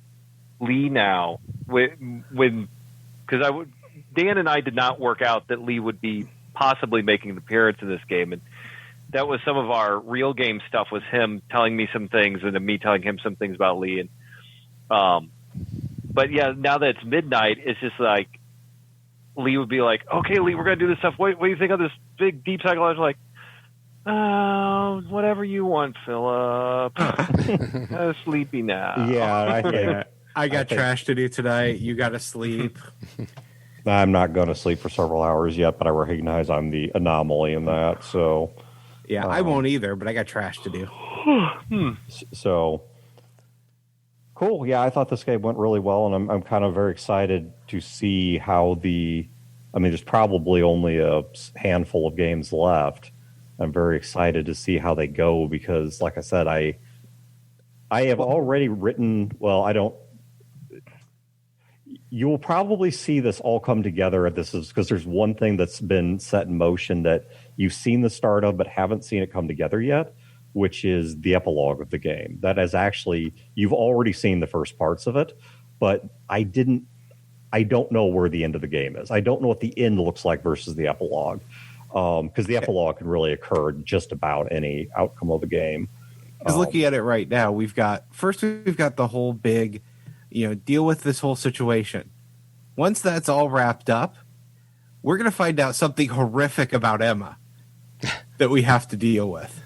Lee now. Because Dan and I did not work out that Lee would be possibly making an appearance in this game, and that was some of our real game stuff. Was him telling me some things and then me telling him some things about Lee. And but yeah, now that it's midnight, it's just like. Lee would be like, okay, Lee, we're going to do this stuff. What do you think of this big, deep psychological? Like, whatever you want, Philip. I'm sleepy now. Yeah, I got trash to do tonight. You got to sleep. I'm not going to sleep for several hours yet, but I recognize I'm the anomaly in that. So, yeah, I won't either, but I got trash to do. So, cool. Yeah, I thought this game went really well, and I'm kind of very excited to see how there's probably only a handful of games left. I'm very excited to see how they go because, like I said, I have already written. Well, I don't. You will probably see this all come together. This is because there's one thing that's been set in motion that you've seen the start of, but haven't seen it come together yet, which is the epilogue of the game. That is actually, you've already seen the first parts of it, but I don't know where the end of the game is. I don't know what the end looks like versus the epilogue. because the epilogue can really occur in just about any outcome of the game. Because looking at it right now, we've got the whole big, deal with this whole situation. Once that's all wrapped up, we're going to find out something horrific about Emma that we have to deal with.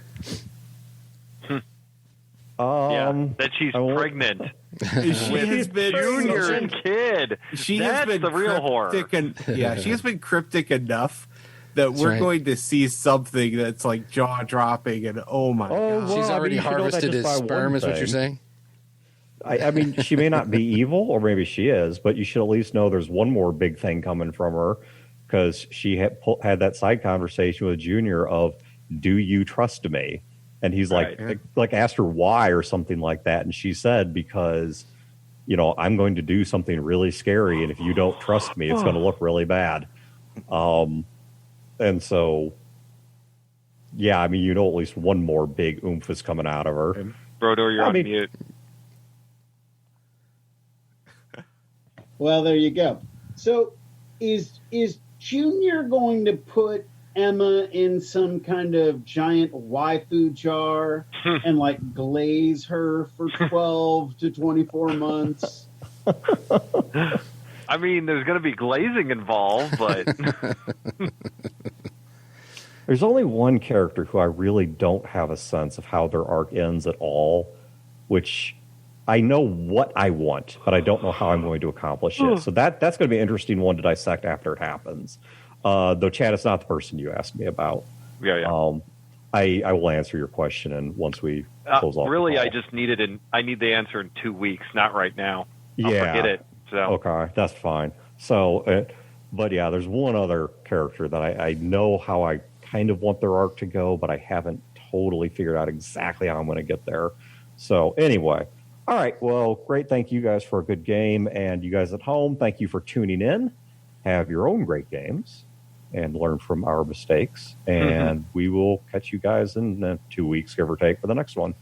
That she's pregnant. She has been Junior's kid. That's the real horror. She has been cryptic enough that we're going to see something that's like jaw dropping and oh my god. She's already harvested his sperm, is what you're saying? I mean, she may not be evil, or maybe she is, but you should at least know there's one more big thing coming from her, because she had that side conversation with Junior of, "Do you trust me?" And he's like asked her why or something like that, and she said, "Because, I'm going to do something really scary, and if you don't trust me, it's going to look really bad." And so, yeah, I mean, at least one more big oomph is coming out of her. Brodor, you're on mute. Well, there you go. So, is Junior going to put Emma in some kind of giant waifu jar and glaze her for 12 to 24 months? I mean, there's going to be glazing involved, but there's only one character who I really don't have a sense of how their arc ends at all, which I know what I want, but I don't know how I'm going to accomplish it. So that's going to be an interesting one to dissect after it happens. Though, Chad, it's not the person you asked me about. Yeah. I will answer your question, and once we close off. Really, I need the answer in 2 weeks, not right now. I'll forget it. So. Okay, that's fine. So, but yeah, there's one other character that I know how I kind of want their arc to go, but I haven't totally figured out exactly how I'm going to get there. So anyway, all right. Well, great. Thank you guys for a good game, and you guys at home, thank you for tuning in. Have your own great games and learn from our mistakes. And we will catch you guys in 2 weeks, give or take, for the next one.